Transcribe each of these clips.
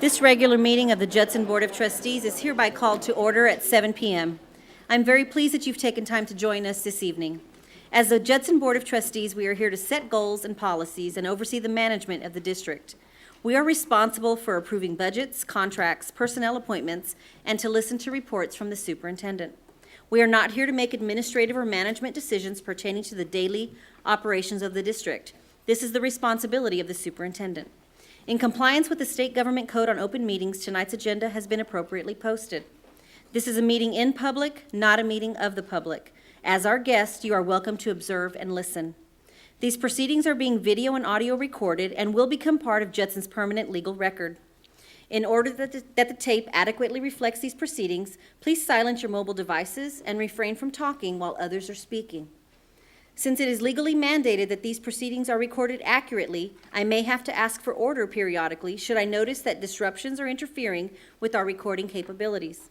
This regular meeting of the Judson Board of Trustees is hereby called to order at 7 p.m. I'm very pleased that you've taken time to join us this evening. As the Judson Board of Trustees, we are here to set goals and policies and oversee the management of the district. We are responsible for approving budgets, contracts, personnel appointments, and to listen to reports from the superintendent. We are not here to make administrative or management decisions pertaining to the daily operations of the district. This is the responsibility of the superintendent. In compliance with the State Government Code on Open Meetings, tonight's agenda has been appropriately posted. This is a meeting in public, not a meeting of the public. As our guest, you are welcome to observe and listen. These proceedings are being video and audio recorded and will become part of Judson's permanent legal record. In order that the tape adequately reflects these proceedings, please silence your mobile devices and refrain from talking while others are speaking. Since it is legally mandated that these proceedings are recorded accurately, I may have to ask for order periodically should I notice that disruptions are interfering with our recording capabilities.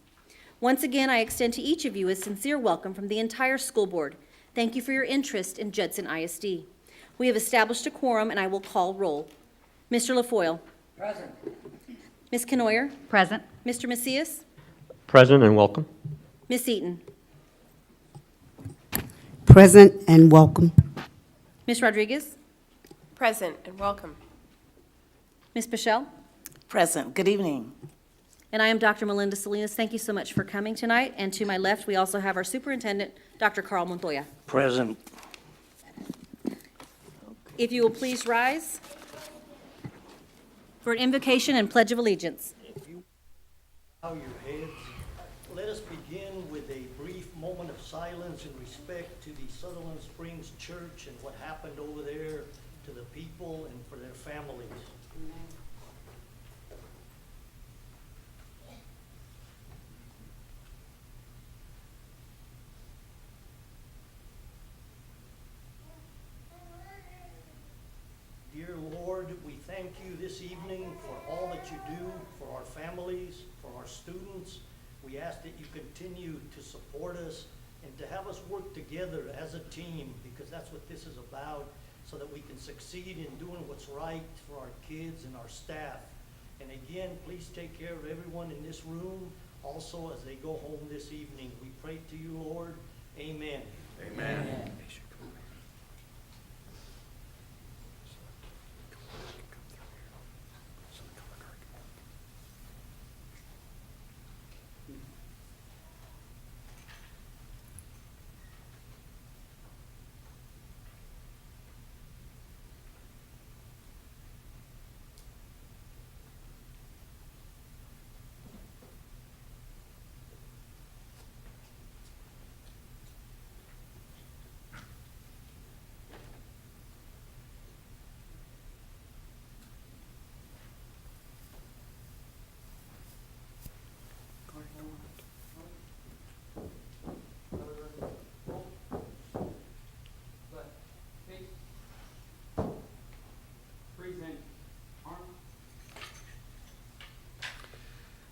Once again, I extend to each of you a sincere welcome from the entire school board. Thank you for your interest in Judson ISD. We have established a quorum, and I will call roll. Mr. LaFoyle. Present. Ms. Knoyer. Present. Mr. Macias. Present and welcome. Ms. Eaton. Present and welcome. Ms. Rodriguez. Present and welcome. Ms. Pichelle. Present. Good evening. And I am Dr. Melinda Salinas. Thank you so much for coming tonight. And to my left, we also have our superintendent, Dr. Carl Montoya. Present. If you will please rise for an invocation and pledge of allegiance. If you bow your heads, let us begin with a brief moment of silence in respect to the Sutherland Springs Church and what happened over there to the people and for their families. Dear Lord, we thank you this evening for all that you do for our families, for our students. We ask that you continue to support us and to have us work together as a team, because that's what this is about, so that we can succeed in doing what's right for our kids and our staff. And again, please take care of everyone in this room, also as they go home this evening. We pray to you, Lord. Amen. Amen. Amen.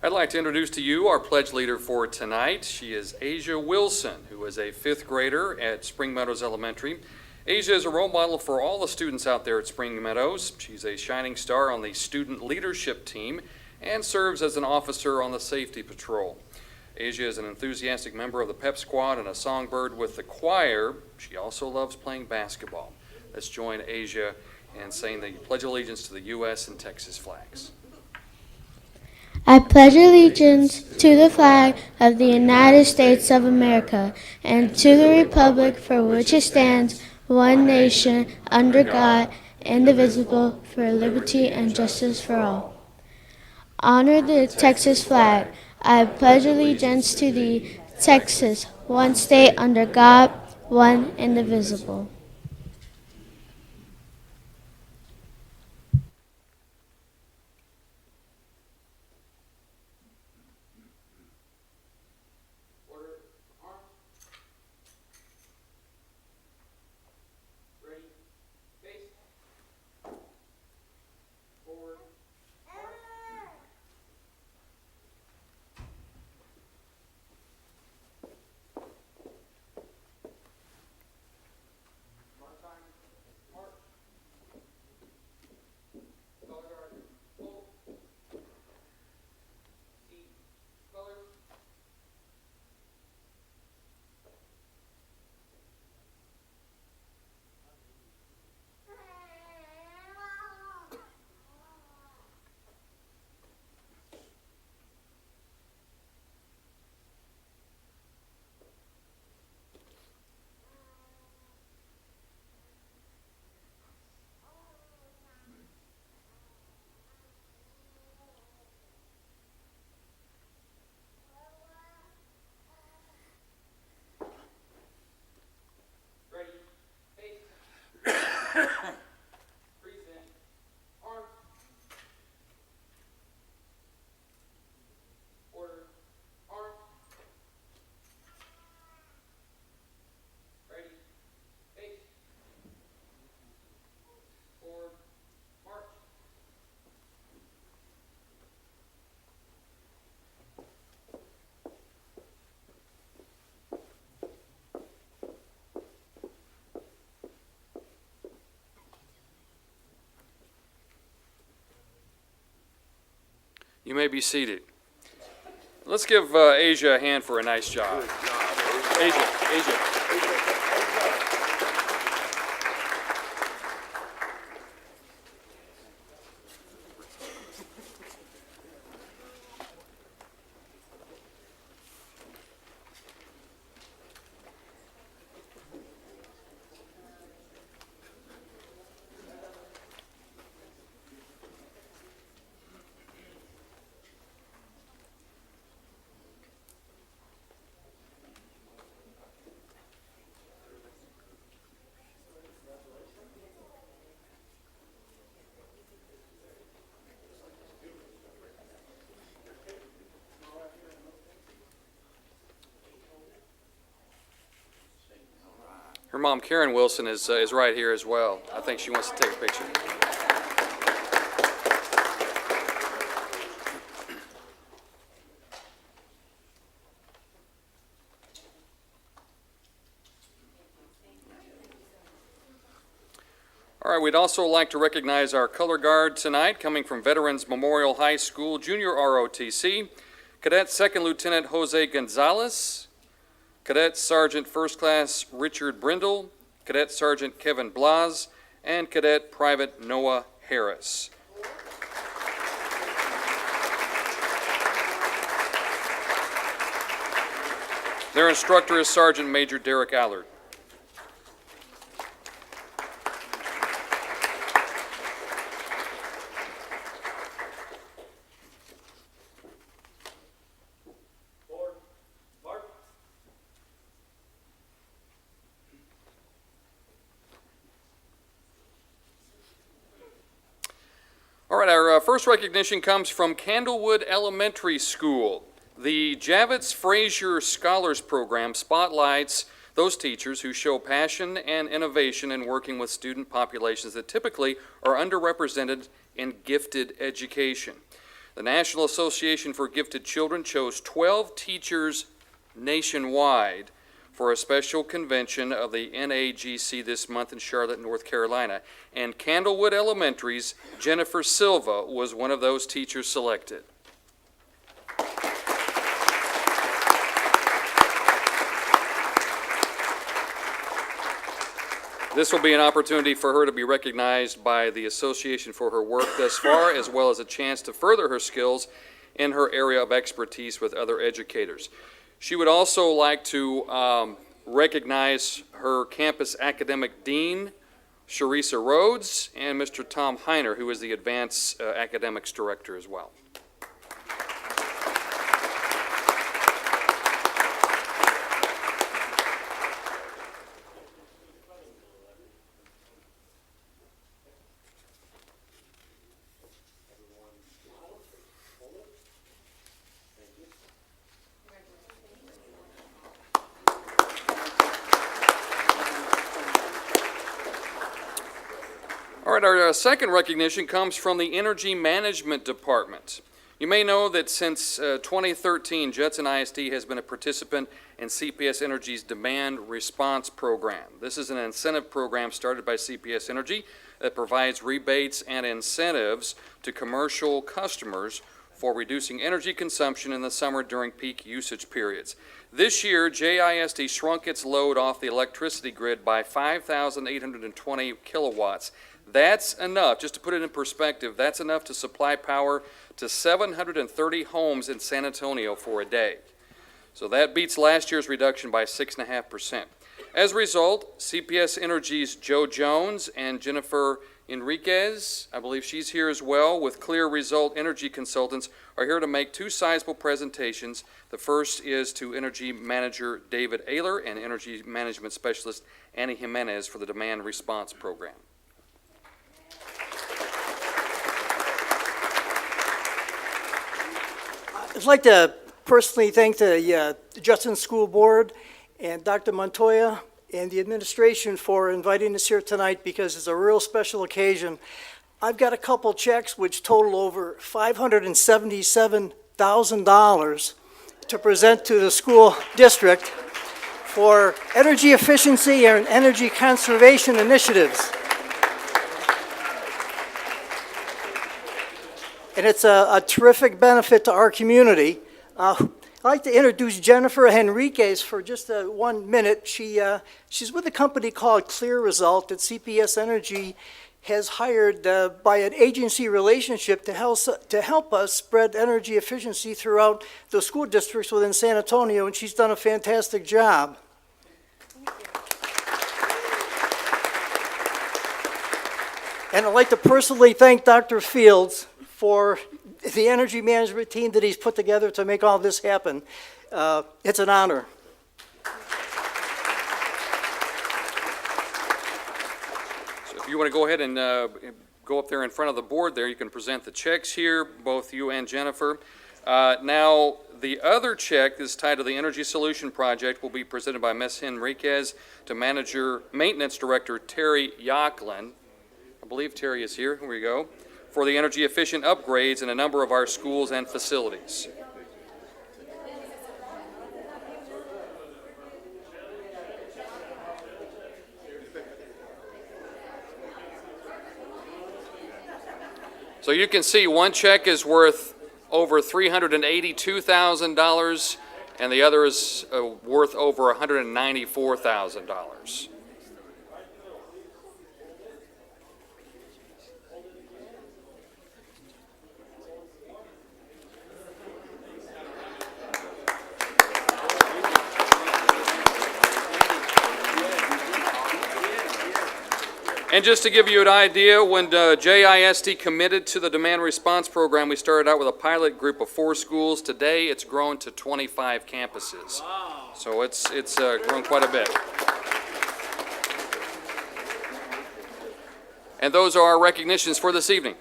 I'd like to introduce to you our pledge leader for tonight. She is Asia Wilson, who is a fifth grader at Spring Meadows Elementary. Asia is a role model for all the students out there at Spring Meadows. She's a shining star on the student leadership team and serves as an officer on the safety patrol. Asia is an enthusiastic member of the pep squad and a songbird with the choir. She also loves playing basketball. Let's join Asia in saying the Pledge of Allegiance to the U.S. and Texas flags. I pledge allegiance to the flag of the United States of America and to the republic for which it stands, one nation, under God, indivisible, for liberty and justice for all. Honor the Texas flag. I pledge allegiance to thee, Texas, one state under God, one indivisible. You may be seated. Let's give Asia a hand for a nice job. Asia. Her mom, Karen Wilson, is right here as well. I think she wants to take a picture. All right, we'd also like to recognize our color guard tonight, coming from Veterans Memorial High School, Junior ROTC, Cadet Second Lieutenant Jose Gonzalez, Cadet Sergeant First Class Richard Brindle, Cadet Sergeant Kevin Blas, and Cadet Private Noah Harris. Their instructor is Sergeant Major Derek Allard. All right, our first recognition comes from Candlewood Elementary School. The Javits Frazier Scholars Program spotlights those teachers who show passion and innovation in working with student populations that typically are underrepresented in gifted education. The National Association for Gifted Children chose 12 teachers nationwide for a special convention of the NAGC this month in Charlotte, North Carolina. And Candlewood Elementary's Jennifer Silva was one of those teachers selected. This will be an opportunity for her to be recognized by the association for her work thus far, as well as a chance to further her skills in her area of expertise with other educators. She would also like to recognize her campus academic dean, Sharisa Rhodes, and Mr. Tom Heiner, who is the advanced academics director as well. All right, our second recognition comes from the Energy Management Department. You may know that since 2013, Judson ISD has been a participant in CPS Energy's Demand Response Program. This is an incentive program started by CPS Energy that provides rebates and incentives to commercial customers for reducing energy consumption in the summer during peak usage periods. This year, JISD shrunk its load off the electricity grid by 5,820 kilowatts. That's enough, just to put it in perspective, that's enough to supply power to 730 homes in San Antonio for a day. So that beats last year's reduction by 6.5%. As a result, CPS Energy's Joe Jones and Jennifer Enriquez, I believe she's here as well, with Clear Result Energy Consultants, are here to make two sizable presentations. The first is to Energy Manager David Ayler and Energy Management Specialist Annie Jimenez for the Demand Response Program. I'd like to personally thank the Judson School Board and Dr. Montoya and the administration for inviting us here tonight because it's a real special occasion. I've got a couple checks which total over $577,000 to present to the school district for energy efficiency and energy conservation initiatives. and it's a terrific benefit to our community. I'd like to introduce Jennifer Henriquez for just 1 minute. She's with a company called Clear Result that CPS Energy has hired by an agency relationship to help us spread energy efficiency throughout the school districts within San Antonio, and she's done a fantastic job. And I'd like to personally thank Dr. Fields for the energy management team that he's put together to make all this happen. It's an honor. So if you want to go ahead and go up there in front of the board there, you can present the checks here, both you and Jennifer. Now, the other check is tied to the Energy Solution Project will be presented by Ms. Henriquez to Maintenance Director Terry Yocklin. I believe Terry is here. Here we go. For the energy efficient upgrades in a number of our schools and facilities. So you can see one check is worth over $382,000 and the other is worth over $194,000. And just to give you an idea, when JISD committed to the demand response program, we started out with a pilot group of 4 schools. Today, it's grown to 25 campuses. Wow. So it's grown quite a bit. And those are our recognitions for this evening.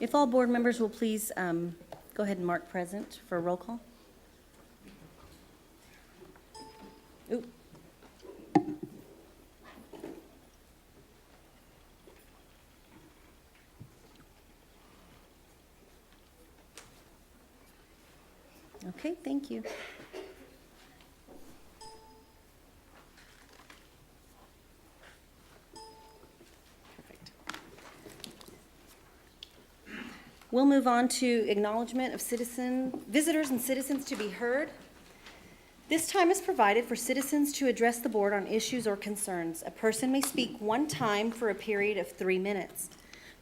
If all board members will please go ahead and mark present for a roll call. Oop. Okay, thank you. We'll move on to acknowledgement of visitors and citizens to be heard. This time is provided for citizens to address the board on issues or concerns. A person may speak one time for a period of 3 minutes.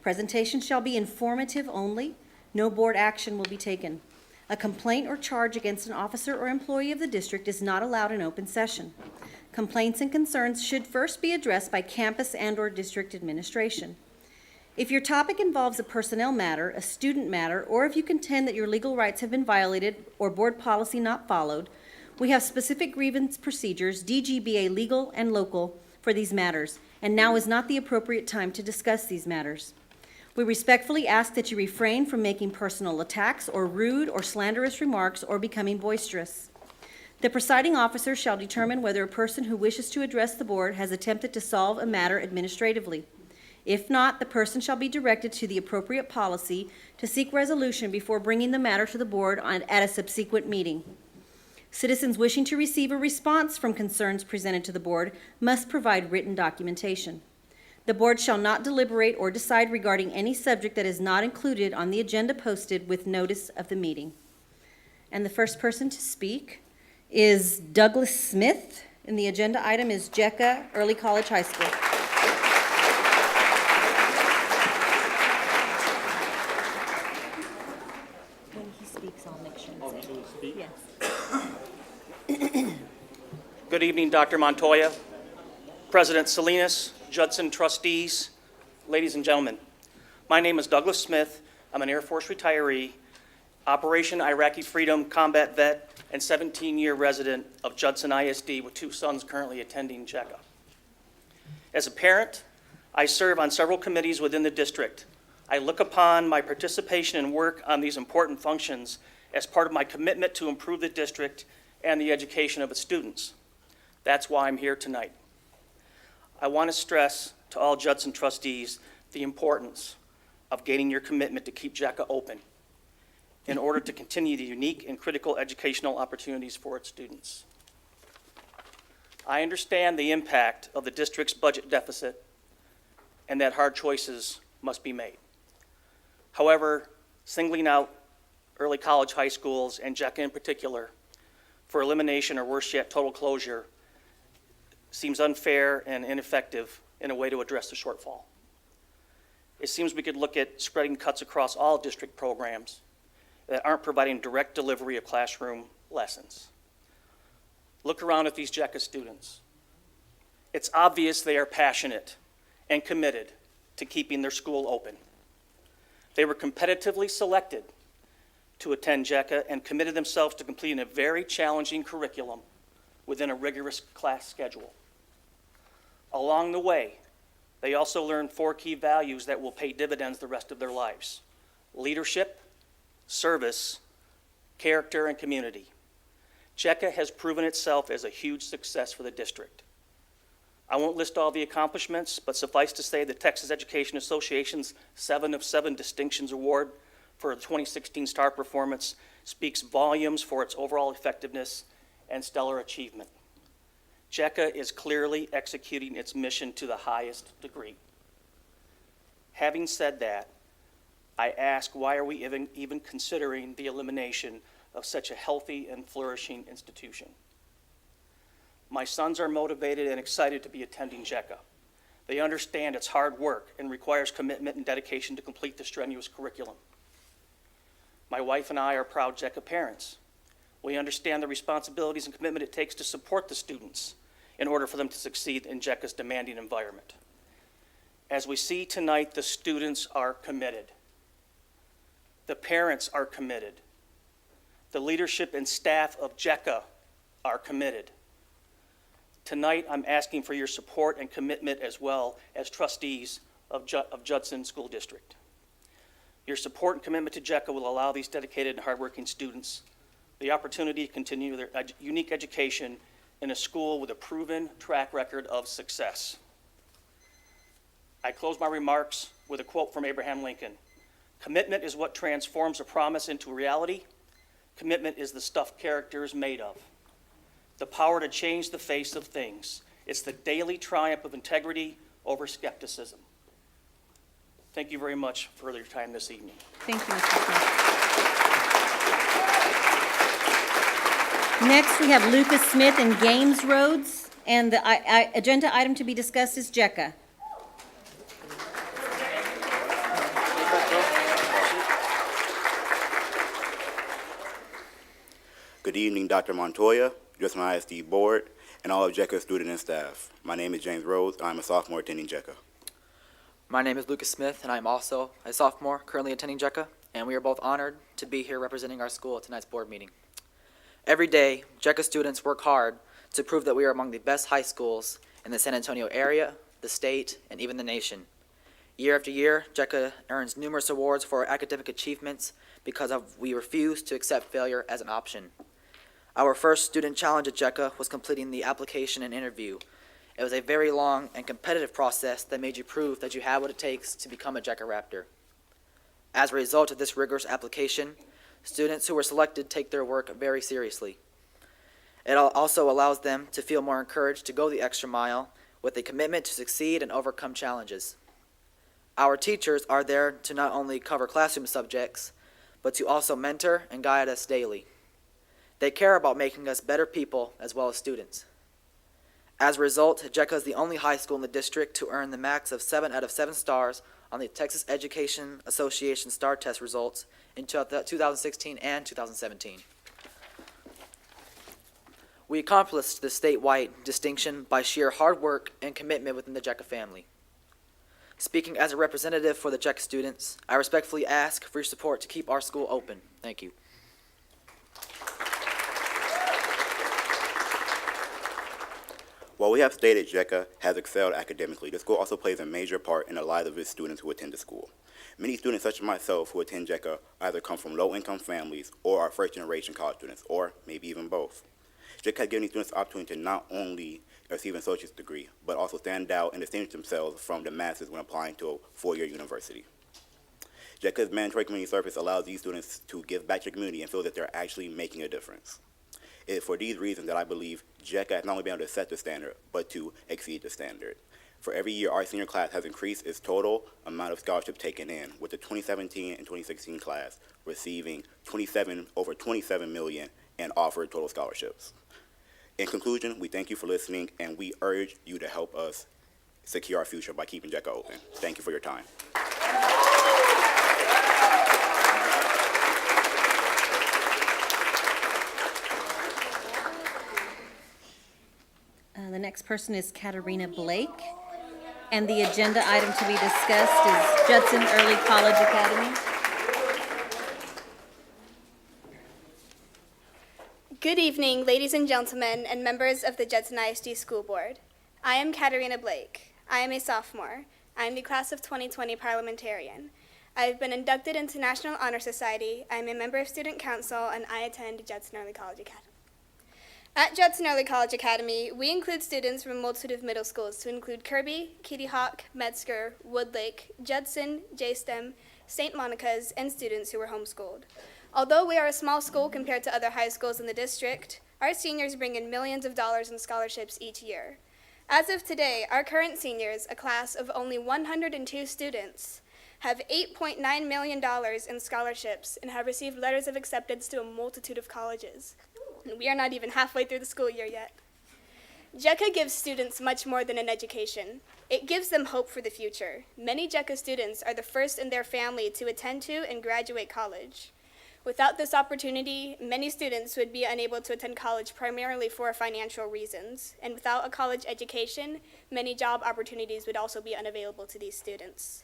Presentation shall be informative only. No board action will be taken. A complaint or charge against an officer or employee of the district is not allowed in open session. Complaints and concerns should first be addressed by campus and/or district administration. If your topic involves a personnel matter, a student matter, or if you contend that your legal rights have been violated or board policy not followed, we have specific grievance procedures, DGBA legal and local, for these matters, and now is not the appropriate time to discuss these matters. We respectfully ask that you refrain from making personal attacks or rude or slanderous remarks or becoming boisterous. The presiding officer shall determine whether a person who wishes to address the board has attempted to solve a matter administratively. If not, the person shall be directed to the appropriate policy to seek resolution before bringing the matter to the board at a subsequent meeting. Citizens wishing to receive a response from concerns presented to the board must provide written documentation. The board shall not deliberate or decide regarding any subject that is not included on the agenda posted with notice of the meeting. And the first person to speak is Douglas Smith, and the agenda item is JECA Early College High School. When he speaks, I'll make sure and say. Yes. Good evening, Dr. Montoya, President Salinas, Judson trustees, ladies and gentlemen. My name is Douglas Smith. I'm an Air Force retiree, Operation Iraqi Freedom combat vet, and 17-year resident of Judson ISD with 2 sons currently attending JECA. As a parent, I serve on several committees within the district. I look upon my participation and work on these important functions as part of my commitment to improve the district and the education of its students. That's why I'm here tonight. I want to stress to all Judson trustees the importance of gaining your commitment to keep JECA open in order to continue the unique and critical educational opportunities for its students. I understand the impact of the district's budget deficit and that hard choices must be made. However, singling out early college high schools and JECA in particular for elimination or worse yet, total closure seems unfair and ineffective in a way to address the shortfall. It seems we could look at spreading cuts across all district programs that aren't providing direct delivery of classroom lessons. Look around at these JECA students. It's obvious they are passionate and committed to keeping their school open. They were competitively selected to attend JECA and committed themselves to completing a very challenging curriculum within a rigorous class schedule. Along the way, they also learned 4 key values that will pay dividends the rest of their lives: leadership, service, character, and community. JECA has proven itself as a huge success for the district. I won't list all the accomplishments, but suffice to say the Texas Education Association's 7 of 7 Distinctions Award for the 2016 star performance speaks volumes for its overall effectiveness and stellar achievement. JECA is clearly executing its mission to the highest degree. Having said that, I ask, why are we even considering the elimination of such a healthy and flourishing institution? My sons are motivated and excited to be attending JECA. They understand it's hard work and requires commitment and dedication to complete the strenuous curriculum. My wife and I are proud JECA parents. We understand the responsibilities and commitment it takes to support the students in order for them to succeed in JECA's demanding environment. As we see tonight, the students are committed. The parents are committed. The leadership and staff of JECA are committed. Tonight, I'm asking for your support and commitment as well as trustees of Judson School District. Your support and commitment to JECA will allow these dedicated and hardworking students the opportunity to continue their unique education in a school with a proven track record of success. I close my remarks with a quote from Abraham Lincoln: "Commitment is what transforms a promise into reality. Commitment is the stuff character is made of. The power to change the face of things. It's the daily triumph of integrity over skepticism." Thank you very much for your time this evening. Thank you, Mr. Smith. Next, we have Lucas Smith and Games Roads, and the agenda item to be discussed is JECA. Good evening, Dr. Montoya, Judson ISD Board, and all of JECA student and staff. My name is James Rhodes. I'm a sophomore attending JECA. My name is Lucas Smith, and I'm also a sophomore currently attending JECA, and we are both honored to be here representing our school at tonight's board meeting. Every day, JECA students work hard to prove that we are among the best high schools in the San Antonio area, the state, and even the nation. Year after year, JECA earns numerous awards for our academic achievements because we refuse to accept failure as an option. Our first student challenge at JECA was completing the application and interview. It was a very long and competitive process that made you prove that you have what it takes to become a JECA Raptor. As a result of this rigorous application, students who were selected take their work very seriously. It also allows them to feel more encouraged to go the extra mile with a commitment to succeed and overcome challenges. Our teachers are there to not only cover classroom subjects, but to also mentor and guide us daily. They care about making us better people as well as students. As a result, JECA is the only high school in the district to earn the max of 7 out of 7 stars on the Texas Education Association STAR test results in 2016 and 2017. We accomplished this statewide distinction by sheer hard work and commitment within the JECA family. Speaking as a representative for the JECA students, I respectfully ask for your support to keep our school open. Thank you. While we have stated JECA has excelled academically, the school also plays a major part in the lives of its students who attend the school. Many students, such as myself, who attend JECA either come from low-income families or are first-generation college students, or maybe even both. JECA has given these students the opportunity to not only receive an associate's degree, but also stand out and distinguish themselves from the masses when applying to a four-year university. JECA's mandatory community service allows these students to give back to the community and feel that they're actually making a difference. It is for these reasons that I believe JECA has not only been able to set the standard, but to exceed the standard. For every year, our senior class has increased its total amount of scholarships taken in, with the 2017 and 2016 class receiving over 27 million in offered total scholarships. In conclusion, we thank you for listening, and we urge you to help us secure our future by keeping JECA open. Thank you for your time. The next person is Katarina Blake, and the agenda item to be discussed is Judson Early College Academy. Good evening, ladies and gentlemen, and members of the Judson ISD School Board. I am Katarina Blake. I am a sophomore. I am the class of 2020 parliamentarian. I have been inducted into National Honor Society. I am a member of Student Council, and I attend Judson Early College Academy. At Judson Early College Academy, we include students from a multitude of middle schools to include Kirby, Kitty Hawk, Metzger, Woodlake, Judson, J-STEM, St. Monica's, and students who were homeschooled. Although we are a small school compared to other high schools in the district, our seniors bring in millions of dollars in scholarships each year. As of today, our current seniors, a class of only 102 students, have $8.9 million in scholarships and have received letters of acceptance to a multitude of colleges. And we are not even halfway through the school year yet. JECA gives students much more than an education. It gives them hope for the future. Many JECA students are the first in their family to attend to and graduate college. Without this opportunity, many students would be unable to attend college primarily for financial reasons. And without a college education, many job opportunities would also be unavailable to these students.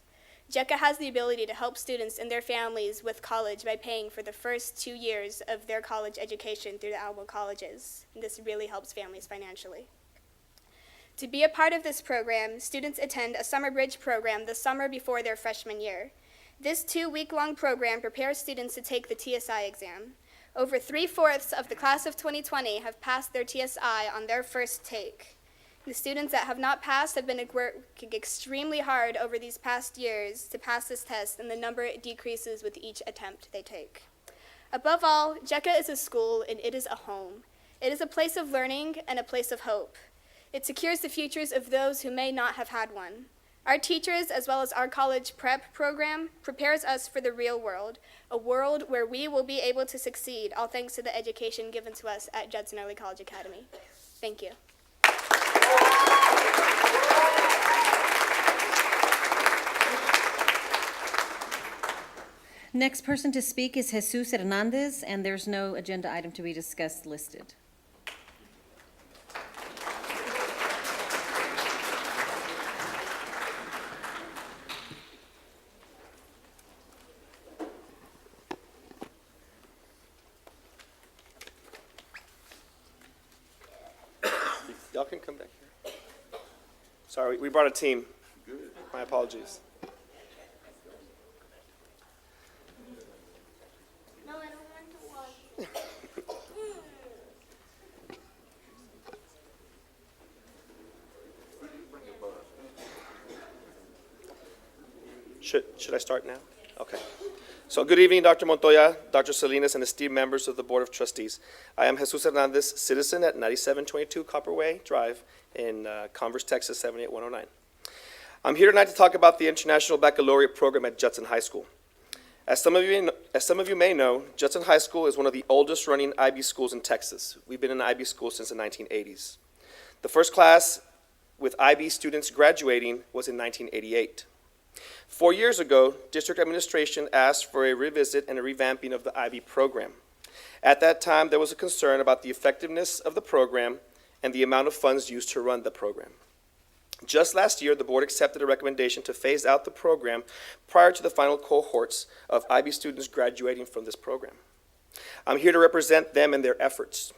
JECA has the ability to help students and their families with college by paying for the first 2 years of their college education through the Alamo colleges. And this really helps families financially. To be a part of this program, students attend a summer bridge program the summer before their freshman year. This 2-week-long program prepares students to take the TSI exam. Over 3/4 of the class of 2020 have passed their TSI on their first take. The students that have not passed have been working extremely hard over these past years to pass this test, and the number decreases with each attempt they take. Above all, JECA is a school and it is a home. It is a place of learning and a place of hope. It secures the futures of those who may not have had one. Our teachers, as well as our college prep program, prepares us for the real world, a world where we will be able to succeed, all thanks to the education given to us at Judson Early College Academy. Thank you. Next person to speak is Jesus Hernandez, and there's no agenda item to be discussed listed. Y'all can come back here. Sorry, we brought a team. My apologies. No, I don't want to watch. Should I start now? Okay. So good evening, Dr. Montoya, Dr. Salinas, and esteemed members of the Board of Trustees. I am Jesus Hernandez, citizen at 9722 Copperway Drive in Converse, Texas, 78109. I'm here tonight to talk about the International Baccalaureate program at Judson High School. As some of you may know, Judson High School is one of the oldest running IB schools in Texas. We've been an IB school since the 1980s. The first class with IB students graduating was in 1988. 4 years ago, district administration asked for a revisit and a revamping of the IB program. At that time, there was a concern about the effectiveness of the program and the amount of funds used to run the program. Just last year, the board accepted a recommendation to phase out the program prior to the final cohorts of IB students graduating from this program. I'm here to represent them in their efforts.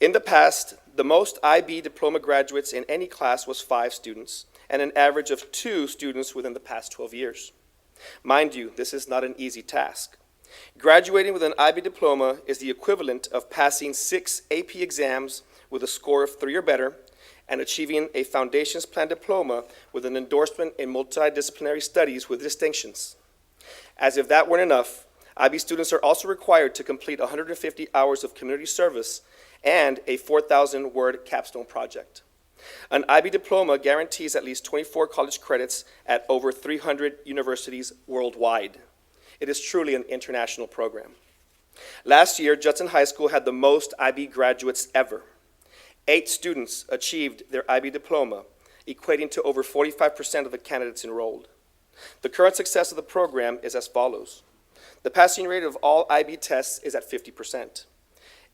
In the past, the most IB diploma graduates in any class was 5 students, and an average of 2 students within the past 12 years. Mind you, this is not an easy task. Graduating with an IB diploma is the equivalent of passing 6 AP exams with a score of 3 or better and achieving a Foundations Plan diploma with an endorsement in multidisciplinary studies with distinctions. As if that weren't enough, IB students are also required to complete 150 hours of community service and a 4,000-word capstone project. An IB diploma guarantees at least 24 college credits at over 300 universities worldwide. It is truly an international program. Last year, Judson High School had the most IB graduates ever. 8 students achieved their IB diploma, equating to over 45% of the candidates enrolled. The current success of the program is as follows. The passing rate of all IB tests is at 50%.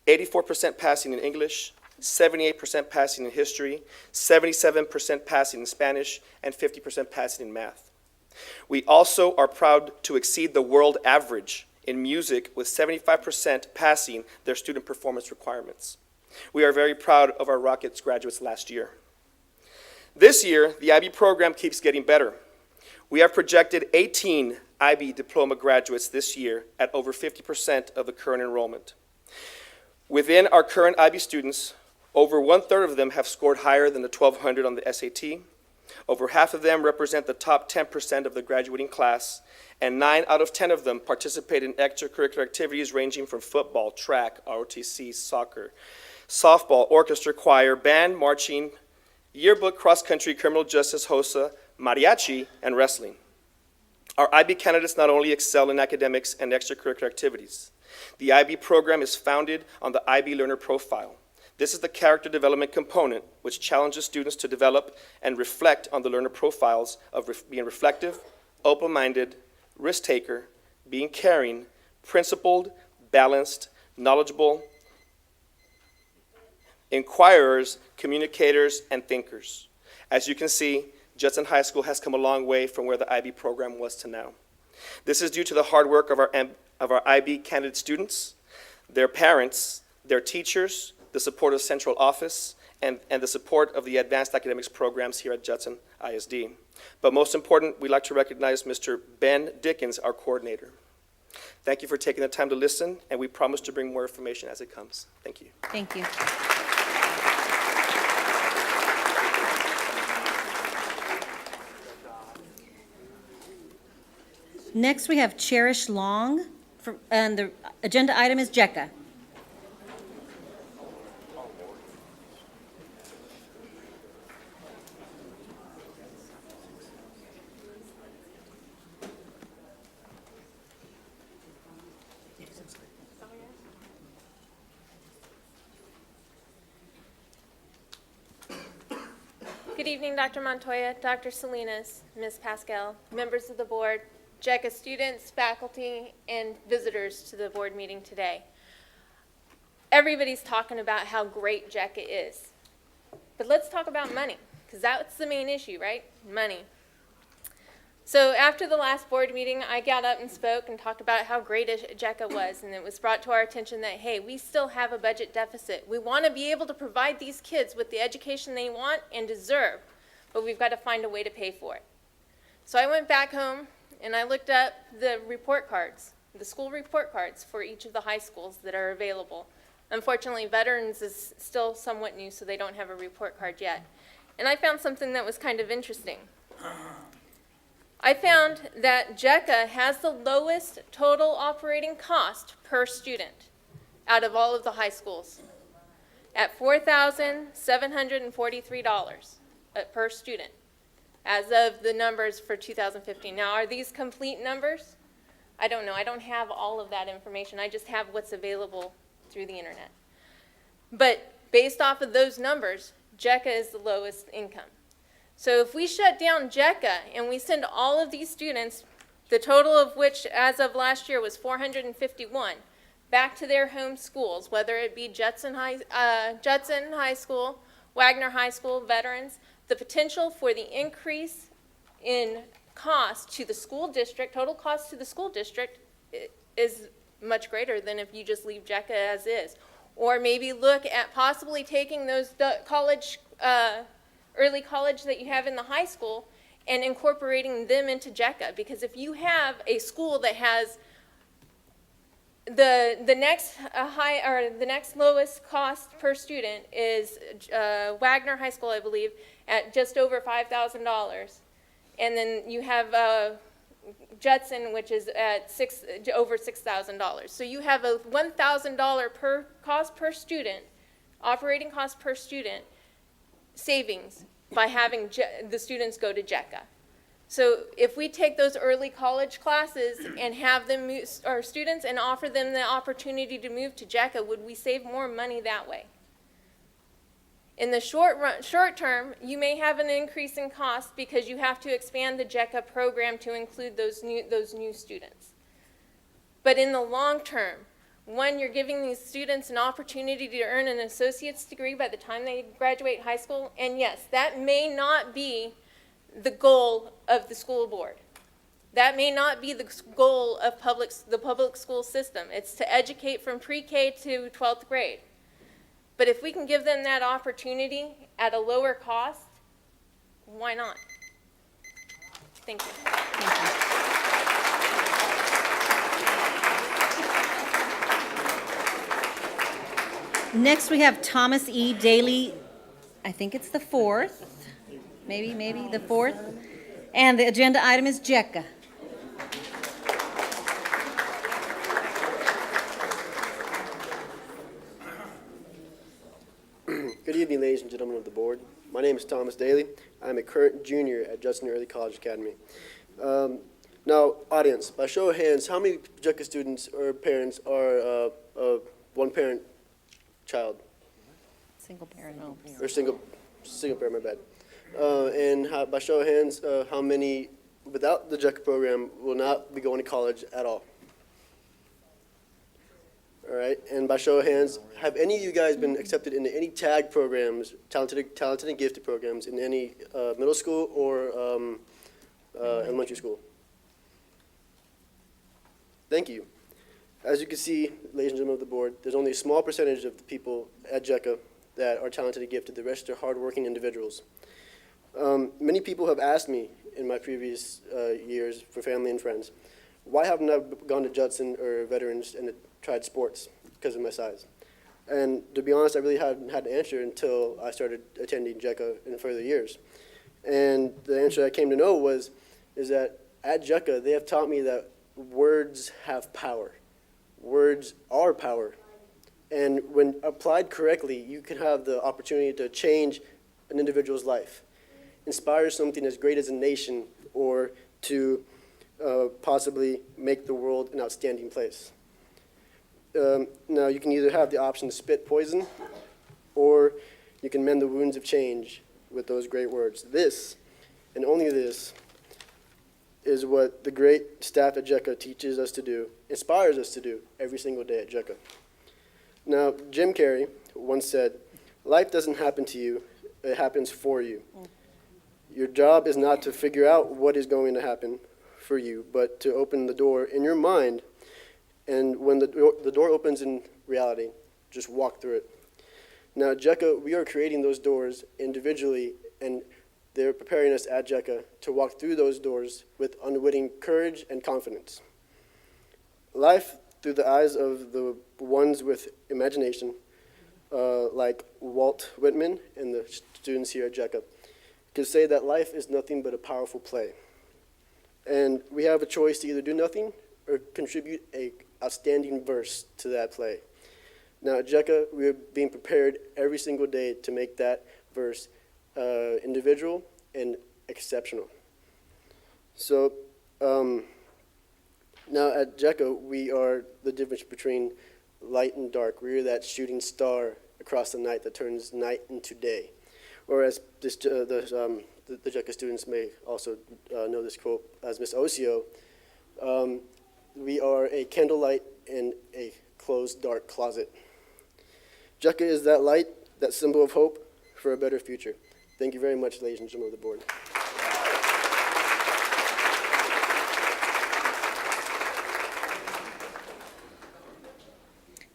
84% passing in English, 78% passing in history, 77% passing in Spanish, and 50% passing in math. We also are proud to exceed the world average in music with 75% passing their student performance requirements. We are very proud of our Rockets graduates last year. This year, the IB program keeps getting better. We have projected 18 IB diploma graduates this year at over 50% of the current enrollment. Within our current IB students, over 1/3 of them have scored higher than the 1,200 on the SAT. Over half of them represent the top 10% of the graduating class, and 9 out of 10 of them participate in extracurricular activities ranging from football, track, ROTC, soccer, softball, orchestra, choir, band, marching, yearbook, cross-country, criminal justice, HOSA, mariachi, and wrestling. Our IB candidates not only excel in academics and extracurricular activities. The IB program is founded on the IB Learner Profile. This is the character development component which challenges students to develop and reflect on the learner profiles of being reflective, open-minded, risk-taker, being caring, principled, balanced, knowledgeable, inquirers, communicators, and thinkers. As you can see, Judson High School has come a long way from where the IB program was to now. This is due to the hard work of our IB candidate students, their parents, their teachers, the support of central office, and the support of the advanced academics programs here at Judson ISD. But most important, we'd like to recognize Mr. Ben Dickens, our coordinator. Thank you for taking the time to listen, and we promise to bring more information as it comes. Thank you. Thank you. Next, we have Cherish Long, and the agenda item is JECA. Good evening, Dr. Montoya, Dr. Salinas, Ms. Pascal, members of the board, JECA students, faculty, and visitors to the board meeting today. Everybody's talking about how great JECA is. But let's talk about money, because that's the main issue, right? Money. So after the last board meeting, I got up and spoke and talked about how great JECA was, and it was brought to our attention that, hey, we still have a budget deficit. We want to be able to provide these kids with the education they want and deserve, but we've got to find a way to pay for it. So I went back home and I looked up the report cards, the school report cards for each of the high schools that are available. Unfortunately, Veterans is still somewhat new, so they don't have a report card yet. And I found something that was kind of interesting. I found that JECA has the lowest total operating cost per student out of all of the high schools at $4,743 per student as of the numbers for 2015. Now, are these complete numbers? I don't know. I don't have all of that information. I just have what's available through the internet. But based off of those numbers, JECA is the lowest income. So if we shut down JECA and we send all of these students, the total of which as of last year was 451, back to their home schools, whether it be Judson High School, Wagner High School, Veterans, the potential for the increase in cost to the school district, total cost to the school district, is much greater than if you just leave JECA as is. Or maybe look at possibly taking those college, early college that you have in the high school and incorporating them into JECA. Because if you have a school that has the next lowest cost per student is Wagner High School, I believe, at just over $5,000, and then you have Judson, which is at over $6,000. So you have a $1,000 per cost per student, operating cost per student savings by having the students go to JECA. So if we take those early college classes and have them our students and offer them the opportunity to move to JECA, would we save more money that way? In the short term, you may have an increase in cost because you have to expand the JECA program to include those new students. But in the long term, one, you're giving these students an opportunity to earn an associate's degree by the time they graduate high school. And yes, that may not be the goal of the school board. That may not be the goal of the public school system. It's to educate from pre-K to 12th grade. But if we can give them that opportunity at a lower cost, why not? Thank you. Next, we have Thomas E. Daly. I think it's the fourth, maybe the fourth. And the agenda item is JECA. Good evening, ladies and gentlemen of the board. My name is Thomas Daly. I'm a current junior at Judson Early College Academy. Now, audience, by show of hands, how many JECA students or parents are one-parent child? Single parent. Or single parent, my bad. And by show of hands, how many without the JECA program will not be going to college at all? All right, and by show of hands, have any of you guys been accepted into any TAG programs, talented and gifted programs, in any middle school or elementary school? Thank you. As you can see, ladies and gentlemen of the board, there's only a small percentage of the people at JECA that are talented and gifted. The rest are hardworking individuals. Many people have asked me in my previous years for family and friends, why haven't I gone to Judson or Veterans and tried sports? Because of my size. And to be honest, I really hadn't had an answer until I started attending JECA in further years. And the answer I came to know is that at JECA, they have taught me that words have power. Words are power. And when applied correctly, you can have the opportunity to change an individual's life, inspire something as great as a nation, or to possibly make the world an outstanding place. Now, you can either have the option to spit poison, or you can mend the wounds of change with those great words. This, and only this, is what the great staff at JECA teaches us to do, inspires us to do every single day at JECA. Now, Jim Carrey once said, "Life doesn't happen to you, it happens for you." Your job is not to figure out what is going to happen for you, but to open the door in your mind, and when the door opens in reality, just walk through it. Now, at JECA, we are creating those doors individually, and they're preparing us at JECA to walk through those doors with unwitting courage and confidence. Life through the eyes of the ones with imagination, like Walt Whitman and the students here at JECA, can say that life is nothing but a powerful play. And we have a choice to either do nothing or contribute a outstanding verse to that play. Now at JECA, we're being prepared every single day to make that verse individual and exceptional. So now at JECA, we are the difference between light and dark. We're that shooting star across the night that turns night into day. Or as the JECA students may also know this quote as Miss Osio, we are a candlelight in a closed, dark closet. JECA is that light, that symbol of hope for a better future. Thank you very much, ladies and gentlemen of the board.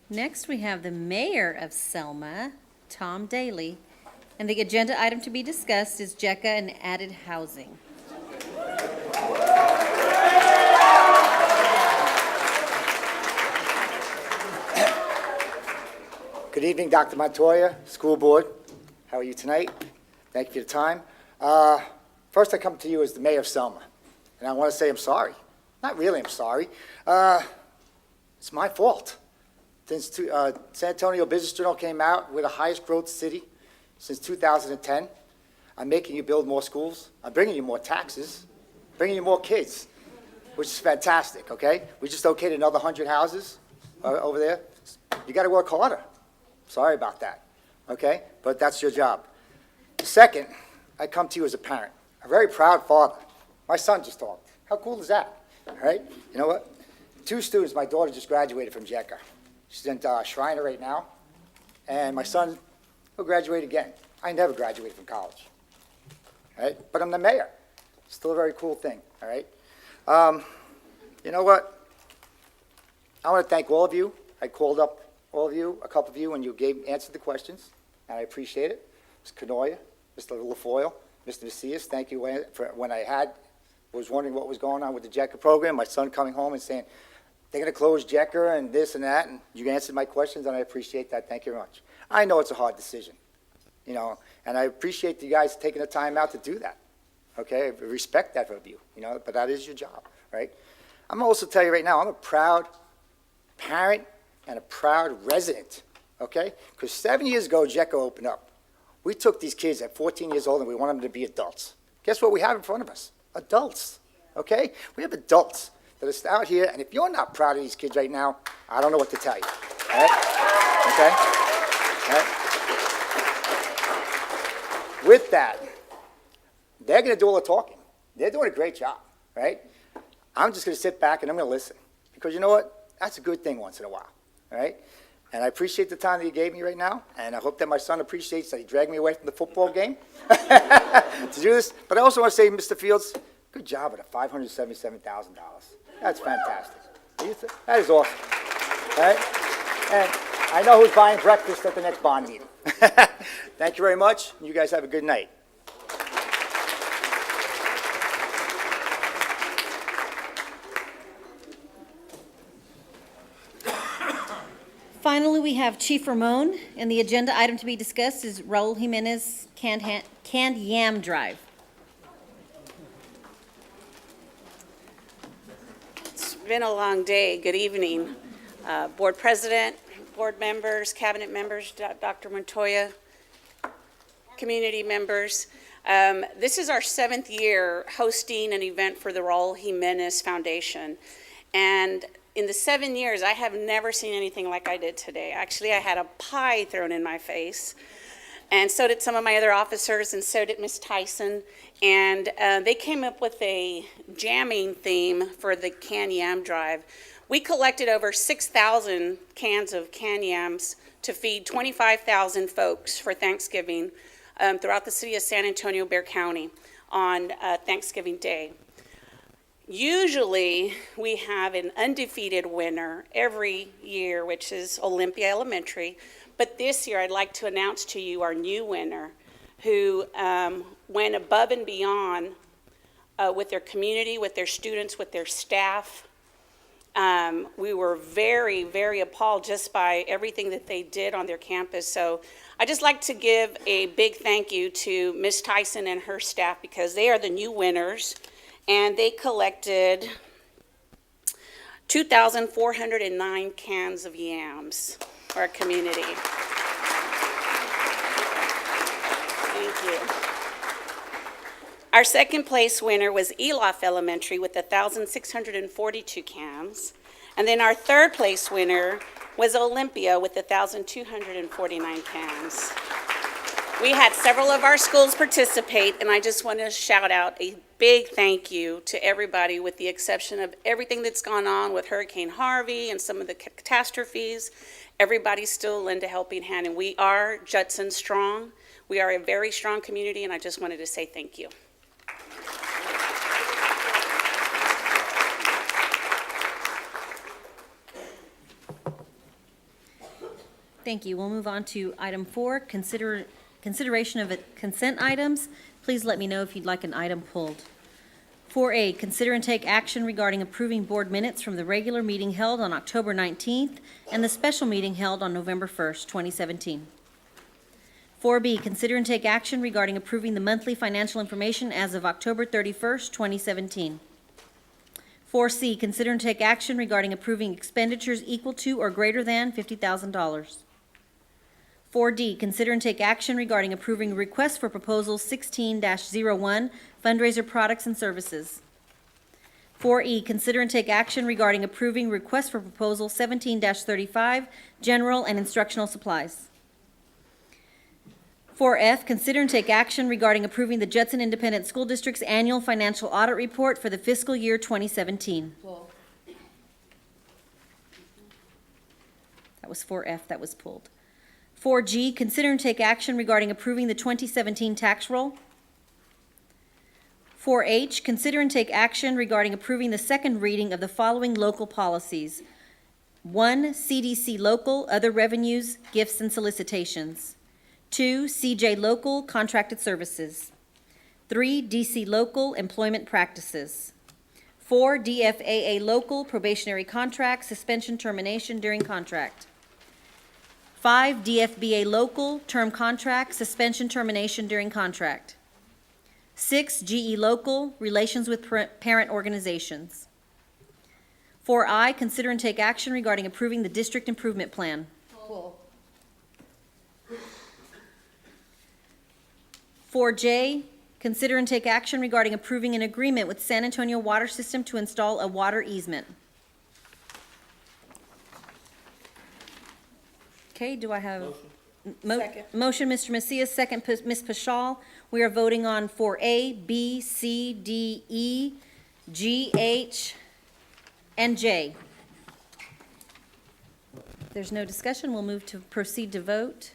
Next, we have the mayor of Selma, Tom Daly, and the agenda item to be discussed is JECA and added housing. Good evening, Dr. Montoya, School Board. How are you tonight? Thank you for your time. First, I come to you as the mayor of Selma, and I want to say I'm sorry. Not really, I'm sorry. It's my fault. Since San Antonio Business Journal came out, we're the highest growth city since 2010. I'm making you build more schools. I'm bringing you more taxes, bringing you more kids, which is fantastic, okay? We just okayed another 100 houses over there. You got to work harder. Sorry about that, okay? But that's your job. Second, I come to you as a parent, a very proud father. My son just talked. How cool is that, all right? You know what? 2 students, my daughter just graduated from JECA. She's in Shriner right now, and my son will graduate again. I never graduated from college, all right? But I'm the mayor. Still a very cool thing, all right? You know what? I want to thank all of you. I called up all of you, a couple of you, and you answered the questions, and I appreciate it. Ms. Canoia, Mr. LaFoyle, Mr. Macias, thank you for when I was wondering what was going on with the JECA program, my son coming home and saying, they're going to close JECA and this and that, and you answered my questions, and I appreciate that. Thank you very much. I know it's a hard decision, you know, and I appreciate you guys taking the time out to do that, okay? I respect that of you, you know, but that is your job, right? I'm also tell you right now, I'm a proud parent and a proud resident, okay? Because 7 years ago, JECA opened up. We took these kids at 14 years old and we want them to be adults. Guess what we have in front of us? Adults, okay? We have adults that are out here, and if you're not proud of these kids right now, I don't know what to tell you, all right? Okay? All right? With that, they're going to do all the talking. They're doing a great job, right? I'm just going to sit back and I'm going to listen, because you know what? That's a good thing once in a while, all right? And I appreciate the time that you gave me right now, and I hope that my son appreciates that he dragged me away from the football game to do this. But I also want to say, Mr. Fields, good job at $577,000. That's fantastic. That is awesome, all right? And I know who's buying breakfast at the next bond meeting. Thank you very much. You guys have a good night. Finally, we have Chief Ramon, and the agenda item to be discussed is Raul Jimenez Canned Yam Drive. It's been a long day. Good evening. Board President, board members, cabinet members, Dr. Montoya, community members. This is our 7th year hosting an event for the Raul Jimenez Foundation. And in the 7 years, I have never seen anything like I did today. Actually, I had a pie thrown in my face, and so did some of my other officers, and so did Ms. Tyson. And they came up with a jamming theme for the Canned Yam Drive. We collected over 6,000 cans of canned yams to feed 25,000 folks for Thanksgiving throughout the city of San Antonio, Bexar County on Thanksgiving Day. Usually, we have an undefeated winner every year, which is Olympia Elementary. But this year, I'd like to announce to you our new winner, who went above and beyond with their community, with their students, with their staff. We were very, very appalled just by everything that they did on their campus. So I'd just like to give a big thank you to Ms. Tyson and her staff, because they are the new winners. And they collected 2,409 cans of yams for our community. Thank you. Our second place winner was Elof Elementary with 1,642 cans. And then our third place winner was Olympia with 1,249 cans. We had several of our schools participate, and I just want to shout out a big thank you to everybody, with the exception of everything that's gone on with Hurricane Harvey and some of the catastrophes. Everybody's still lent a helping hand, and we are Judson strong. We are a very strong community, and I just wanted to say thank you. Thank you. We'll move on to item 4, consideration of consent items. Please let me know if you'd like an item pulled. 4A, consider and take action regarding approving board minutes from the regular meeting held on October 19th and the special meeting held on November 1st, 2017. 4B, consider and take action regarding approving the monthly financial information as of October 31st, 2017. 4C, consider and take action regarding approving expenditures equal to or greater than $50,000. 4D, consider and take action regarding approving request for proposal 16-01, fundraiser products and services. 4E, consider and take action regarding approving request for proposal 17-35, general and instructional supplies. 4F, consider and take action regarding approving the Judson Independent School District's annual financial audit report for the fiscal year 2017. That was 4F, that was pulled. 4G, consider and take action regarding approving the 2017 tax roll. 4H, consider and take action regarding approving the second reading of the following local policies. 1, CDC local, other revenues, gifts and solicitations. 2, CJ local, contracted services. 3, DC local, employment practices. 4, DFAA local, probationary contract, suspension termination during contract. 5, DFBA local, term contract, suspension termination during contract. 6, GE local, relations with parent organizations. 4I, consider and take action regarding approving the district improvement plan. 4J, consider and take action regarding approving an agreement with San Antonio Water System to install a water easement. Okay, do I have? Second. Motion, Mr. Macias, second, Ms. Paschal. We are voting on 4A, B, C, D, E, G, H, and J. If there's no discussion, we'll move to proceed to vote.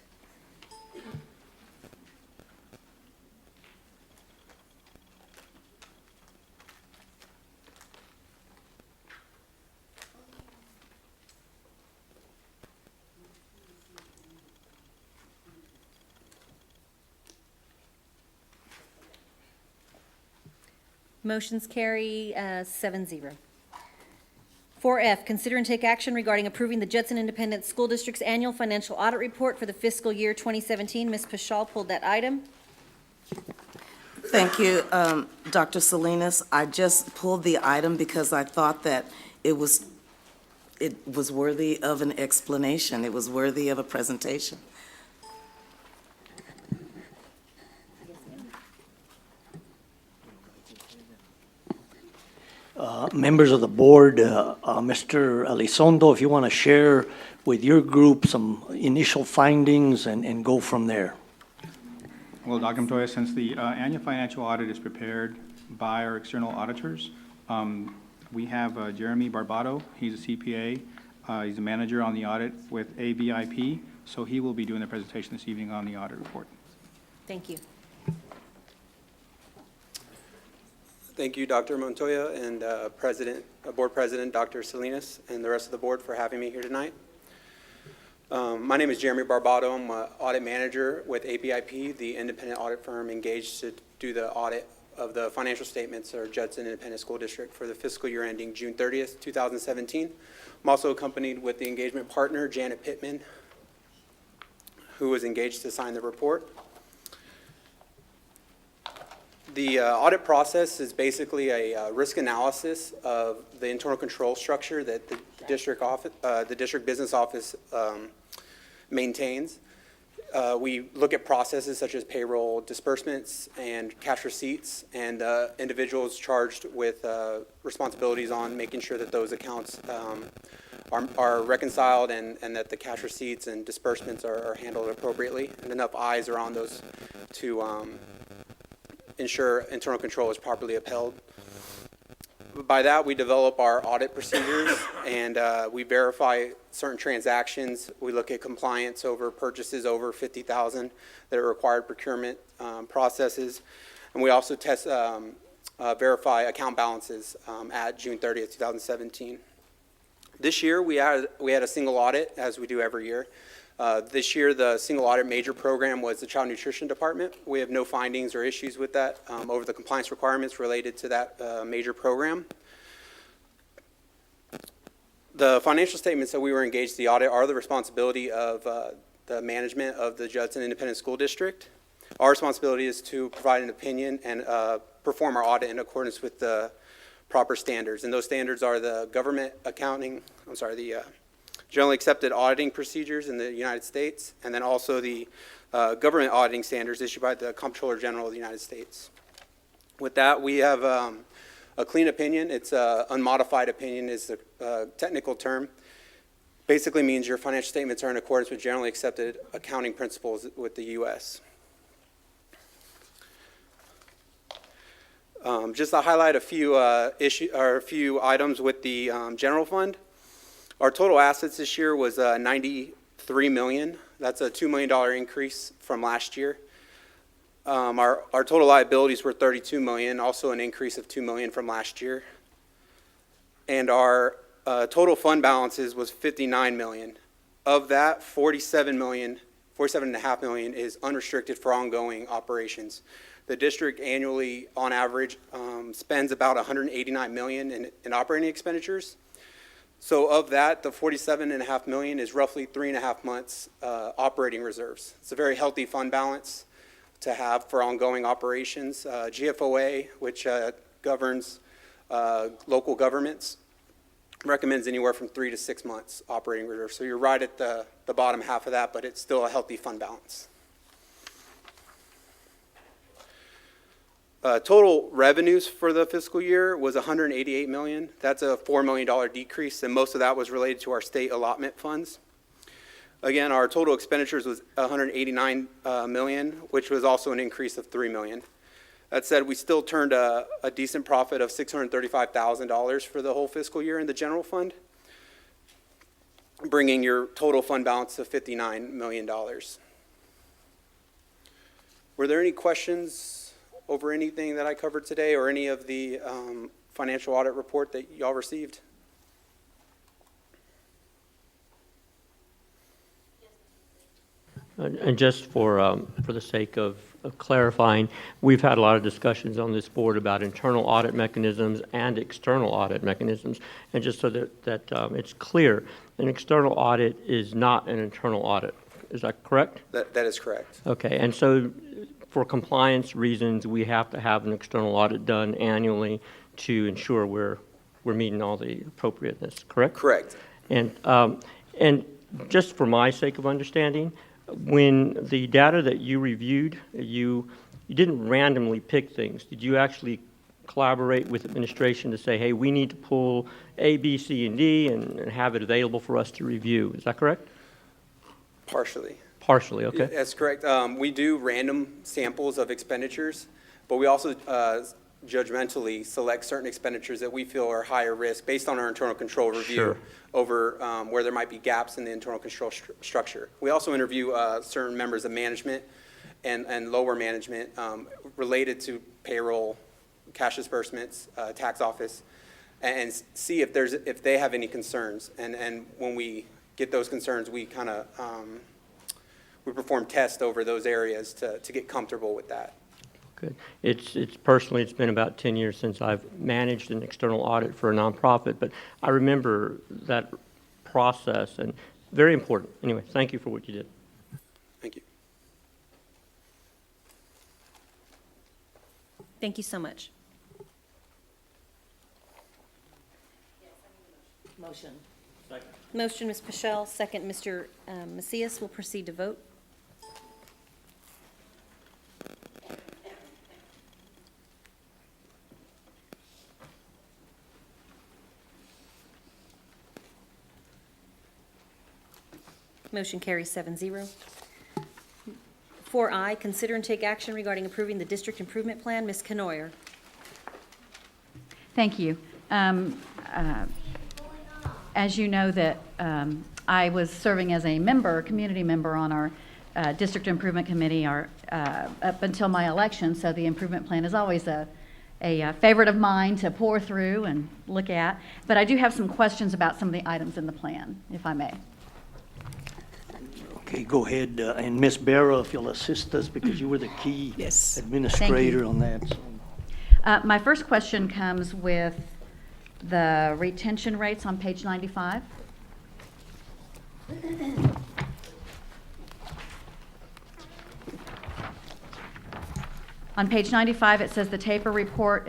Motions carry 7-0. 4F, consider and take action regarding approving the Judson Independent School District's annual financial audit report for the fiscal year 2017. Ms. Paschal pulled that item. Thank you, Dr. Salinas. I just pulled the item because I thought that it was worthy of an explanation. It was worthy of a presentation. Members of the board, Mr. Elizondo, if you want to share with your group some initial findings and go from there. Well, Dr. Montoya, since the annual financial audit is prepared by our external auditors, we have Jeremy Barbato. He's a CPA. He's a manager on the audit with ABIP, so he will be doing the presentation this evening on the audit report. Thank you. Thank you, Dr. Montoya, and Board President Dr. Salinas, and the rest of the board for having me here tonight. My name is Jeremy Barbato. I'm an audit manager with ABIP, the independent audit firm engaged to do the audit of the financial statements of Judson Independent School District for the fiscal year ending June 30th, 2017. I'm also accompanied with the engagement partner, Janet Pittman, who was engaged to sign the report. The audit process is basically a risk analysis of the internal control structure that the district business office maintains. We look at processes such as payroll disbursements and cash receipts, and individuals charged with responsibilities on making sure that those accounts are reconciled and that the cash receipts and disbursements are handled appropriately, and enough eyes are on those to ensure internal control is properly upheld. By that, we develop our audit procedures, and we verify certain transactions. We look at compliance over purchases over $50,000 that are required procurement processes, and we also test, verify account balances at June 30th, 2017. This year, we had a single audit, as we do every year. This year, the single audit major program was the Child Nutrition Department. We have no findings or issues with that over the compliance requirements related to that major program. The financial statements that we were engaged to the audit are the responsibility of the management of the Judson Independent School District. Our responsibility is to provide an opinion and perform our audit in accordance with the proper standards. And those standards are the generally accepted auditing procedures in the United States, and then also the government auditing standards issued by the Comptroller General of the United States. With that, we have a clean opinion. It's an unmodified opinion is the technical term. Basically means your financial statements are in accordance with generally accepted accounting principles with the U.S. Just to highlight a few items with the general fund. Our total assets this year was $93 million. That's a $2 million increase from last year. Our total liabilities were $32 million, also an increase of $2 million from last year. And our total fund balances was $59 million. Of that, $47.5 million is unrestricted for ongoing operations. The district annually, on average, spends about $189 million in operating expenditures. So of that, the $47.5 million is roughly 3.5 months operating reserves. It's a very healthy fund balance to have for ongoing operations. GFOA, which governs local governments, recommends anywhere from 3 to 6 months operating reserve. So you're right at the bottom half of that, but it's still a healthy fund balance. Total revenues for the fiscal year was $188 million. That's a $4 million decrease, and most of that was related to our state allotment funds. Again, our total expenditures was $189 million, which was also an increase of $3 million. That said, we still turned a decent profit of $635,000 for the whole fiscal year in the general fund, bringing your total fund balance to $59 million. Were there any questions over anything that I covered today or any of the financial audit report that y'all received? And just for the sake of clarifying, we've had a lot of discussions on this board about internal audit mechanisms and external audit mechanisms. And just so that it's clear, an external audit is not an internal audit. Is that correct? That is correct. Okay, and so for compliance reasons, we have to have an external audit done annually to ensure we're meeting all the appropriateness, correct? Correct. And just for my sake of understanding, when the data that you reviewed, you didn't randomly pick things. Did you actually collaborate with administration to say, hey, we need to pull A, B, C, and D and have it available for us to review? Is that correct? Partially. Partially, okay. That's correct. We do random samples of expenditures, but we also judgmentally select certain expenditures that we feel are higher risk based on our internal control review. Sure. Over where there might be gaps in the internal control structure. We also interview certain members of management and lower management related to payroll, cash disbursements, tax office, and see if they have any concerns. And when we get those concerns, we kind of we perform tests over those areas to get comfortable with that. Good. It's personally, it's been about 10 years since I've managed an external audit for a nonprofit, but I remember that process and very important. Anyway, thank you for what you did. Thank you. Thank you so much. Motion. Motion, Ms. Pichelle, second, Mr. Macias. Will proceed to vote. Motion carries 7-0. 4I, consider and take action regarding approving the district improvement plan. Ms. Canoyer. Thank you. As you know that I was serving as a community member on our District Improvement Committee up until my election, so the improvement plan is always a a favorite of mine to pour through and look at, but I do have some questions about some of the items in the plan, if I may. Okay, go ahead, and Ms. Barrow, if you'll assist us, because you were the key Yes. administrator on that. So. My first question comes with the retention rates on page 95. On page 95, it says the TAPER report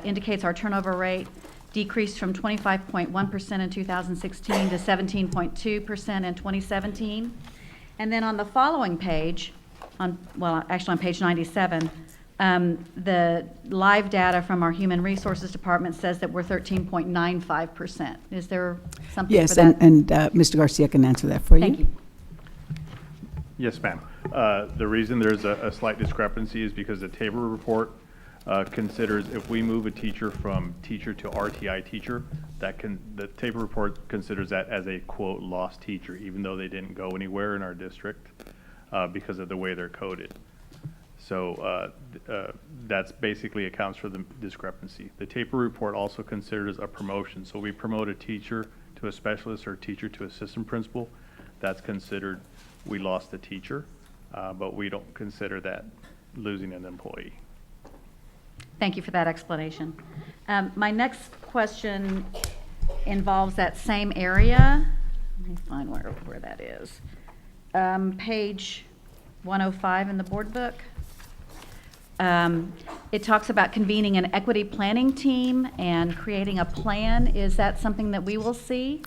indicates our turnover rate decreased from 25.1% in 2016 to 17.2% in 2017. And then on the following page, actually on page 97, the live data from our Human Resources Department says that we're 13.95%. Is there something Yes, for that? and Mr. Garcia can answer that for you. Thank you. Yes, ma'am. The reason there's a slight discrepancy is because the TABOR report considers if we move a teacher from teacher to RTI teacher, the TABOR report considers that as a quote lost teacher, even though they didn't go anywhere in our district because of the way they're coded. So that's basically accounts for the discrepancy. The TAPER report also considers a promotion. So we promote a teacher to a specialist or a teacher to assistant principal. That's considered we lost a teacher, but we don't consider that losing an employee. Thank you for that explanation. My next question involves that same area. Let me find where that is. Page 105 in the board book. It talks about convening an equity planning team and creating a plan. Is that something that we will see?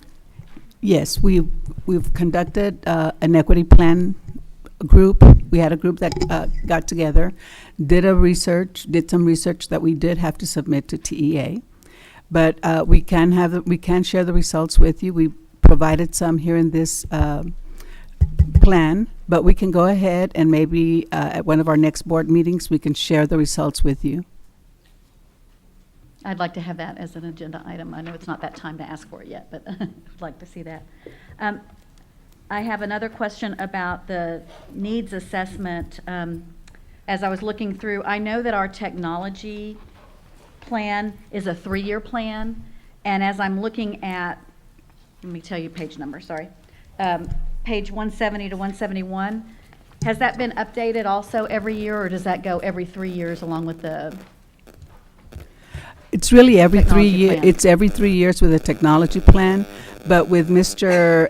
Yes, we've conducted an equity plan group. We had a group that got together, did some research that we did have to submit to TEA, but we can share the results with you. We provided some here in this plan, but we can go ahead and maybe at one of our next board meetings we can share the results with you. I'd like to have that as an agenda item. I know it's not that time to ask for it yet, but I'd like to see that. I have another question about the needs assessment. As I was looking through, I know that our technology plan is a 3-year plan, and as I'm looking at, let me tell you page number, sorry, page 170 to 171, has that been updated also every year, or does that go every 3 years along with the? It's really every 3 Technology years. plan. It's every 3 years with a technology plan. But with Mr.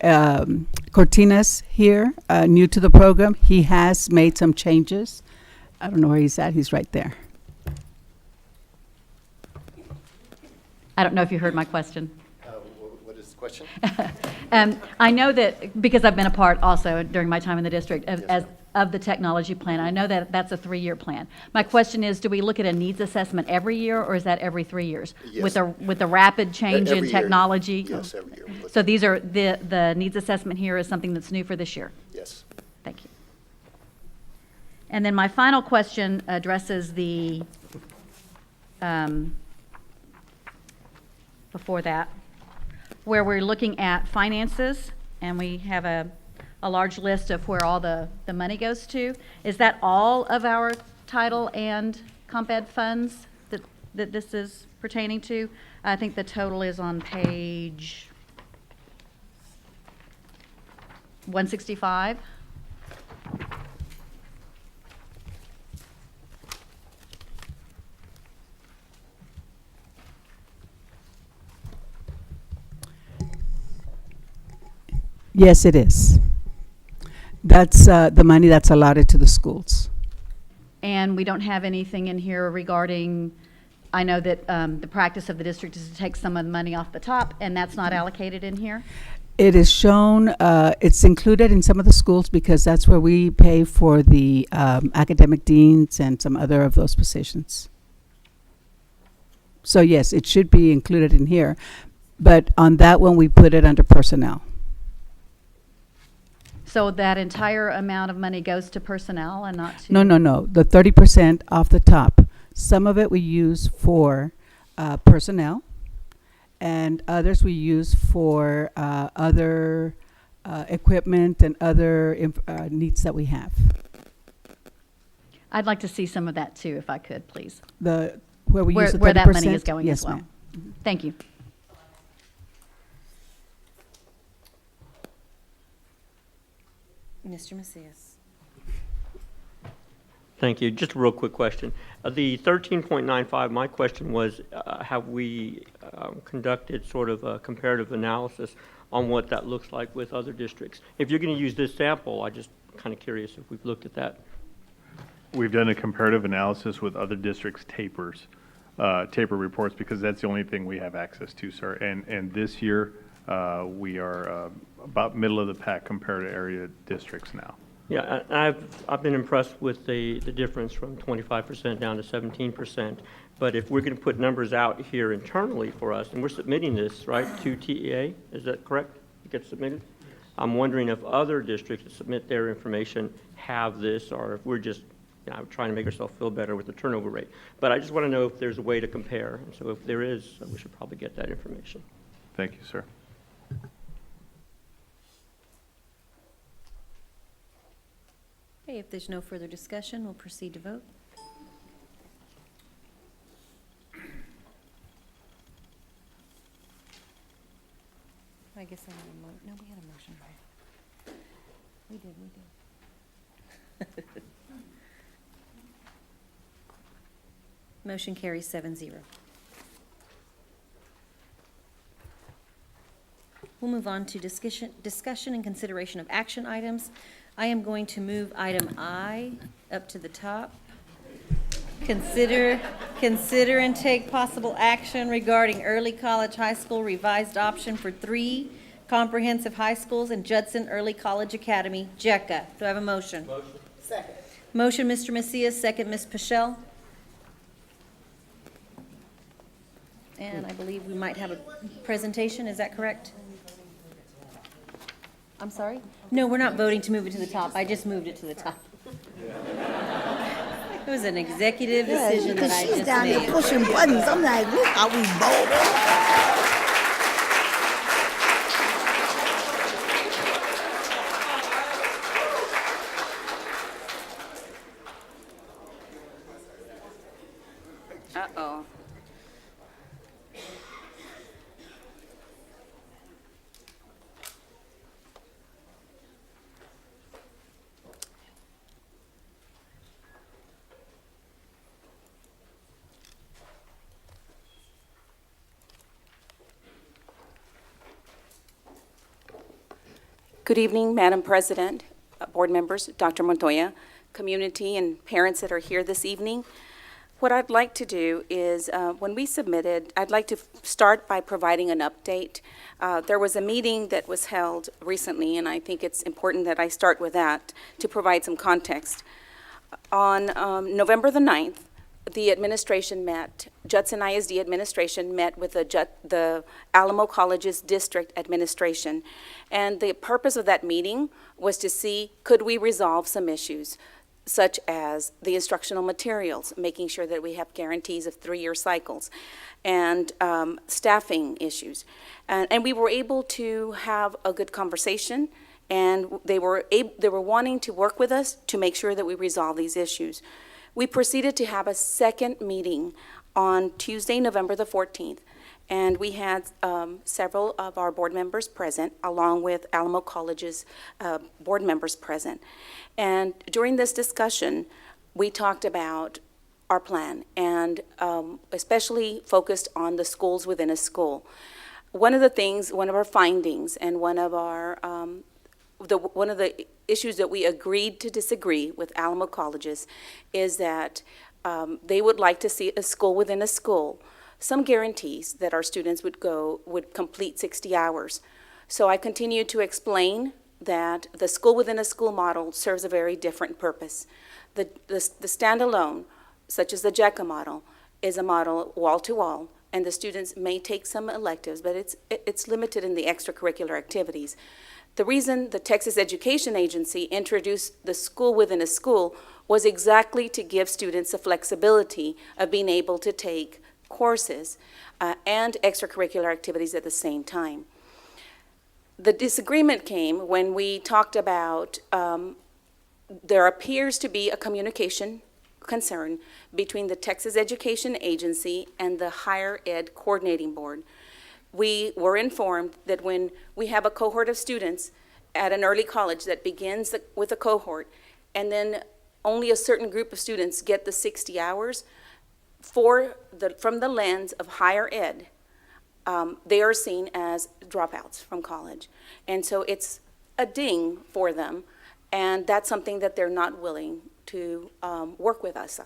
Cortinas here, new to the program, he has made some changes. I don't know where he's at. He's right there. I don't know if you heard my question. What is the question? I know that, because I've been a part also during my time in the district of the technology plan, I know that that's a 3-year plan. My question is, do we look at a needs assessment every year, or is that every 3 years? Yes. With the rapid change in Every year. technology? Yes, every year. we look So at these are, the needs assessment here is something that's new for this year? it. Yes. Thank you. And then my final question addresses the, before that, where we're looking at finances, and we have a large list of where all the money goes to. Is that all of our title and comp ed funds that this is pertaining to? I think the total is on page 165. Yes, it is. That's the money that's allotted to the schools. And we don't have anything in here regarding, I know that the practice of the district is to take some of the money off the top, and that's not allocated in here? It is shown, it's included in some of the schools because that's where we pay for the academic deans and some other of those positions. So yes, it should be included in here, but on that one, we put it under personnel. So that entire amount of money goes to personnel and not to? No, the 30% off the top. Some of it we use for personnel, and others we use for other equipment and other needs that we have. I'd like to see some of that too, if I could, please. Where we use the 30%? Where that money is going Yes, as well. ma'am. Thank you. Mr. Macias. Thank you. Just a real quick question. The 13.95, my question was, have we conducted sort of a comparative analysis on what that looks like with other districts? If you're going to use this sample, I'm just kind of curious if we've looked at that. We've done a comparative analysis with other districts' taper reports, because that's the only thing we have access to, sir. And this year, we are about middle of the pack compared to area districts now. Yeah, I've been impressed with the difference from 25% down to 17%. But if we're going to put numbers out here internally for us, and we're submitting this, right, to TEA, is that correct? It gets submitted? I'm wondering if other districts that submit their information have this, or if we're just trying to make ourselves feel better with the turnover rate. But I just want to know if there's a way to compare. And so if there is, we should probably get that information. Thank you, sir. Okay, if there's no further discussion, we'll proceed to vote. I guess I need a no, we had a motion, right? We did. Motion carries 7-0. We'll move on to discussion and consideration of action items. I am going to move item I up to the top. Consider and take possible action regarding early college high school revised option for 3 comprehensive high schools and Judson Early College Academy, JECA. Do I have a motion? Motion. Second. Motion, Mr. Macias, second, Ms. Pichelle. And I believe we might have a presentation, is that correct? I'm sorry? No, we're not voting to move it to the top. I just moved it to the top. It was an executive decision that I just made. She's down there pushing buttons. I'm like, look, are we bold? Uh-oh. Good evening, Madam President, board members, Dr. Montoya, community and parents that are here this evening. What I'd like to do is, when we submitted, I'd like to start by providing an update. There was a meeting that was held recently, and I think it's important that I start with that to provide some context. On November the 9th, the administration met, Judson ISD administration met with the Alamo College's district administration. And the purpose of that meeting was to see, could we resolve some issues, such as the instructional materials, making sure that we have guarantees of 3-year cycles, and staffing issues. And we were able to have a good conversation, and they were wanting to work with us to make sure that we resolve these issues. We proceeded to have a second meeting on Tuesday, November the 14th, and we had several of our board members present, along with Alamo College's board members present. And during this discussion, we talked about our plan, and especially focused on the schools within a school. One of our findings, and one of the issues that we agreed to disagree with Alamo Colleges is that they would like to see a school within a school, some guarantees that our students would complete 60 hours. So I continued to explain that the school within a school model serves a very different purpose. The standalone, such as the JECA model, is a model wall-to-wall, and the students may take some electives, but it's limited in the extracurricular activities. The reason the Texas Education Agency introduced the school within a school was exactly to give students the flexibility of being able to take courses and extracurricular activities at the same time. The disagreement came when we talked about there appears to be a communication concern between the Texas Education Agency and the Higher Ed Coordinating Board. We were informed that when we have a cohort of students at an early college that begins with a cohort, and then only a certain group of students get the 60 hours, from the lens of higher ed, they are seen as dropouts from college. And so it's a ding for them, and that's something that they're not willing to work with us.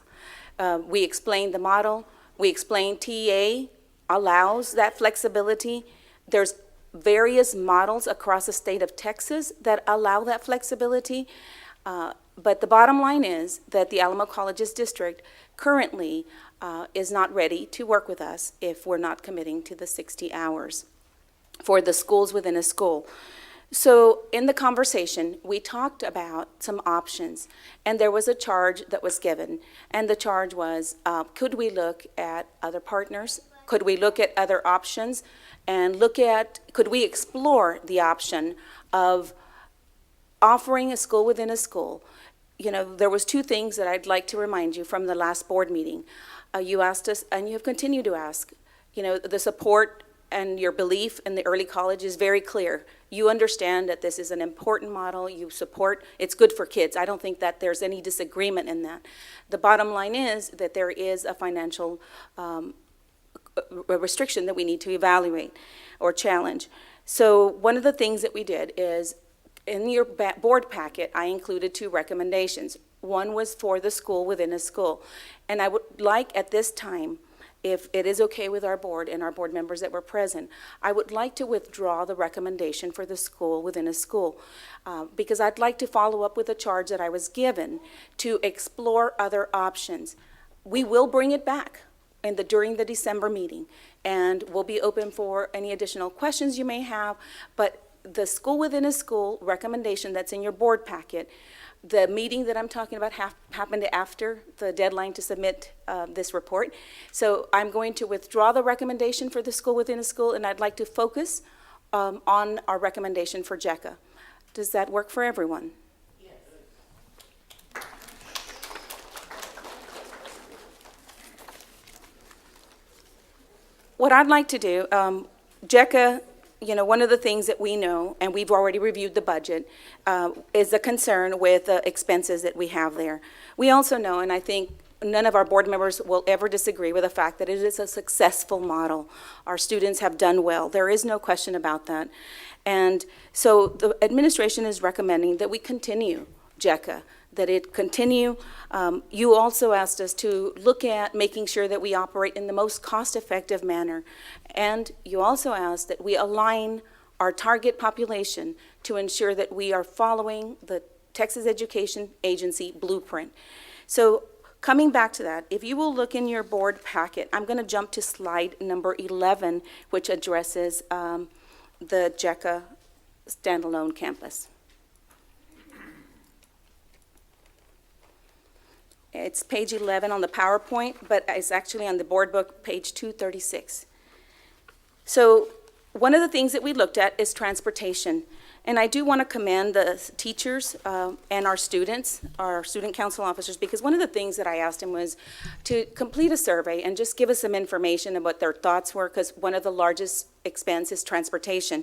We explained the model. We explained TEA allows that flexibility. There's various models across the state of Texas that allow that flexibility. But the bottom line is that the Alamo Colleges District currently is not ready to work with us if we're not committing to the 60 hours for the schools within a school. So in the conversation, we talked about some options, and there was a charge that was given. And the charge was, could we look at other partners? Could we look at other options? And could we explore the option of offering a school within a school? You know, there was two things that I'd like to remind you from the last board meeting. You asked us, and you have continued to ask, you know, the support and your belief in the early college is very clear. You understand that this is an important model. You support, it's good for kids. I don't think that there's any disagreement in that. The bottom line is that there is a financial restriction that we need to evaluate or challenge. So one of the things that we did is, in your board packet, I included two recommendations. One was for the school within a school. And I would like at this time, if it is okay with our board and our board members that were present, I would like to withdraw the recommendation for the school within a school, because I'd like to follow up with a charge that I was given to explore other options. We will bring it back during the December meeting, and we'll be open for any additional questions you may have, but the school within a school recommendation that's in your board packet, the meeting that I'm talking about happened after the deadline to submit this report. So I'm going to withdraw the recommendation for the school within a school, and I'd like to focus on our recommendation for JECA. Does that work for everyone? Yes. What I'd like to do, JECA, you know, one of the things that we know, and we've already reviewed the budget, is the concern with the expenses that we have there. We also know, and I think none of our board members will ever disagree with the fact that it is a successful model. Our students have done well. There is no question about that. And so the administration is recommending that we continue JECA, that it continue. You also asked us to look at making sure that we operate in the most cost-effective manner. And you also asked that we align our target population to ensure that we are following the Texas Education Agency blueprint. So coming back to that, if you will look in your board packet, I'm going to jump to slide number 11, which addresses the JECA standalone campus. It's page 11 on the PowerPoint, but it's actually on the board book, page 236. So one of the things that we looked at is transportation. And I do want to commend the teachers and our students, our student council officers, because one of the things that I asked them was to complete a survey and just give us some information about what their thoughts were, because one of the largest expense is transportation.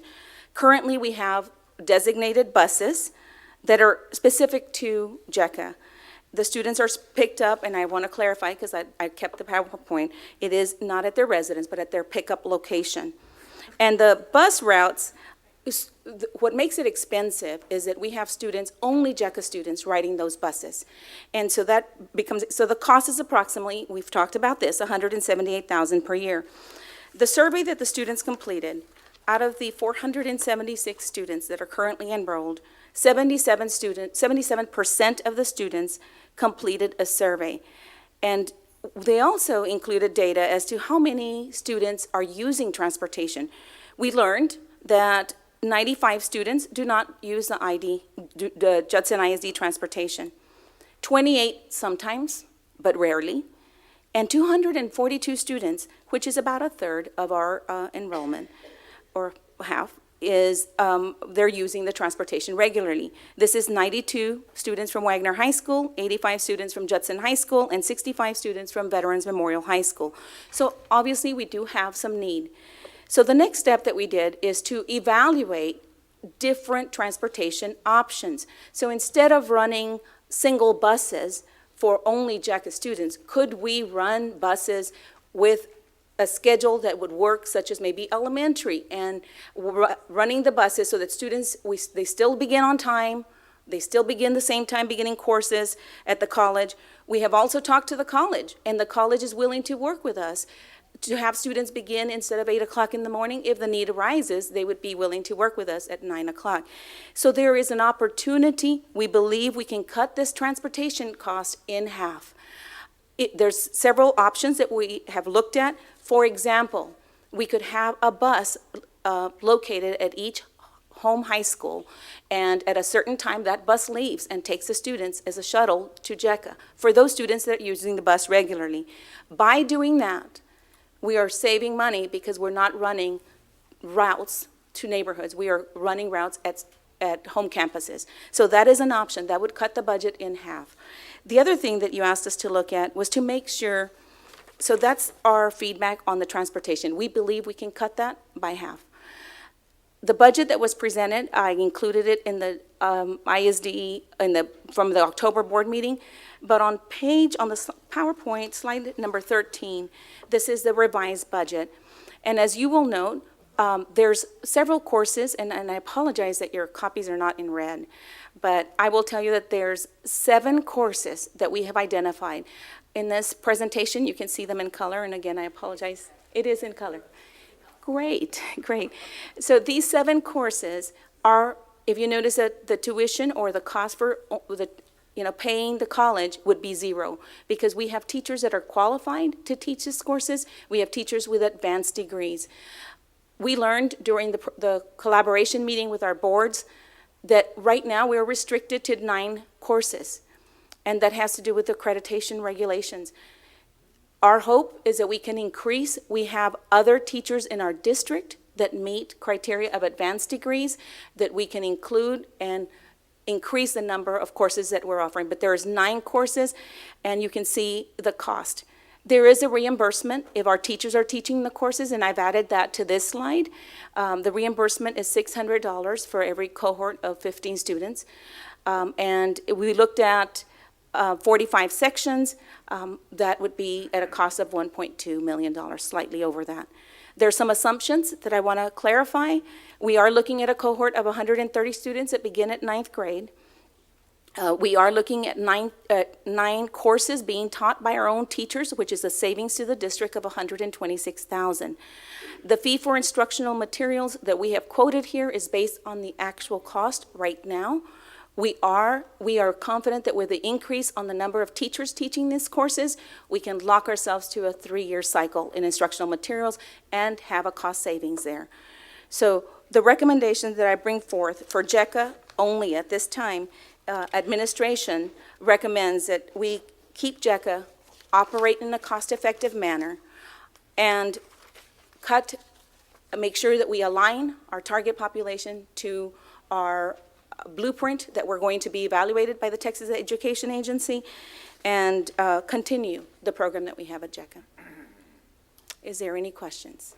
Currently, we have designated buses that are specific to JECA. The students are picked up, and I want to clarify, because I kept the PowerPoint, it is not at their residence, but at their pickup location. And the bus routes, what makes it expensive is that we have students, only JECA students, riding those buses. And so that becomes, so the cost is approximately, we've talked about this, $178,000 per year. The survey that the students completed, out of the 476 students that are currently enrolled, 77% of the students completed a survey. And they also included data as to how many students are using transportation. We learned that 95 students do not use the Judson ISD transportation. 28 sometimes, but rarely. And 242 students, which is about a third of our enrollment, or half, is they're using the transportation regularly. This is 92 students from Wagner High School, 85 students from Judson High School, and 65 students from Veterans Memorial High School. So obviously, we do have some need. So the next step that we did is to evaluate different transportation options. So instead of running single buses for only JECA students, could we run buses with a schedule that would work, such as maybe elementary, and running the buses so that students, they still begin on time, they still begin the same time beginning courses at the college. We have also talked to the college, and the college is willing to work with us to have students begin instead of 8 o'clock in the morning. If the need arises, they would be willing to work with us at 9 o'clock. So there is an opportunity. We believe we can cut this transportation cost in half. There's several options that we have looked at. For example, we could have a bus located at each home high school, and at a certain time, that bus leaves and takes the students as a shuttle to JECA for those students that are using the bus regularly. By doing that, we are saving money because we're not running routes to neighborhoods. We are running routes at home campuses. So that is an option. That would cut the budget in half. The other thing that you asked us to look at was to make sure, so that's our feedback on the transportation. We believe we can cut that by half. The budget that was presented, I included it in the ISD from the October board meeting, but on the PowerPoint, slide number 13, this is the revised budget. And as you will note, there's several courses, and I apologize that your copies are not in red, but I will tell you that there's 7 courses that we have identified. In this presentation, you can see them in color, and again, I apologize, it is in color. Great, great. So these 7 courses are, if you notice that the tuition or the cost for paying the college would be 0, because we have teachers that are qualified to teach these courses. We have teachers with advanced degrees. We learned during the collaboration meeting with our boards that right now we're restricted to 9 courses, and that has to do with accreditation regulations. Our hope is that we can increase. We have other teachers in our district that meet criteria of advanced degrees that we can include and increase the number of courses that we're offering. But there's 9 courses, and you can see the cost. There is a reimbursement if our teachers are teaching the courses, and I've added that to this slide. The reimbursement is $600 for every cohort of 15 students. And we looked at 45 sections. That would be at a cost of $1.2 million, slightly over that. There's some assumptions that I want to clarify. We are looking at a cohort of 130 students that begin at 9th grade. We are looking at 9 courses being taught by our own teachers, which is a savings to the district of $126,000. The fee for instructional materials that we have quoted here is based on the actual cost right now. We are confident that with the increase on the number of teachers teaching these courses, we can lock ourselves to a 3-year cycle in instructional materials and have a cost savings there. So the recommendations that I bring forth for JECA only at this time, administration recommends that we keep JECA, operate in a cost-effective manner, and make sure that we align our target population to our blueprint that we're going to be evaluated by the Texas Education Agency, and continue the program that we have at JECA. Is there any questions?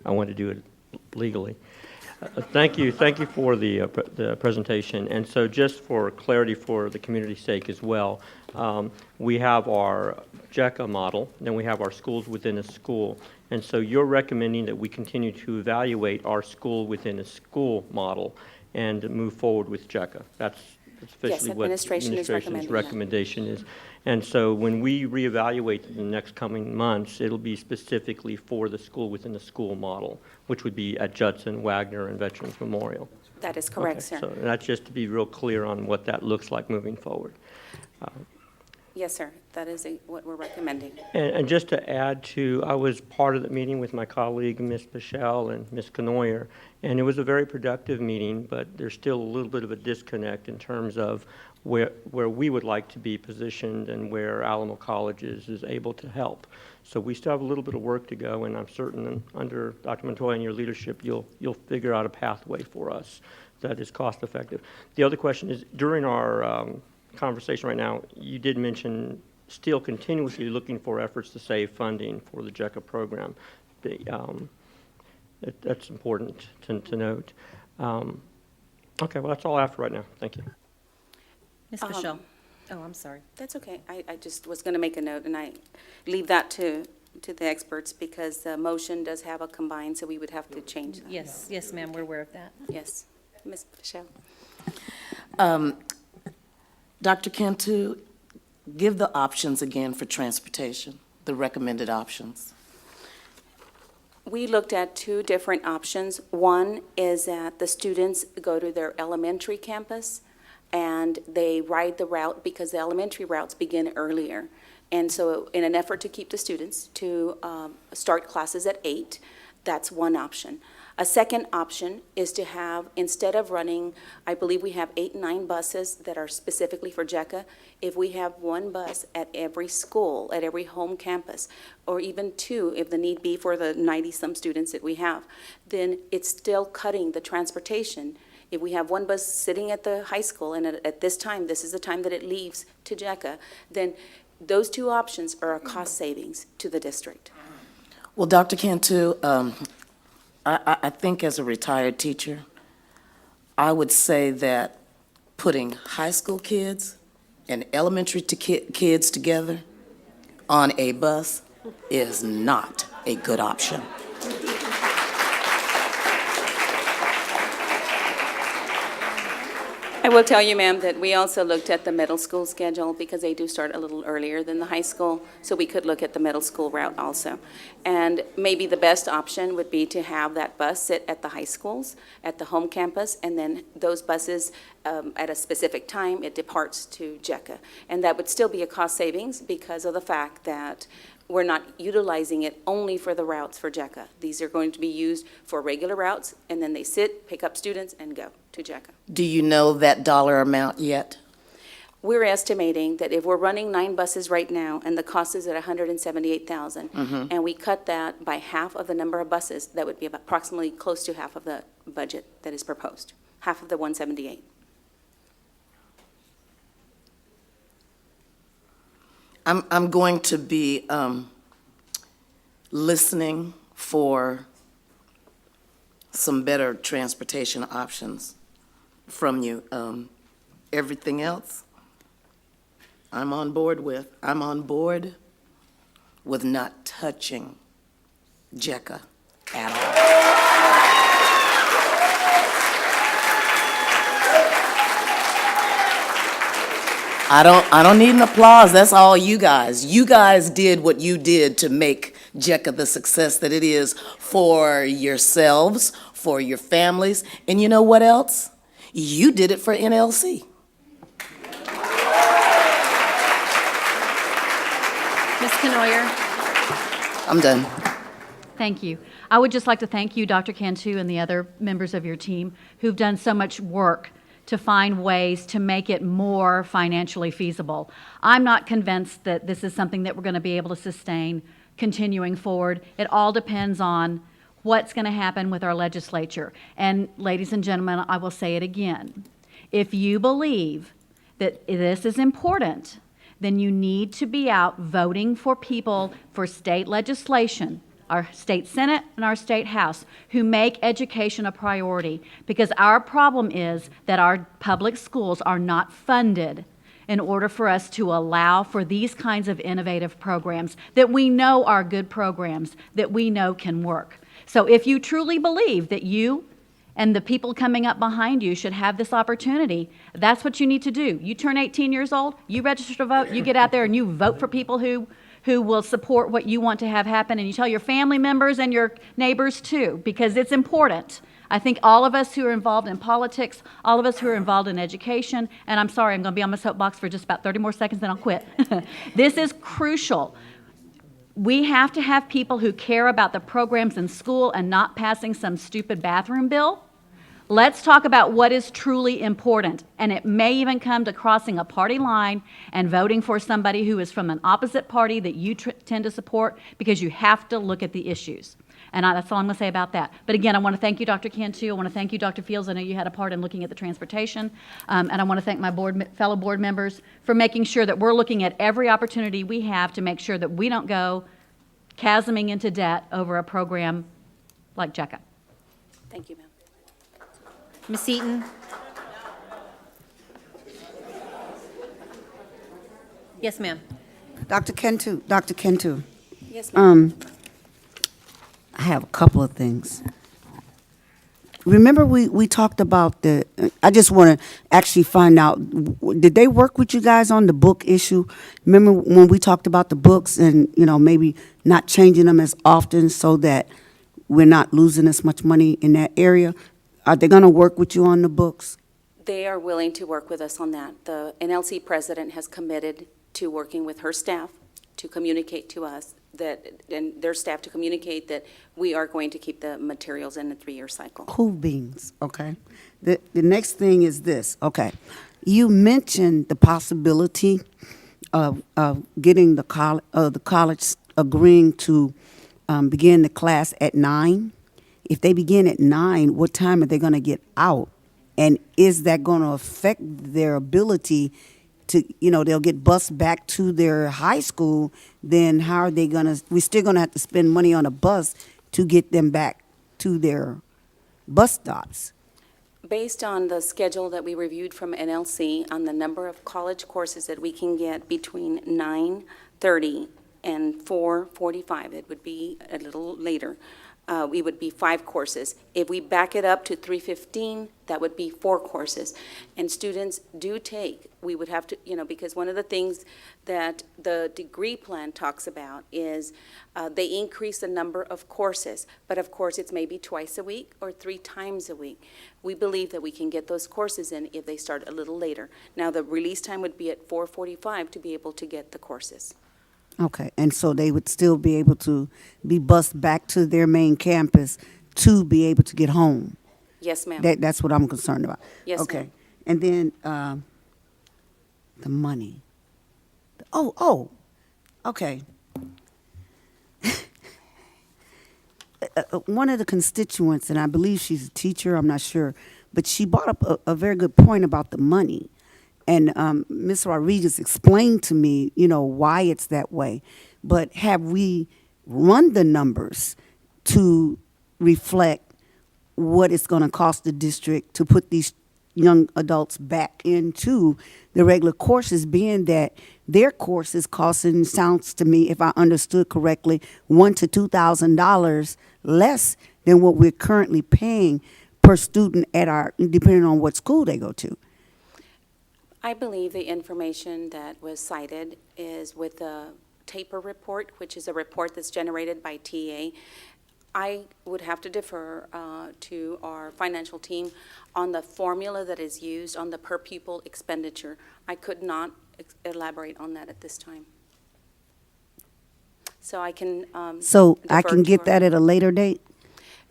I want to do it legally. Thank you for the presentation. And so just for clarity for the community's sake as well, we have our JECA model, then we have our schools within a school. And so you're recommending that we continue to evaluate our school within a school model and move forward with JECA. That's officially what administration is administration's recommending that. recommendation is. And so when we reevaluate in the next coming months, it'll be specifically for the school within the school model, which would be at Judson, Wagner, and Veterans Memorial. That is correct, Okay, sir. So that's just to be real clear on what that looks like moving forward. Yes, sir. That is what we're recommending. And just to add to, I was part of the meeting with my colleague, Ms. Pichelle and Ms. Canoyer, and it was a very productive meeting, but there's still a little bit of a disconnect in terms of where we would like to be positioned and where Alamo College is able to help. So we still have a little bit of work to go, and I'm certain under Dr. Montoya and your leadership, you'll figure out a pathway for us that is cost effective. The other question is, during our conversation right now, you did mention still continuously looking for efforts to save funding for the JECA program. That's important to note. Okay, well, that's all I have for right now. Thank you. Ms. Pichelle. Oh, I'm sorry. That's okay. I just was going to make a note, and I leave that to the experts because the motion does have a combined, so we would have to change that. Yes, yes, ma'am, we're aware of that. Yes. Ms. Pichelle. Dr. Cantu, give the options again for transportation, the recommended options. We looked at two different options. One is that the students go to their elementary campus and they ride the route because the elementary routes begin earlier. And so in an effort to keep the students to start classes at 8, that's one option. A second option is to have, instead of running, I believe we have 8, 9 buses that are specifically for JECA, if we have one bus at every school, at every home campus, or even 2 if the need be for the 90-some students that we have, then it's still cutting the transportation. If we have one bus sitting at the high school and at this time, this is the time that it leaves to JECA, then those 2 options are a cost savings to the district. Well, Dr. Cantu, I think as a retired teacher, I would say that putting high school kids and elementary kids together on a bus is not a good option. I will tell you, ma'am, that we also looked at the middle school schedule because they do start a little earlier than the high school, so we could look at the middle school route also. And maybe the best option would be to have that bus sit at the high schools, at the home campus, and then those buses, at a specific time, it departs to JECA. And that would still be a cost savings because of the fact that we're not utilizing it only for the routes for JECA. These are going to be used for regular routes, and then they sit, pick up students, and go to JECA. Do you know that dollar amount yet? We're estimating that if we're running 9 buses right now, and the cost is at $178,000, and we cut that by half of the number of buses, that would be about approximately close to half of the budget that is proposed, half of the 178. I'm going to be listening for some better transportation options from you. Everything else, I'm on board with. I'm on board with not touching JECA at all. I don't need an applause. That's all you guys. You guys did what you did to make JECA the success that it is for yourselves, for your families, and you know what else? You did it for NLC. Ms. Canoyer. I'm done. Thank you. I would just like to thank you, Dr. Cantu, and the other members of your team who've done so much work to find ways to make it more financially feasible. I'm not convinced that this is something that we're going to be able to sustain continuing forward. It all depends on what's going to happen with our legislature. And ladies and gentlemen, I will say it again. If you believe that this is important, then you need to be out voting for people for state legislation, our state Senate and our state House, who make education a priority, because our problem is that our public schools are not funded in order for us to allow for these kinds of innovative programs that we know are good programs, that we know can work. So if you truly believe that you and the people coming up behind you should have this opportunity. That's what you need to do. You turn 18 years old, you register to vote, you get out there and you vote for people who will support what you want to have happen, and you tell your family members and your neighbors too, because it's important. I think all of us who are involved in politics, all of us who are involved in education, and I'm sorry, I'm going to be on my soapbox for just about 30 more seconds, then I'll quit. This is crucial. We have to have people who care about the programs in school and not passing some stupid bathroom bill. Let's talk about what is truly important, and it may even come to crossing a party line and voting for somebody who is from an opposite party that you tend to support, because you have to look at the issues. And that's all I'm going to say about that. But again, I want to thank you, Dr. Cantu. I want to thank you, Dr. Fields. I know you had a part in looking at the transportation. And I want to thank my fellow board members for making sure that we're looking at every opportunity we have to make sure that we don't go chasming into debt over a program like JECA. Thank you, ma'am. Ms. Eaton? Yes, ma'am. Dr. Cantu. Yes, ma'am. I have a couple of things. Remember we talked about I just want to actually find out, did they work with you guys on the book issue? Remember when we talked about the books and, maybe not changing them as often so that we're not losing as much money in that area? Are they going to work with you on the books? They are willing to work with us on that. The NLC president has committed to working with her staff to communicate to us and their staff to communicate that we are going to keep the materials in a 3-year cycle. Cool beans, okay. The next thing is this, okay. You mentioned the possibility of getting the college agreeing to begin the class at 9. If they begin at 9, what time are they going to get out? And is that going to affect their ability to, they'll get bused back to their high school, then how are they we're still going to have to spend money on a bus to get them back to their bus stops. Based on the schedule that we reviewed from NLC on the number of college courses that we can get between 9:30 and 4:45, it would be a little later. We would be 5 courses. If we back it up to 3:15, that would be 4 courses. And students do take, we would have to, because one of the things that the degree plan talks about is they increase the number of courses, but of course it's maybe twice a week or 3 times a week. We believe that we can get those courses in if they start a little later. Now, the release time would be at 4:45 to be able to get the courses. Okay, and so they would still be able to be bused back to their main campus to be able to get home? Yes, ma'am. That's what I'm concerned about. Yes, okay. ma'am. And then the money. Okay. One of the constituents, and I believe she's a teacher, I'm not sure, but she brought up a very good point about the money. And Ms. Rodriguez explained to me, why it's that way. But have we run the numbers to reflect what it's going to cost the district to put these young adults back into the regular courses, being that their course is costing, sounds to me, if I understood correctly, $1,000 to $2,000 less than what we're currently paying per student depending on what school they go to? I believe the information that was cited is with the TAPER report, which is a report that's generated by TA. I would have to defer to our financial team on the formula that is used on the per pupil expenditure. I could not elaborate on that at this time. So I can So I defer can to get our- that at a later date?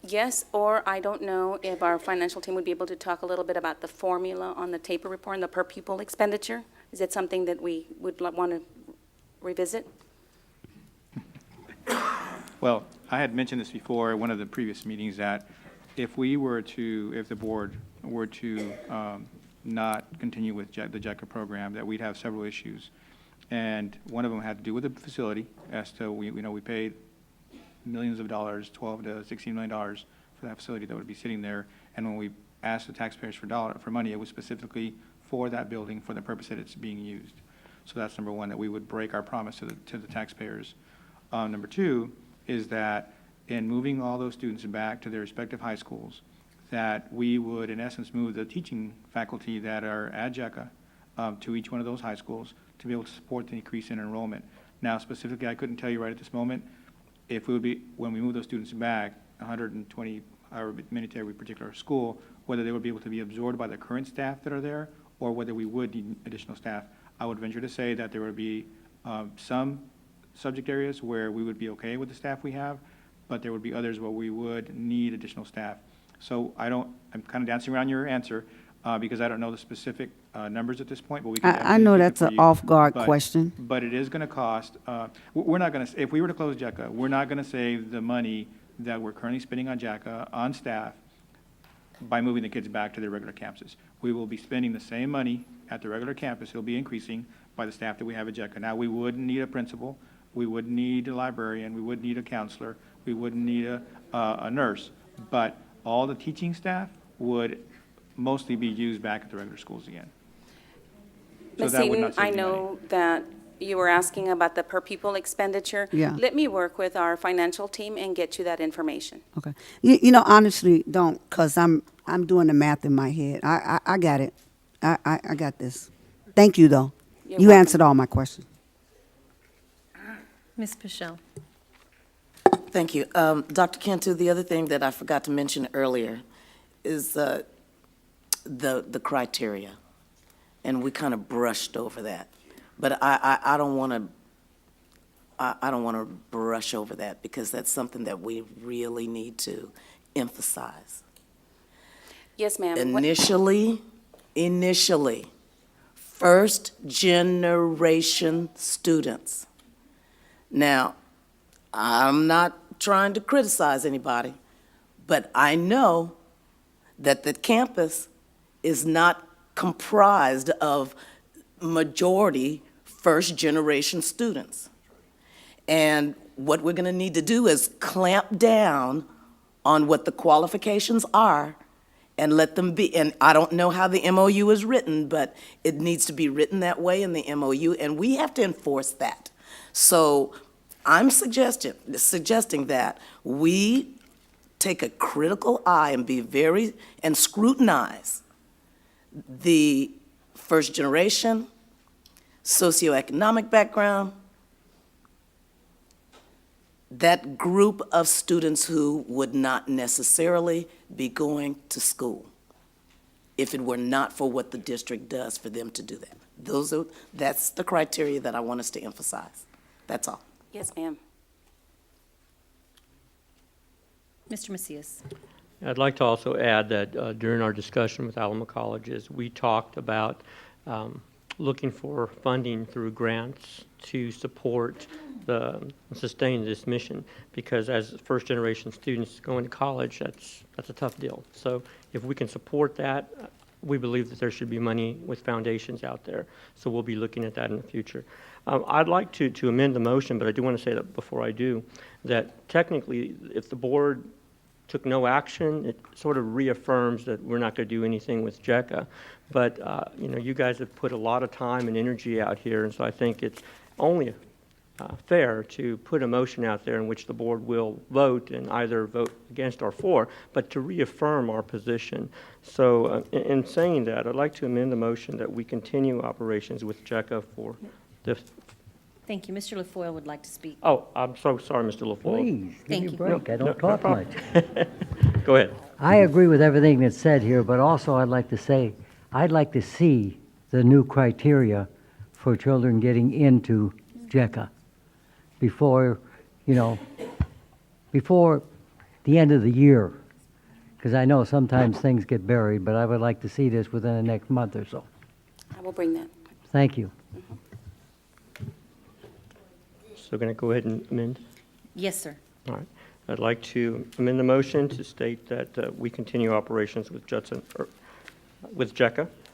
Yes, or I don't know if our financial team would be able to talk a little bit about the formula on the TAPER report and the per pupil expenditure. Is that something that we would want to revisit? Well, I had mentioned this before at one of the previous meetings, that if the board were to not continue with the JECA program, that we'd have several issues. And one of them had to do with the facility, as to, we paid millions of dollars, $12 to $16 million for that facility that would be sitting there. And when we asked the taxpayers for money, it was specifically for that building, for the purpose that it's being used. So that's number one, that we would break our promise to the taxpayers. Number two is that in moving all those students back to their respective high schools, that we would, in essence, move the teaching faculty that are at JECA to each one of those high schools to be able to support the increase in enrollment. Now, specifically, I couldn't tell you right at this moment if we would be, when we move those students back, 120, however many to every particular school, whether they would be able to be absorbed by the current staff that are there, or whether we would need additional staff. I would venture to say that there would be some subject areas where we would be okay with the staff we have, but there would be others where we would need additional staff. So I'm kind of dancing around your answer because I don't know the specific numbers at this point, but we can I know definitely get that's it for an you. off-guard But- question. But it is going to cost, we're not going to, if we were to close JECA, we're not going to save the money that we're currently spending on JECA on staff by moving the kids back to their regular campuses. We will be spending the same money at the regular campus. It'll be increasing by the staff that we have at JECA. Now, we wouldn't need a principal, we wouldn't need a librarian, we wouldn't need a counselor, we wouldn't need a nurse, but all the teaching staff would mostly be used back at the regular schools again. So Ms. that would Seaton, not save I any money. know that you were asking about the per pupil expenditure. Yeah. Let me work with our financial team and get you that information. Okay. You know, honestly, don't, because I'm doing the math in my head. I got it. I got this. Thank you, though. You're You welcome. answered all my questions. Ms. Pichelle. Thank you. Dr. Cantu, the other thing that I forgot to mention earlier is the criteria, and we kind of brushed over that. But I don't want to, I don't want to brush over that because that's something that we really need to emphasize. Yes, ma'am. What- Initially, first-generation students. Now, I'm not trying to criticize anybody, but I know that the campus is not comprised of majority first-generation students. And what we're going to need to do is clamp down on what the qualifications are and let them be, and I don't know how the MOU is written, but it needs to be written that way in the MOU, and we have to enforce that. So I'm suggesting that we take a critical eye and and scrutinize the first generation, socioeconomic background, that group of students who would not necessarily be going to school if it were not for what the district does for them to do that. That's the criteria that I want us to emphasize. That's all. Yes, ma'am. Mr. Macias. I'd like to also add that during our discussion with Alamo Colleges, we talked about looking for funding through grants to support sustain this mission, because as first-generation students going to college, that's a tough deal. So if we can support that, we believe that there should be money with foundations out there. So we'll be looking at that in the future. I'd like to amend the motion, but I do want to say that before I do, that technically, if the board took no action, it sort of reaffirms that we're not going to do anything with JECA. But, you guys have put a lot of time and energy out here, and so I think it's only fair to put a motion out there in which the board will vote and either vote against or for, but to reaffirm our position. So in saying that, I'd like to amend the motion that we continue operations with JECA for this. Thank you. Mr. LaFoille would like to speak. Oh, I'm so sorry, Mr. LaFoille. Please, give Thank me a you. break. I No don't talk problem. much. Go ahead. I agree with everything that's said here, but also I'd like to say, I'd like to see the new criteria for children getting into JECA before the end of the year. Because I know sometimes things get buried, but I would like to see this within the next month or so. I will bring that. Thank you. So going to go ahead and amend? Yes, sir. All right. I'd like to amend the motion to state that we continue operations with JECA,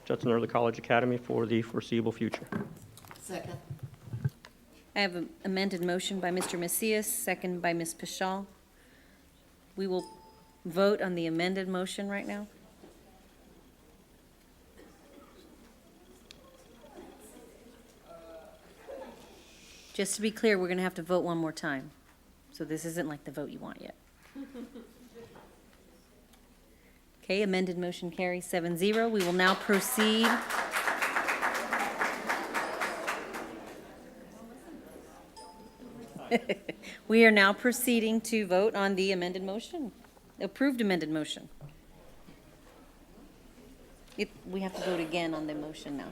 Judson Early College Academy, for the foreseeable future. Second. I have an amended motion by Mr. Macias, second by Ms. Pichelle. We will vote on the amended motion right now. Just to be clear, we're going to have to vote one more time. So this isn't like the vote you want yet. Okay, amended motion carries 7-0. We will now proceed. We are now proceeding to vote on the amended motion, approved amended motion. We have to vote again on the motion now.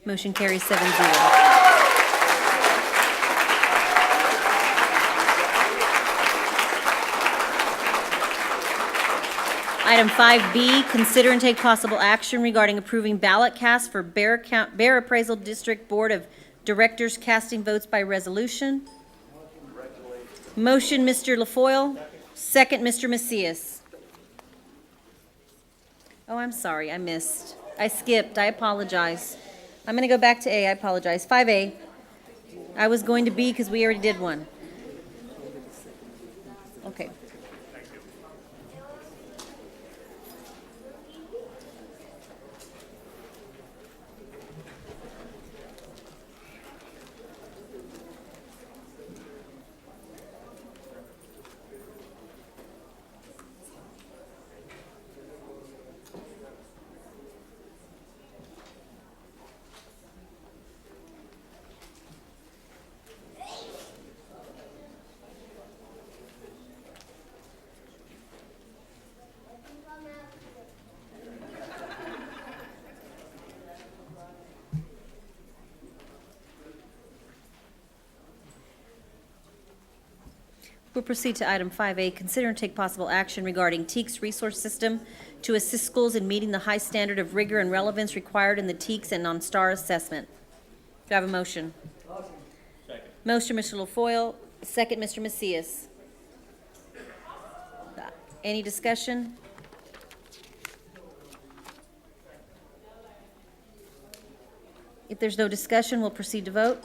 Motion carries 7-0. Item 5B, consider and take possible action regarding approving ballot cast for Bear Appraisal District Board of Directors casting votes by resolution. Motion, Mr. LaFoille. Second, Mr. Macias. Oh, I'm sorry, I missed. I skipped, I apologize. I'm going to go back to A, I apologize. 5A. I was going to B because we already did one. Okay. We'll proceed to item 5A, consider and take possible action regarding TEAC's resource system to assist schools in meeting the high standard of rigor and relevance required in the TEACs and non-STAR assessment. Do I have a motion? Second. Motion, Mr. LaFoille. Second, Mr. Macias. Any discussion? If there's no discussion, we'll proceed to vote.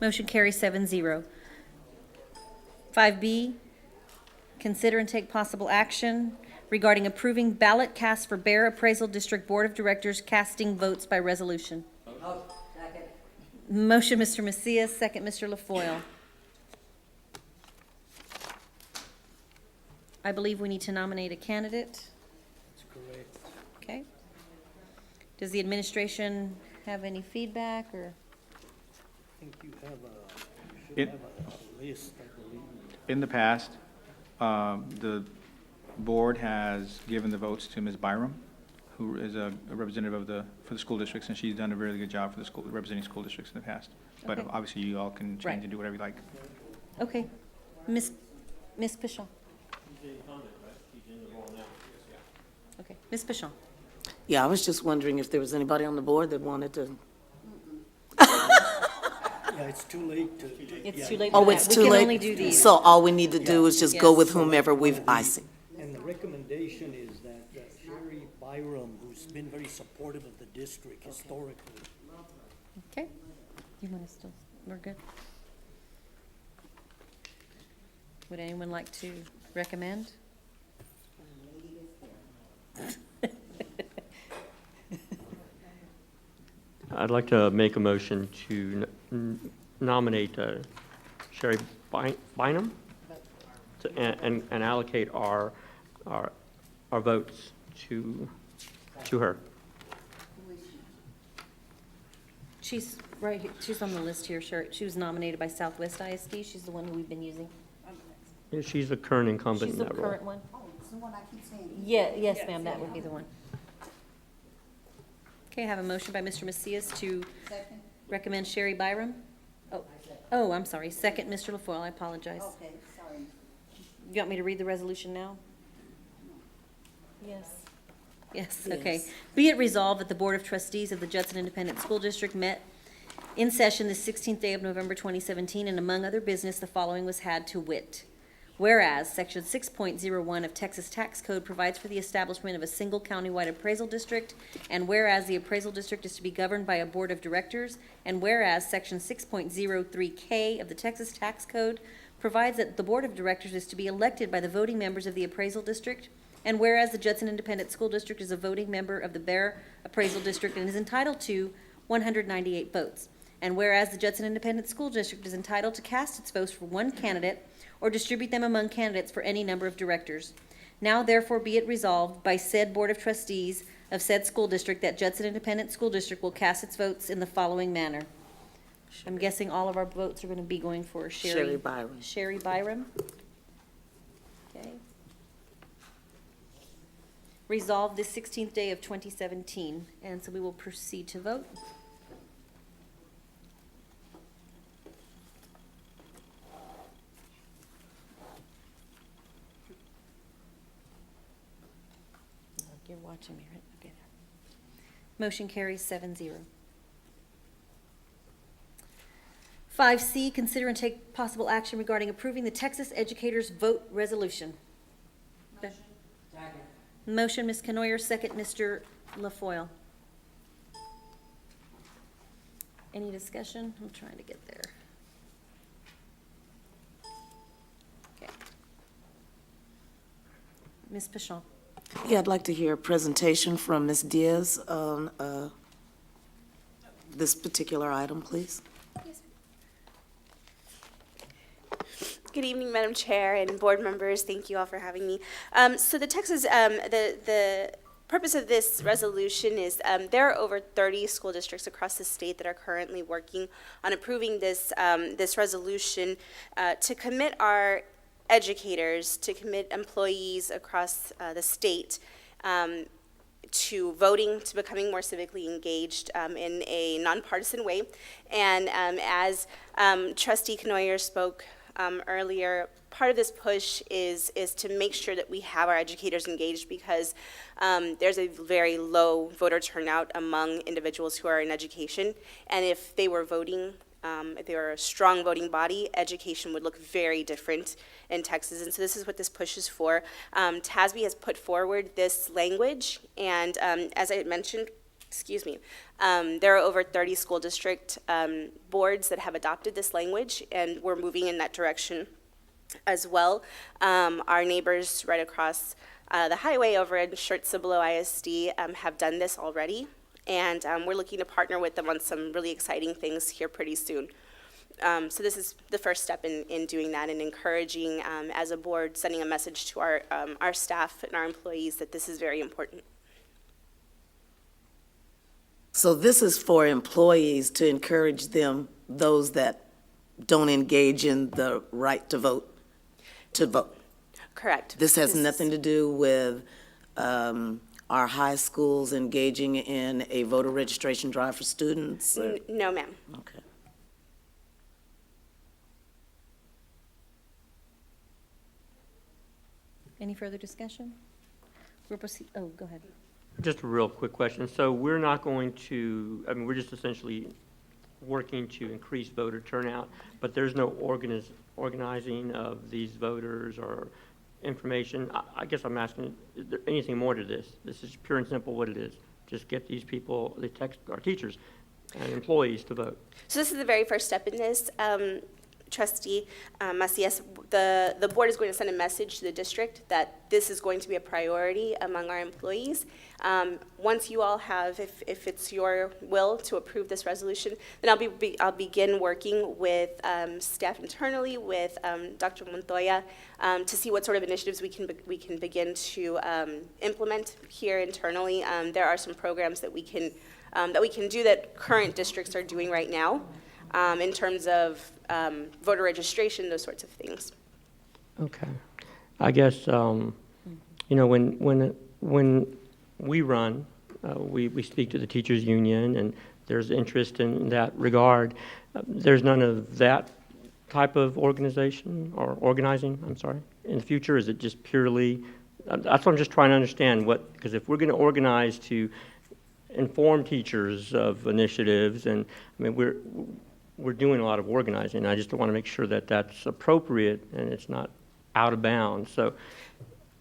Motion carries 7-0. 5B, consider and take possible action regarding approving ballot cast for Bear Appraisal District Board of Directors casting votes by resolution. Motion, Mr. Macias, second, Mr. LaFoille. I believe we need to nominate a candidate. That's correct. Okay. Does the administration have any feedback or? I think you have It- a list, I believe. In the past, the board has given the votes to Ms. Byram, who is a representative for the school districts, and she's done a really good job for the school, representing school districts in the past. But Okay. obviously, you all can Right. change and do whatever you like. Okay. Ms. Pichon. Okay, Ms. Pichon. Yeah, I was just wondering if there was anybody on the board that wanted to. Yeah, it's too late to. It's too late Oh, for it's that. too We can late? only do these. So all we need to do is just go Yes. with whomever I see. And the recommendation is that Sherry Byram, who's been very supportive of the district historically. Okay. You want to still, we're good? Would anyone like to recommend? I'd like to make a motion to nominate Sherry Bynum and allocate our votes to her. She's right here, she's on the list here, Sherry. She was nominated by Southwest ISD. She's the one who we've been using. Yeah, she's the current incumbent She's in the that role. current one. Yeah, yes, ma'am, that would be the one. Okay, I have a motion by Mr. Macias to recommend Sherry Byram. Oh, I'm sorry. Second, Mr. LaFoille, I apologize. Okay, sorry. You want me to read the resolution now? Yes. Yes, okay. Yes. Be it resolved that the Board of Trustees of the Judson Independent School District met in session the 16th day of November 2017, and among other business, the following was had to wit. Whereas, Section 6.01 of Texas Tax Code provides for the establishment of a single countywide appraisal district, and whereas the appraisal district is to be governed by a board of directors, and whereas Section 6.03K of the Texas Tax Code provides that the Board of Directors is to be elected by the voting members of the appraisal district, and whereas the Judson Independent School District is a voting member of the Bear Appraisal District and is entitled to 198 votes, and whereas the Judson Independent School District is entitled to cast its votes for one candidate or distribute them among candidates for any number of directors. Now therefore be it resolved by said Board of Trustees of said school district that Judson Independent School District will cast its votes in the following manner. I'm guessing all of our votes are going to be going for Sherry Byram. Sherry Byram. Okay. Resolved this 16th day of 2017, and so we will proceed to vote. You're watching me, right? Okay. Motion carries 7-0. 5C, consider and take possible action regarding approving the Texas Educators Vote Resolution. Motion, Ms. Canoyer, second, Mr. LaFoille. Any discussion? I'm trying to get there. Okay. Ms. Pichon. Yeah, I'd like to hear a presentation from Ms. Diaz on this particular item, please. Good evening, Madam Chair and board members. Thank you all for having me. So the Texas, the purpose of this resolution is there are over 30 school districts across the state that are currently working on approving this this resolution to commit our educators, to commit employees across the state to voting, to becoming more civically engaged in a nonpartisan way. And as Trustee Canoyer spoke earlier, part of this push is to make sure that we have our educators engaged because there's a very low voter turnout among individuals who are in education. And if they were voting, if they were a strong voting body, education would look very different in Texas. And so this is what this push is for. TASB has put forward this language, and as I had mentioned, there are over 30 school district boards that have adopted this language, and we're moving in that direction as well. Our neighbors right across the highway over in Schertz-Cibolo ISD have done this already, and we're looking to partner with them on some really exciting things here pretty soon. So this is the first step in doing that and encouraging, as a board, sending a message to our staff and our employees that this is very important. So this is for employees to encourage them, those that don't engage in the right to vote, to vote. Correct. This has nothing to do with our high schools engaging in a voter registration drive for students? No, ma'am. Okay. Any further discussion? We'll proceed. Oh, go ahead. Just a real quick question. So we're not going to, I mean, we're just essentially working to increase voter turnout, but there's no organizing of these voters or information. I guess I'm asking, is there anything more to this? This is pure and simple what it is. Just get these people, our teachers and employees to vote. So this is the very first step in this. Trustee Macias, the board is going to send a message to the district that this is going to be a priority among our employees. Once you all have, if it's your will to approve this resolution, then I'll begin working with staff internally, with Dr. Montoya, to see what sort of initiatives we can begin to implement here internally. There are some programs that we can do that current districts are doing right now. In terms of voter registration, those sorts of things. Okay. I guess, you know, when we run, we speak to the teachers union, and there's interest in that regard. There's none of that type of organization or organizing, I'm sorry, in the future? Is it just purely, that's what I'm just trying to understand, because if we're going to organize to inform teachers of initiatives, and I mean, we're doing a lot of organizing. I just want to make sure that that's appropriate and it's not out of bounds. So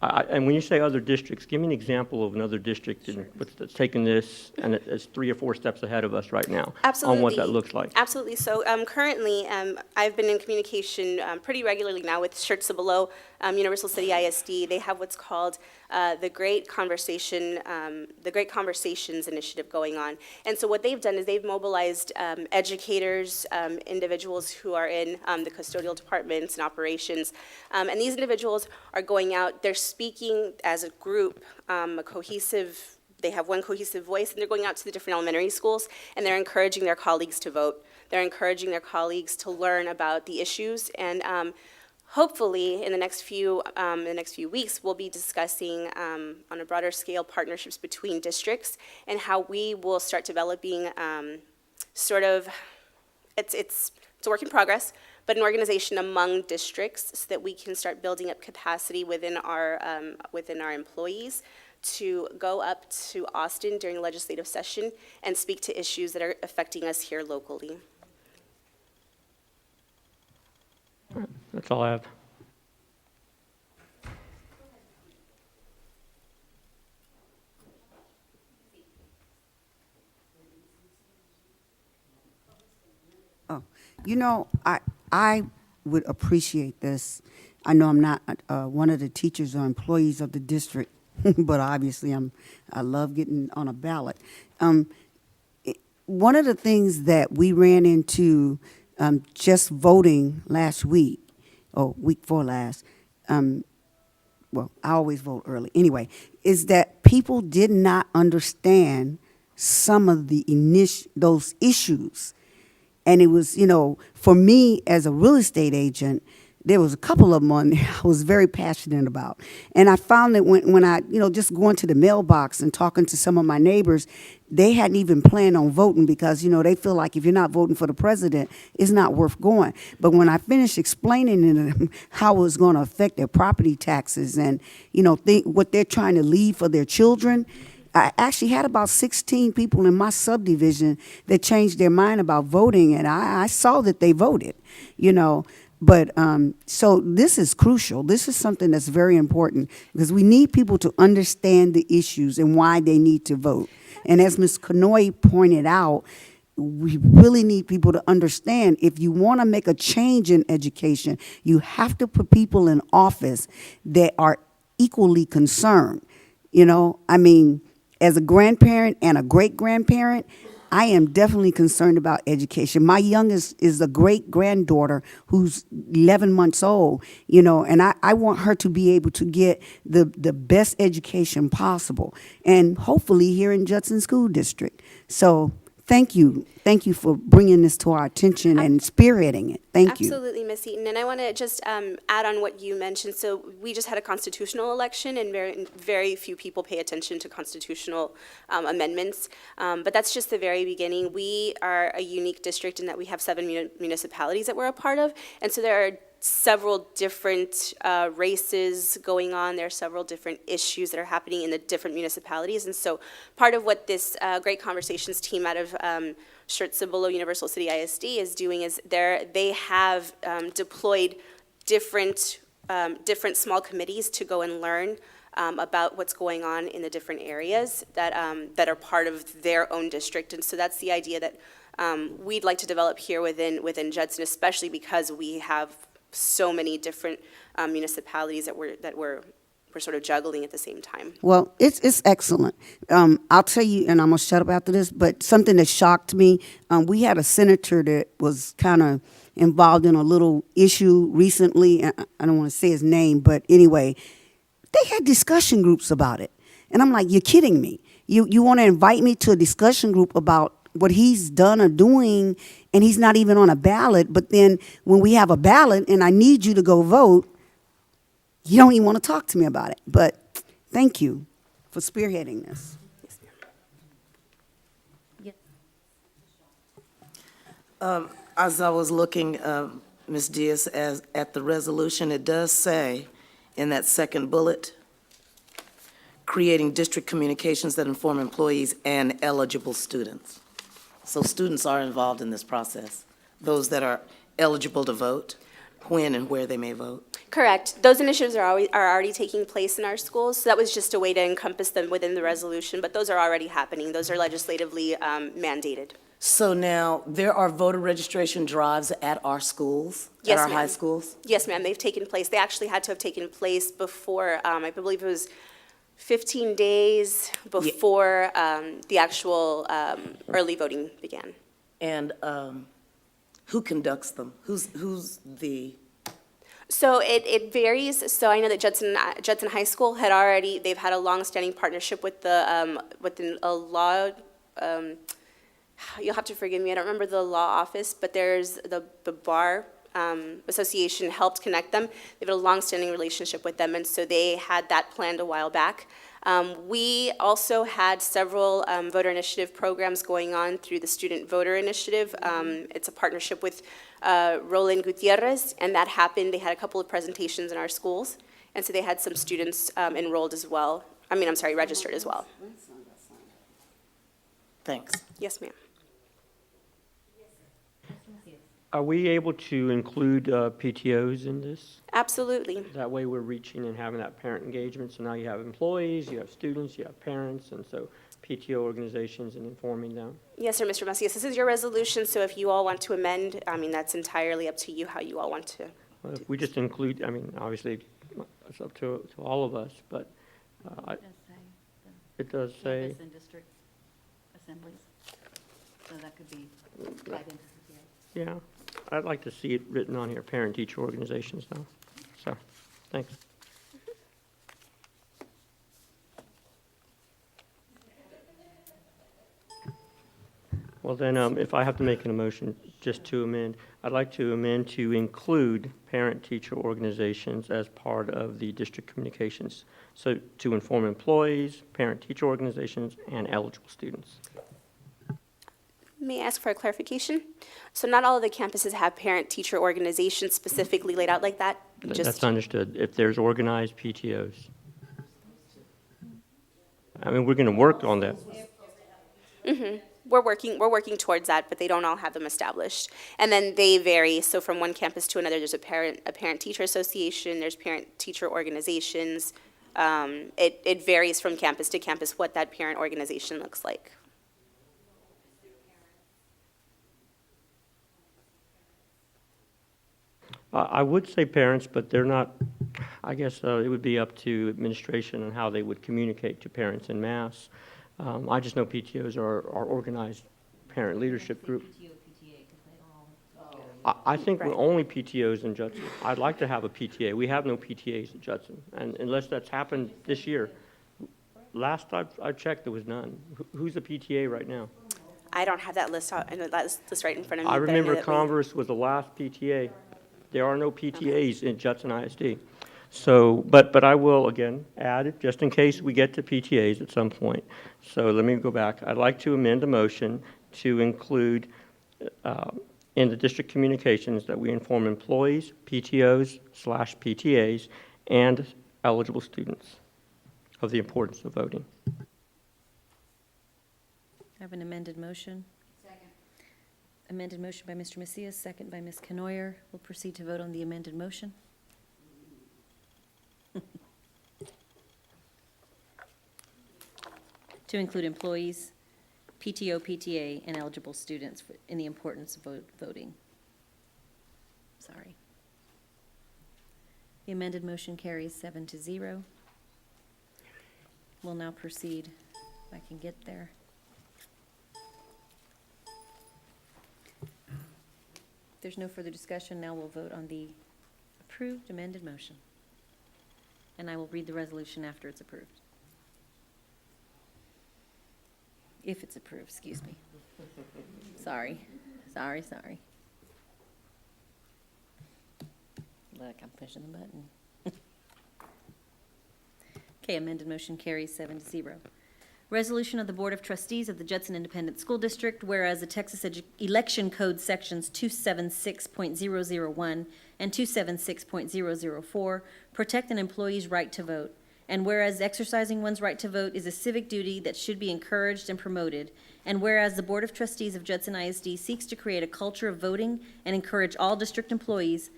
And when you say other districts, give me an example of another district that's taken this and it's 3 or 4 steps ahead of us right now. Absolutely. On what that looks like. Absolutely. So currently, I've been in communication pretty regularly now with Shirts Below, Universal City ISD. They have what's called the Great Conversations Initiative going on. And so what they've done is they've mobilized educators, individuals who are in the custodial departments and operations. And these individuals are going out, they're speaking as a group, they have one cohesive voice, and they're going out to the different elementary schools, and they're encouraging their colleagues to vote. They're encouraging their colleagues to learn about the issues, and hopefully, in the next few weeks, we'll be discussing on a broader scale partnerships between districts and how we will start developing it's a work in progress, but an organization among districts so that we can start building up capacity within our employees to go up to Austin during legislative session and speak to issues that are affecting us here locally. That's all I have. Oh, you know, I would appreciate this. I know I'm not one of the teachers or employees of the district, but obviously I love getting on a ballot. One of the things that we ran into just voting last week, or week before last, well, I always vote early anyway, is that people did not understand some of those issues. And it was, for me as a real estate agent, there was a couple of them on there I was very passionate about. And I found that when I, just going to the mailbox and talking to some of my neighbors, they hadn't even planned on voting because, they feel like if you're not voting for the president, it's not worth going. But when I finished explaining to them how it was going to affect their property taxes and, what they're trying to leave for their children, I actually had about 16 people in my subdivision that changed their mind about voting, and I saw that they voted, But so this is crucial. This is something that's very important because we need people to understand the issues and why they need to vote. And as Ms. Kanoy pointed out, we really need people to understand if you want to make a change in education, you have to put people in office that are equally concerned. As a grandparent and a great-grandparent, I am definitely concerned about education. My youngest is a great-granddaughter who's 11 months old, and I want her to be able to get the best education possible, and hopefully here in Judson School District. So thank you. Thank you for bringing this to our attention and spearheading it. Thank you. Absolutely, Ms. Eaton. And I want to just add on what you mentioned. So we just had a constitutional election, and very few people pay attention to constitutional amendments. But that's just the very beginning. We are a unique district in that we have 7 municipalities that we're a part of. And so there are several different races going on. There are several different issues that are happening in the different municipalities. And so part of what this Great Conversations team out of Shirts Below Universal City ISD is doing is they have deployed different small committees to go and learn about what's going on in the different areas that are part of their own district. And so that's the idea that we'd like to develop here within Judson, especially because we have so many different municipalities that we're sort of juggling at the same time. Well, it's excellent. I'll tell you, and I'm going to shut up after this, but something that shocked me, we had a senator that was kind of involved in a little issue recently. I don't want to say his name, but anyway, they had discussion groups about it. And I'm like, you're kidding me. You want to invite me to a discussion group about what he's done or doing, and he's not even on a ballot, but then when we have a ballot and I need you to go vote, you don't even want to talk to me about it. But thank you for spearheading this. As I was looking, Ms. Diaz, at the resolution, it does say in that second bullet, creating district communications that inform employees and eligible students. So students are involved in this process, those that are eligible to vote. when and where they may vote? Correct. Those initiatives are already taking place in our schools, so that was just a way to encompass them within the resolution, but those are already happening. Those are legislatively mandated. So now, there are voter registration drives at our schools? Yes, At our high ma'am. schools? Yes, ma'am, they've taken place. They actually had to have taken place before, I believe it was 15 days before the actual early voting began. And who conducts them? Who's the, So it varies. So I know that Judson High School they've had a long-standing partnership with a law, you'll have to forgive me, I don't remember the law office, but there's the bar association helped connect them. They've had a long-standing relationship with them, and so they had that planned a while back. We also had several voter initiative programs going on through the Student Voter Initiative. It's a partnership with Roland Gutierrez, and that happened. They had a couple of presentations in our schools, and so they had some students enrolled as well. Registered as well. thanks. Yes, ma'am. Are we able to include PTOs in this? Absolutely. That way we're reaching and having that parent engagement. So now you have employees, you have students, you have parents, and so PTO organizations and informing them. Yes, sir, Mr. Macias. This is your resolution, so if you all want to amend, that's entirely up to you how you all want to. Well, if we just include, obviously, it's up to all of us, but it does say. Campus and district assemblies, so that could be tied into CPA. Yeah, I'd like to see it written on here, parent-teacher organizations though. So, thanks. Well then, if I have to make an motion just to amend, I'd like to amend to include parent-teacher organizations as part of the district communications. So to inform employees, parent-teacher organizations, and eligible students. May I ask for a clarification? So not all of the campuses have parent-teacher organizations specifically laid out like that? That's understood. If there's organized PTOs. We're going to work on that. Mm-hmm. We're working towards that, but they don't all have them established. And then they vary. So from one campus to another, there's a parent-teacher association, there's parent-teacher organizations. It varies from campus to campus what that parent organization looks like. I would say parents, but they're not, I guess it would be up to administration on how they would communicate to parents en masse. I just know PTOs are organized parent leadership group. I think we're only PTOs in Judson. I'd like to have a PTA. We have no PTAs in Judson, and unless that's happened this year. Last I checked, there was none. Who's a PTA right now? I don't have that list out, and that list right in front of me. I but remember know that Converse was the last PTA. There are no PTAs in Judson ISD. So, but I will, again, add it, just in case we get to PTAs at some point. So let me go back. I'd like to amend the motion to include in the district communications that we inform employees, PTOs/PTAs, and eligible students of the importance of voting. I have an amended motion. Second. Amended motion by Mr. Macias, second by Ms. Canoyer. We'll proceed to vote on the amended motion. To include employees, PTO, PTA, and eligible students in the importance of voting. Sorry. The amended motion carries 7-0. We'll now proceed, if I can get there. If there's no further discussion, now we'll vote on the approved amended motion. And I will read the resolution after it's approved. If it's approved, excuse me. Sorry. Look, I'm pushing the button. Okay, amended motion carries 7-0. Resolution of the Board of Trustees of the Judson Independent School District, whereas the Texas Election Code Sections 276.001 and 276.004 protect an employee's right to vote, and whereas exercising one's right to vote is a civic duty that should be encouraged and promoted, and whereas the Board of Trustees of Judson ISD seeks to create a culture of voting and encourage all district employees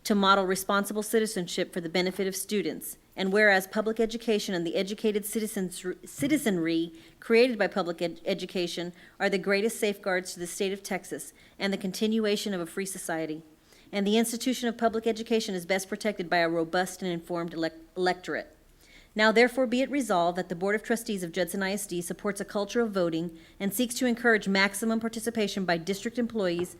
to model responsible citizenship for the benefit of students. And whereas public education and the educated citizenry created by public education are the greatest safeguards to the state of Texas and the continuation of a free society. And the institution of public education is best protected by a robust and informed electorate. Now therefore be it resolved that the Board of Trustees of Judson ISD supports a culture of voting and seeks to encourage maximum participation by district employees,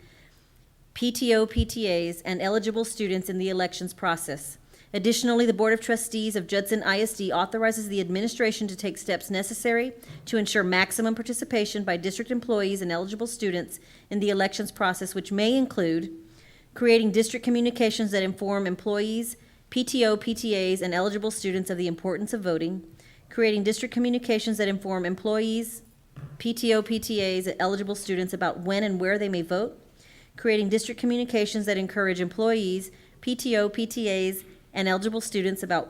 PTO, PTAs, and eligible students in the elections process. Additionally, the Board of Trustees of Judson ISD authorizes the administration to take steps necessary to ensure maximum participation by district employees and eligible students in the elections process, which may include creating district communications that inform employees, PTO, PTAs, and eligible students of the importance of voting, creating district communications that inform employees, PTO, PTAs, and eligible students about when and where they may vote, creating district communications that encourage employees, PTO, PTAs, and eligible students to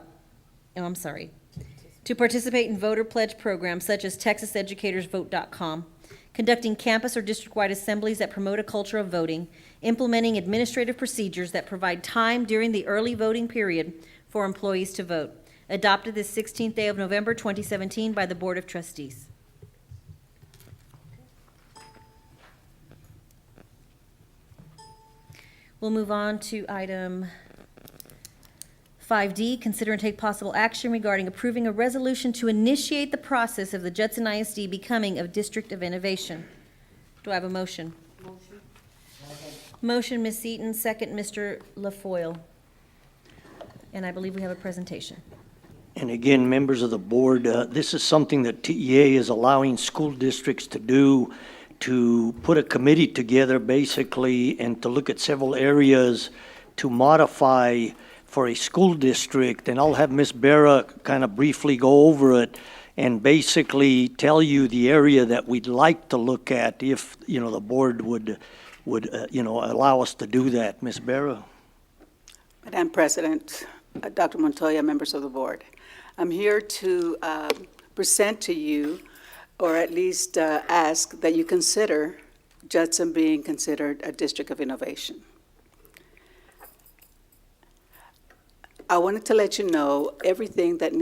participate in voter pledge programs such as TexasEducatorsVote.com, conducting campus or district-wide assemblies that promote a culture of voting, implementing administrative procedures that provide time during the early voting period for employees to vote. Adopted this 16th day of November 2017 by the Board of Trustees. We'll move on to item 5D, consider and take possible action regarding approving a resolution to initiate the process of the Judson ISD becoming a district of innovation. Do I have a motion? Motion, Ms. Eaton, second, Mr. LaFoille. And I believe we have a presentation. And again, members of the board, this is something that TEA is allowing school districts to do, to put a committee together basically and to look at several areas to modify for a school district. And I'll have Ms. Berra kind of briefly go over it and basically tell you the area that we'd like to look at if, the board would allow us to do that. Ms. Berra? Madam President, Dr. Montoya, members of the board, I'm here to present to you, or at least ask that you consider Judson being considered a district of innovation. I wanted to let you know everything that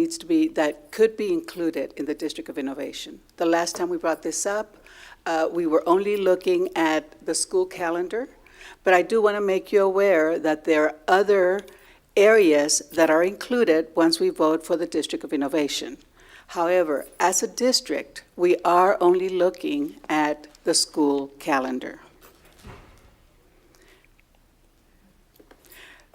that could be included in the District of Innovation. The last time we brought this up, we were only looking at the school calendar, but I do want to make you aware that there are other areas that are included once we vote for the District of Innovation. However, as a district, we are only looking at the school calendar.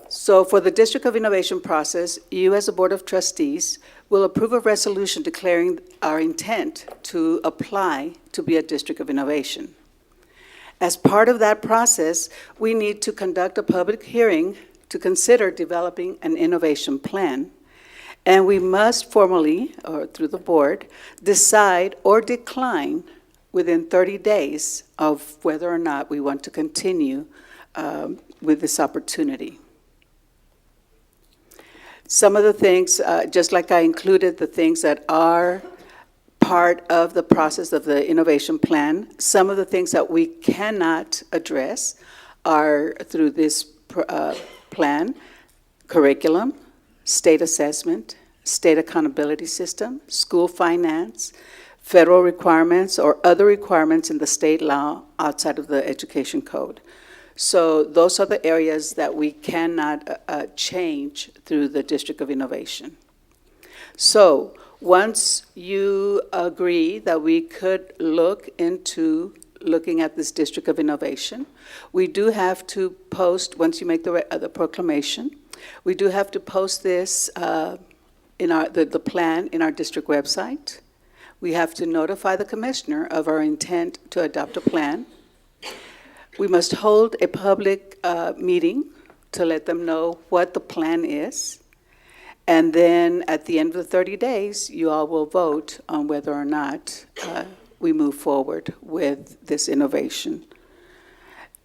So for the District of Innovation process, you as a Board of Trustees will approve a resolution declaring our intent to apply to be a District of Innovation. As part of that process, we need to conduct a public hearing to consider developing an innovation plan, and we must formally, or through the board, decide or decline within 30 days of whether or not we want to continue with this opportunity. Some of the things, just like I included the things that are part of the process of the innovation plan, some of the things that we cannot address are through this plan: curriculum, state assessment, state accountability system, school finance, federal requirements, or other requirements in the state law outside of the education code. So those are the areas that we cannot change through the District of Innovation. So once you agree that we could look into looking at this District of Innovation, we do have to post, once you make the proclamation, we do have to post this in the plan in our district website. We have to notify the commissioner of our intent to adopt a plan. We must hold a public meeting to let them know what the plan is. And then at the end of the 30 days, you all will vote on whether or not we move forward with this innovation.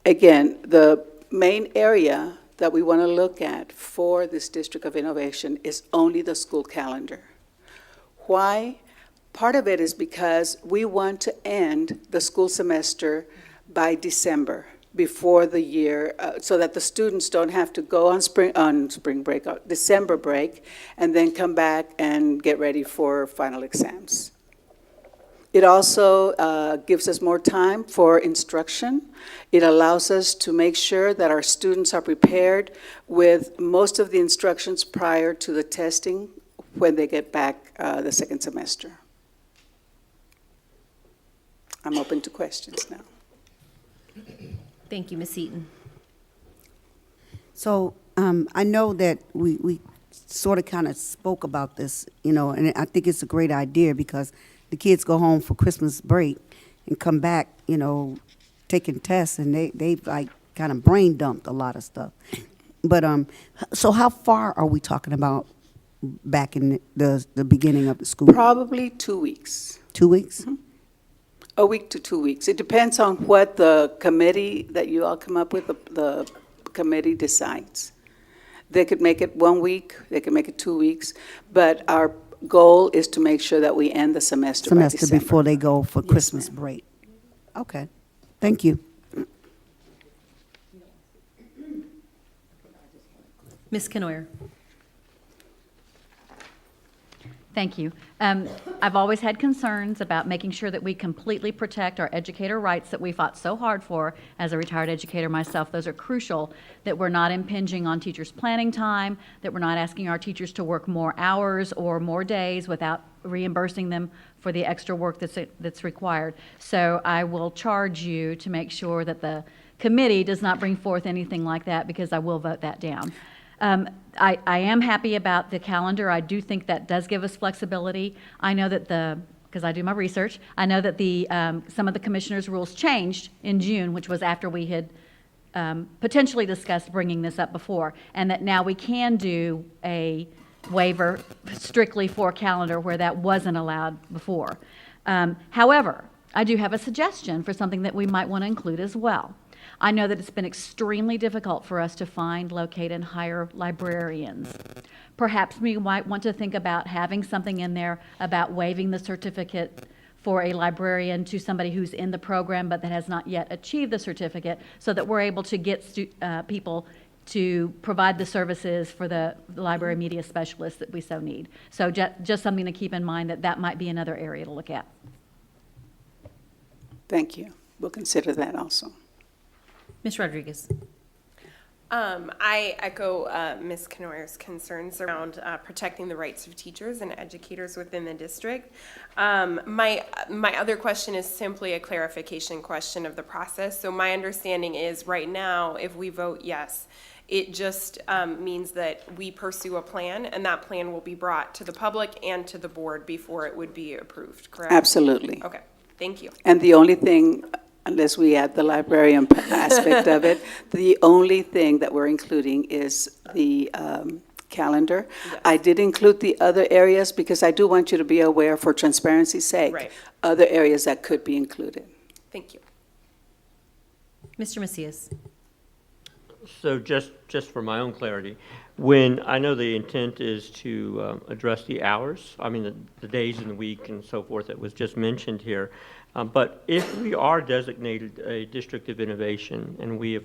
Again, the main area that we want to look at for this District of Innovation is only the school calendar. Why? Part of it is because we want to end the school semester by December. before the year, so that the students don't have to go on spring break, December break, and then come back and get ready for final exams. It also gives us more time for instruction. It allows us to make sure that our students are prepared with most of the instructions prior to the testing when they get back the second semester. I'm open to questions now. Thank you, Ms. Eaton. So I know that we sort of kind of spoke about this, you know, and I think it's a great idea because the kids go home for Christmas break and come back, you know, taking tests, and they've like kind of brain dumped a lot of stuff. But so how far are we talking about back in the beginning of the school? Probably 2 weeks. 2 weeks? Mm-hmm. A week to 2 weeks. It depends on what the committee that you all come up with, the committee decides. They could make it 1 week, they could make it 2 weeks, but our goal is to make sure that we end the semester by December. Before they go for Yes, Christmas ma'am. break. Okay, thank you. Ms. Canoyer. Thank you. I've always had concerns about making sure that we completely protect our educator rights that we fought so hard for as a retired educator myself. Those are crucial, that we're not impinging on teachers' planning time, that we're not asking our teachers to work more hours or more days without reimbursing them for the extra work that's required. So I will charge you to make sure that the committee does not bring forth anything like that, because I will vote that down. I am happy about the calendar. I do think that does give us flexibility. I know that because I do my research, I know that some of the commissioners' rules changed in June, which was after we had potentially discussed bringing this up before, and that now we can do a waiver strictly for calendar where that wasn't allowed before. However, I do have a suggestion for something that we might want to include as well. I know that it's been extremely difficult for us to find, locate, and hire librarians. Perhaps we might want to think about having something in there about waiving the certificate for a librarian to somebody who's in the program but that has not yet achieved the certificate, so that we're able to get people to provide the services for the library media specialists that we so need. So just something to keep in mind, that might be another area to look at. Thank you. We'll consider that also. Ms. Rodriguez. I echo Ms. Canoyer's concerns around protecting the rights of teachers and educators within the district. My other question is simply a clarification question of the process. So my understanding is right now, if we vote yes, it just means that we pursue a plan, and that plan will be brought to the public and to the board before it would be approved, correct? Absolutely. Okay, thank you. And the only thing, unless we add the librarian aspect of it, the only thing that we're including is the calendar. Yes. I did include the other areas because I do want you to be aware, for transparency's sake, Right. other areas that could be included. Thank you. Mr. Macias. So just for my own clarity, when I know the intent is to address the hours, I mean the days in the week and so forth that was just mentioned here, but if we are designated a district of innovation, and we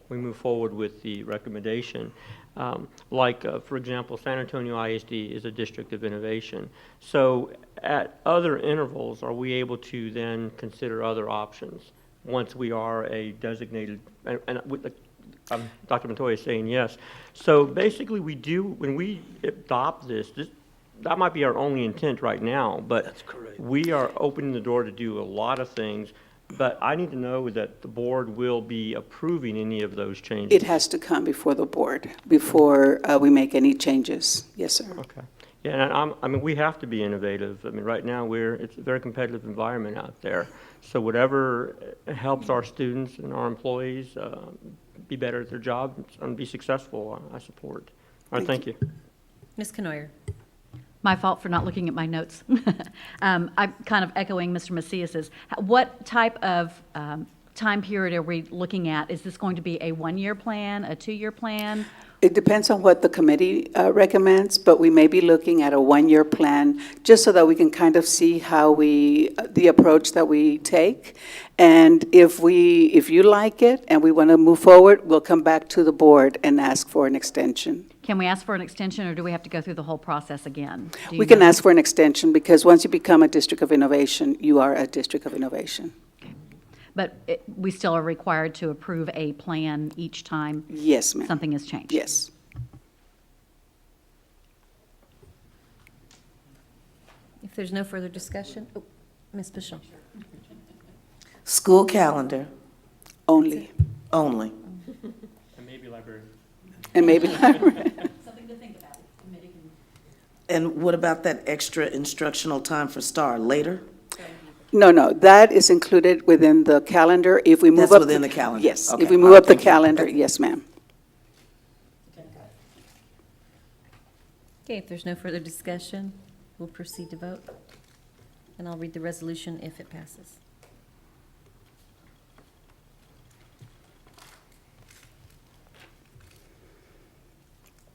move forward with the recommendation, for example, San Antonio ISD is a district of innovation. So at other intervals, are we able to then consider other options once we are a designated, and with Dr. Montoya is saying yes. So basically when we adopt this, that might be our only intent right now, but That's correct. we are opening the door to do a lot of things, but I need to know that the board will be approving any of those changes. It has to come before the board, before we make any changes. Yes, sir. Okay. Yeah, and we have to be innovative. I mean, right now it's a very competitive environment out there. So whatever helps our students and our employees be better at their job and be successful, I support. All right, thank you. Ms. Canoyer. My fault for not looking at my notes. I'm kind of echoing Mr. Macias's. What type of time period are we looking at? Is this going to be a 1-year plan, a 2-year plan? It depends on what the committee recommends, but we may be looking at a 1-year plan, just so that we can kind of see how the approach that we take, And if you like it and we want to move forward, we'll come back to the board and ask for an extension. Can we ask for an extension, or do we have to go through the whole process again? Do you We can know? ask for an extension, because once you become a district of innovation, you are a district of innovation. But we still are required to approve a plan each time Yes, ma'am. something is changed? Yes. If there's no further discussion, oh, Ms. Pichon. School calendar Only. only. And maybe library. And maybe Something to think about. Committee can. And what about that extra instructional time for STAR later? No, that is included within the calendar. If we move That's up. within the calendar? Yes, Okay. if we All move right, up the thank you. calendar, yes, ma'am. Okay, if there's no further discussion, we'll proceed to vote. And I'll read the resolution if it passes.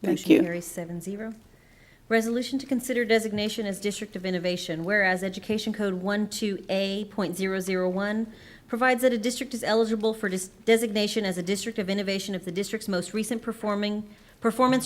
Thank you. Motion carries 7-0. Resolution to consider designation as District of Innovation, whereas Education Code 12A.001 provides that a district is eligible for designation as a District of Innovation if the district's most recent performance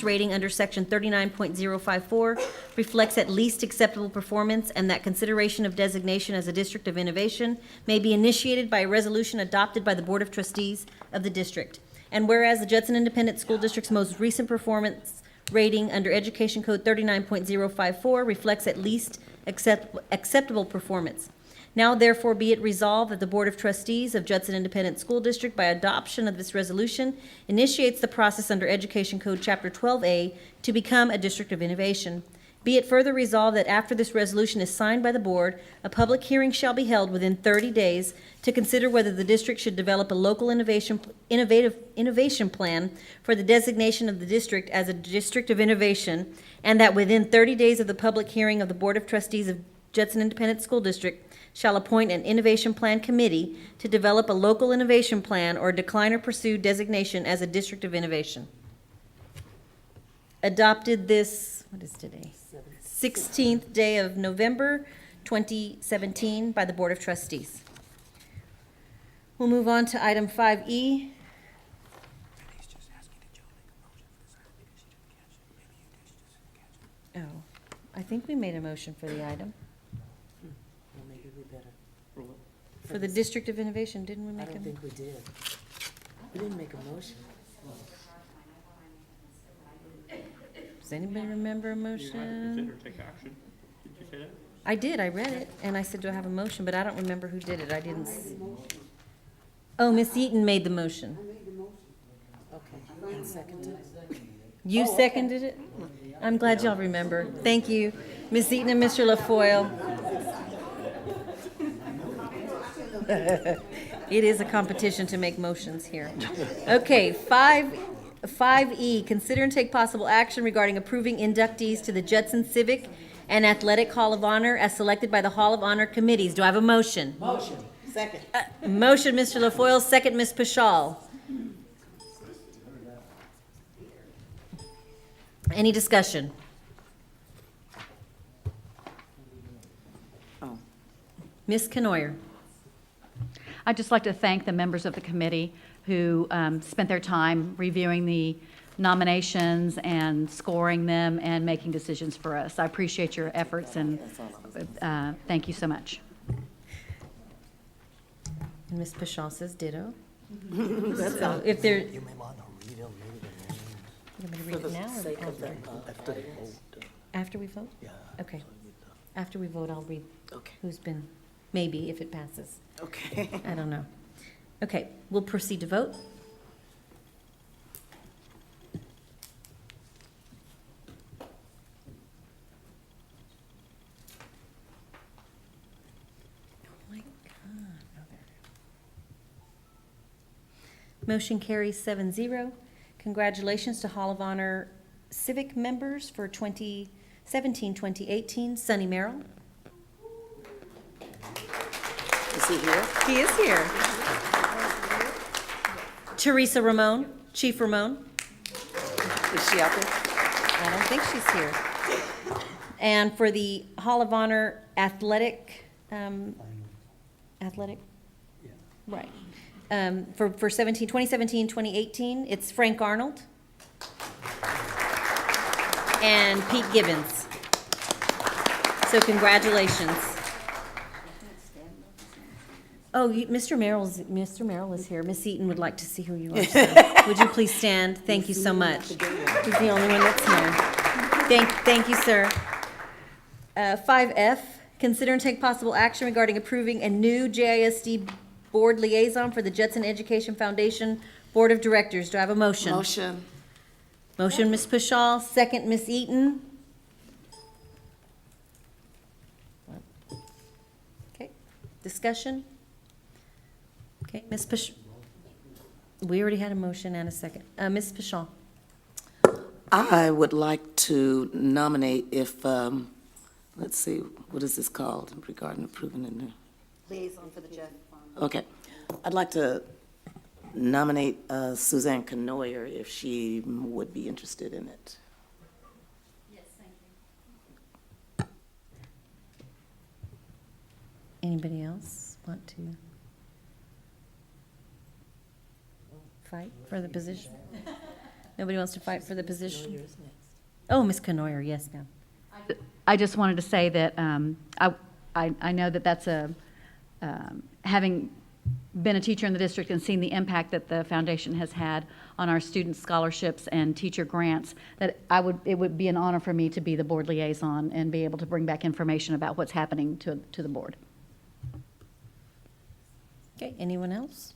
rating under Section 39.054 reflects at least acceptable performance, and that consideration of designation as a District of Innovation may be initiated by a resolution adopted by the Board of Trustees of the district. And whereas the Judson Independent School District's most recent performance rating under Education Code 39.054 reflects at least acceptable performance. Now therefore be it resolved that the Board of Trustees of Judson Independent School District, by adoption of this resolution, initiates the process under Education Code Chapter 12A to become a District of Innovation. Be it further resolved that after this resolution is signed by the board, a public hearing shall be held within 30 days to consider whether the district should develop a local innovation plan for the designation of the district as a District of Innovation, and that within 30 days of the public hearing of the Board of Trustees of Judson Independent School District shall appoint an innovation plan committee to develop a local innovation plan or decline or pursue designation as a District of Innovation. Adopted this, what is today? 16th day of November, 2017, by the Board of Trustees. We'll move on to item 5E. Oh, I think we made a motion for the item. Well, maybe we better. For the District of Innovation, didn't we I make don't a? think we did. We didn't make a motion. Does anybody remember a motion? Consider take action. Did you say that? I did, I read it, and I said, do I have a motion? But I don't remember who did it. I didn't. Oh, Ms. Eaton made the motion. Okay, and second. You seconded it? I'm glad y'all remember. Thank you. Ms. Eaton and Mr. LaFoille. It is a competition to make motions here. Okay, 5E, consider and take possible action regarding approving inductees to the Judson Civic and Athletic Hall of Honor as selected by the Hall of Honor committees. Do I have a motion? Motion. Second. Motion, Mr. LaFoille, second, Ms. Pashal. Any discussion? Oh. Ms. Canoyer. I'd just like to thank the members of the committee who spent their time reviewing the nominations and scoring them and making decisions for us. I appreciate your efforts, and thank you so much. And Ms. Pashal says ditto. So if there. You may want to read them, maybe the names. You want me to read it now or after? After the vote. After we vote? Yeah. Okay. After we vote, I'll read Okay. who's been, maybe if it passes. Okay. I don't know. Okay, we'll proceed to vote. Oh my God. Okay. Motion carries 7-0. Congratulations to Hall of Honor Civic members for 2017-2018. Sonny Merrill. Is he here? He is here. Teresa Ramon, Chief Ramon. Is she out there? I don't think she's here. And for the Hall of Honor Athletic, Right. For 2017, 2018, it's Frank Arnold and Pete Gibbons. So congratulations. Oh, Mr. Merrill is here. Miss Eaton would like to see who you are, sir. Would you please stand? Thank you so much. He's the only one that's here. Thank you, sir. 5F, consider and take possible action regarding approving a new JISD Board Liaison for the Judson Education Foundation Board of Directors. Do I have a motion? Motion. Motion, Ms. Pashal, second, Ms. Eaton. Okay, discussion? Okay, Ms. Pashal. We already had a motion and a second. Ms. Pashal. I would like to nominate if, let's see, what is this called regarding approving the new? Liaison for the JEF. Okay. I'd like to nominate Suzanne Canoyer if she would be interested in it. Yes, thank you. Anybody else want to fight for the position? Nobody wants to fight for the position? Oh, Ms. Canoyer, yes, ma'am. I just wanted to say that I know that that's having been a teacher in the district and seen the impact that the foundation has had on our student scholarships and teacher grants, that it would be an honor for me to be the board liaison and be able to bring back information about what's happening to the board. Okay, anyone else?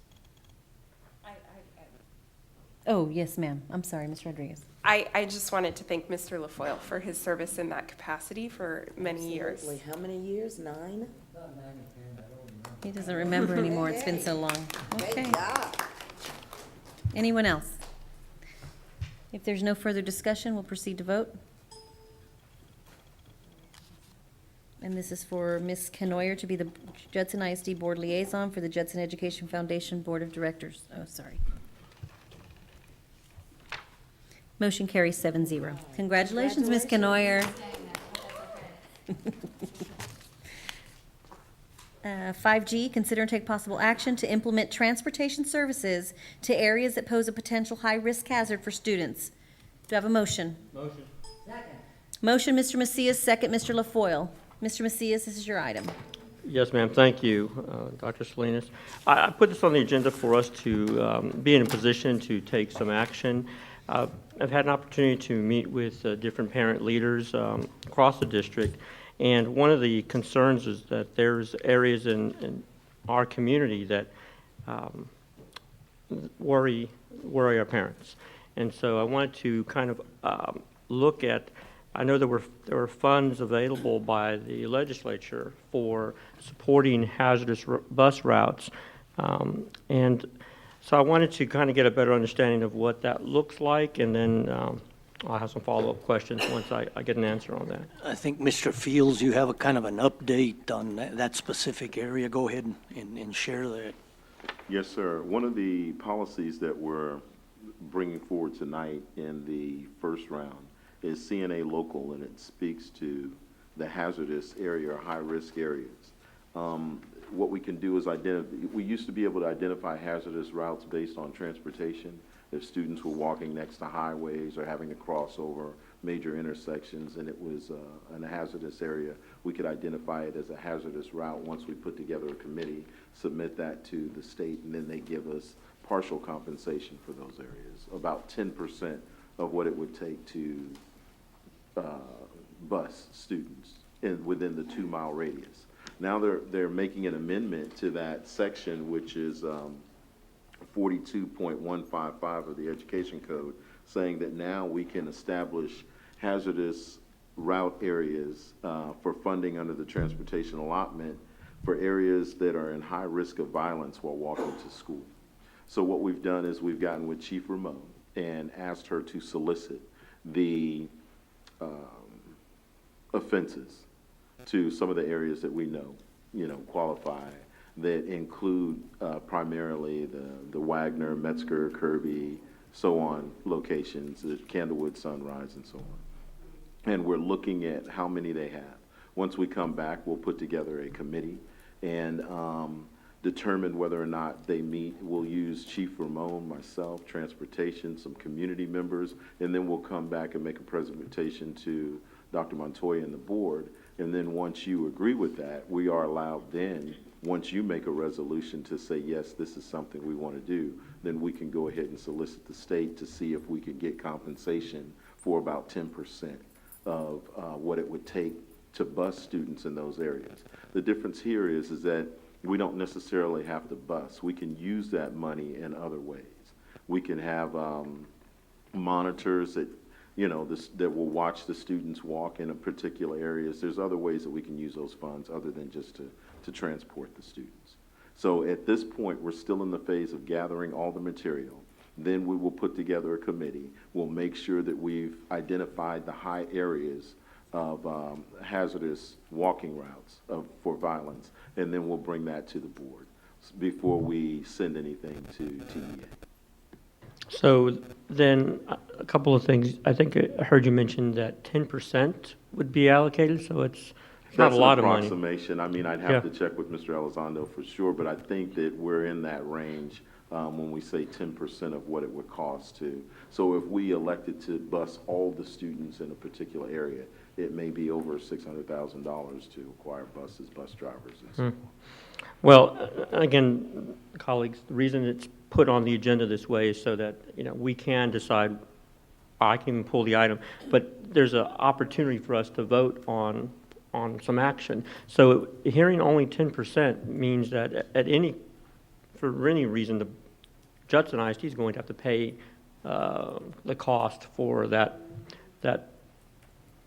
Oh, yes, ma'am. I'm sorry, Ms. Rodriguez. I just wanted to thank Mr. LaFoille for his service in that capacity for many years. Absolutely. How many years? 9? He doesn't remember anymore. It's been so long. Okay. Anyone else? If there's no further discussion, we'll proceed to vote. And this is for Ms. Canoyer to be the Judson ISD Board Liaison for the Judson Education Foundation Board of Directors. Oh, sorry. Motion carries 7-0. Congratulations, Ms. Canoyer. 5G, consider and take possible action to implement transportation services to areas that pose a potential high-risk hazard for students. Do I have a motion? Motion. Second. Motion, Mr. Macias, second, Mr. LaFoille. Mr. Macias, this is your item. Yes, ma'am. Thank you, Dr. Salinas. I put this on the agenda for us to be in a position to take some action. I've had an opportunity to meet with different parent leaders across the district, and one of the concerns is that there's areas in our community that worry our parents. And so I wanted to kind of look at, I know there were funds available by the legislature for supporting hazardous bus routes, and so I wanted to kind of get a better understanding of what that looks like, and then I'll have some follow-up questions once I get an answer on that. I think, Mr. Fields, you have a kind of an update on that specific area. Go ahead and share that. Yes, sir. One of the policies that we're bringing forward tonight in the first round is CNA local, and it speaks to the hazardous area or high-risk areas. What we can do is we used to be able to identify hazardous routes based on transportation. If students were walking next to highways or having to cross over major intersections and it was in a hazardous area, we could identify it as a hazardous route once we put together a committee, submit that to the state, and then they give us partial compensation for those areas, about 10% of what it would take to bus students within the 2-mile radius. Now they're making an amendment to that section, which is 42.155 of the Education Code, saying that now we can establish hazardous route areas for funding under the transportation allotment for areas that are in high risk of violence while walking to school. So what we've done is we've gotten with Chief Ramon and asked her to solicit the offenses to some of the areas that we know, qualify, that include primarily the Wagner, Metzger, Kirby, so on locations, the Candlewood, Sunrise, and so on. And we're looking at how many they have. Once we come back, we'll put together a committee and determine whether or not they meet. We'll use Chief Ramon, myself, transportation, some community members, and then we'll come back and make a presentation to Dr. Montoya and the board. And then once you agree with that, we are allowed then, once you make a resolution to say, yes, this is something we want to do, then we can go ahead and solicit the state to see if we could get compensation for about 10% of what it would take to bus students in those areas. The difference here is that we don't necessarily have to bus. We can use that money in other ways. We can have monitors that, that will watch the students walk in a particular areas. There's other ways that we can use those funds other than just to transport the students. So at this point, we're still in the phase of gathering all the material. Then we will put together a committee. We'll make sure that we've identified the high areas of hazardous walking routes for violence, and then we'll bring that to the board before we send anything to TEA. So then, a couple of things. I think I heard you mention that 10% would be allocated, so it's not a lot of money. That's an approximation. I mean, I'd have to check with Mr. Elizondo for sure, but I think that we're in that range when we say 10% of what it would cost to. So if we elected to bus all the students in a particular area, it may be over $600,000 to acquire buses, bus drivers, and so on. Well, again, colleagues, the reason it's put on the agenda this way is so that, we can decide, I can pull the item, but there's an opportunity for us to vote on some action. So hearing only 10% means that for any reason, the Judson ISD is going to have to pay the cost for that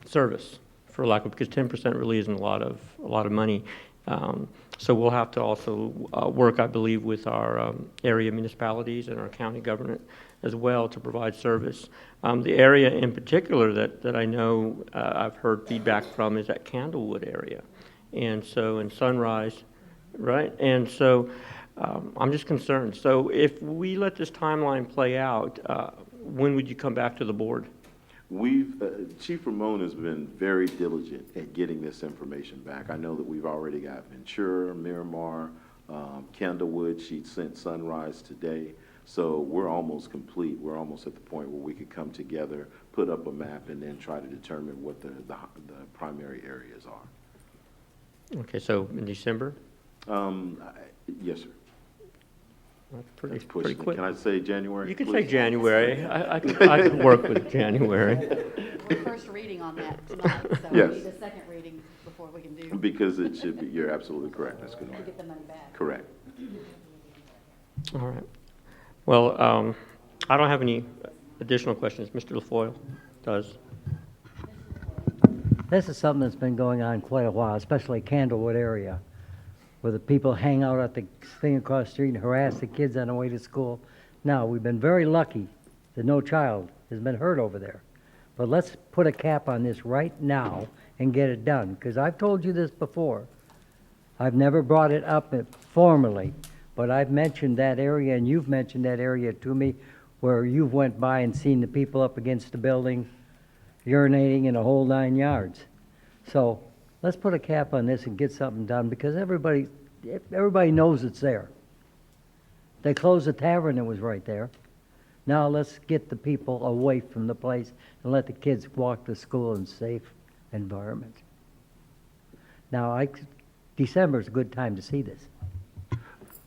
service, for lack of, because 10% really isn't a lot of money. So we'll have to also work, I believe, with our area municipalities and our county government as well to provide service. The area in particular that I know I've heard feedback from is that Candlewood area, and so in Sunrise, right? And so I'm just concerned. So if we let this timeline play out, when would you come back to the board? Chief Ramon has been very diligent at getting this information back. I know that we've already got Ventura, Miramar, Candlewood. She sent Sunrise today. So we're almost complete. We're almost at the point where we could come together, put up a map, and then try to determine what the primary areas are. Okay, so in December? Yes, sir. That's pretty Pushing. quick. Can I say January? You can please? say January. I can work with January. We're first reading on that tonight, so Yes. we need a second reading before we can do. Because it should be, you're absolutely correct, Ms. Kenoy. To get the money back. Correct. All right. Well, I don't have any additional questions. Mr. LaFoyle does. This is something that's been going on quite a while, especially Candlewood area, where the people hang out at the thing across the street and harass the kids on the way to school. Now, we've been very lucky that no child has been hurt over there. But let's put a cap on this right now and get it done, because I've told you this before. I've never brought it up formally, but I've mentioned that area, and you've mentioned that area to me, where you've went by and seen the people up against the building urinating in the whole 9 yards. So let's put a cap on this and get something done, because everybody knows it's there. They closed the tavern that was right there. Now let's get the people away from the place and let the kids walk to school in safe environment. Now, December is a good time to see this.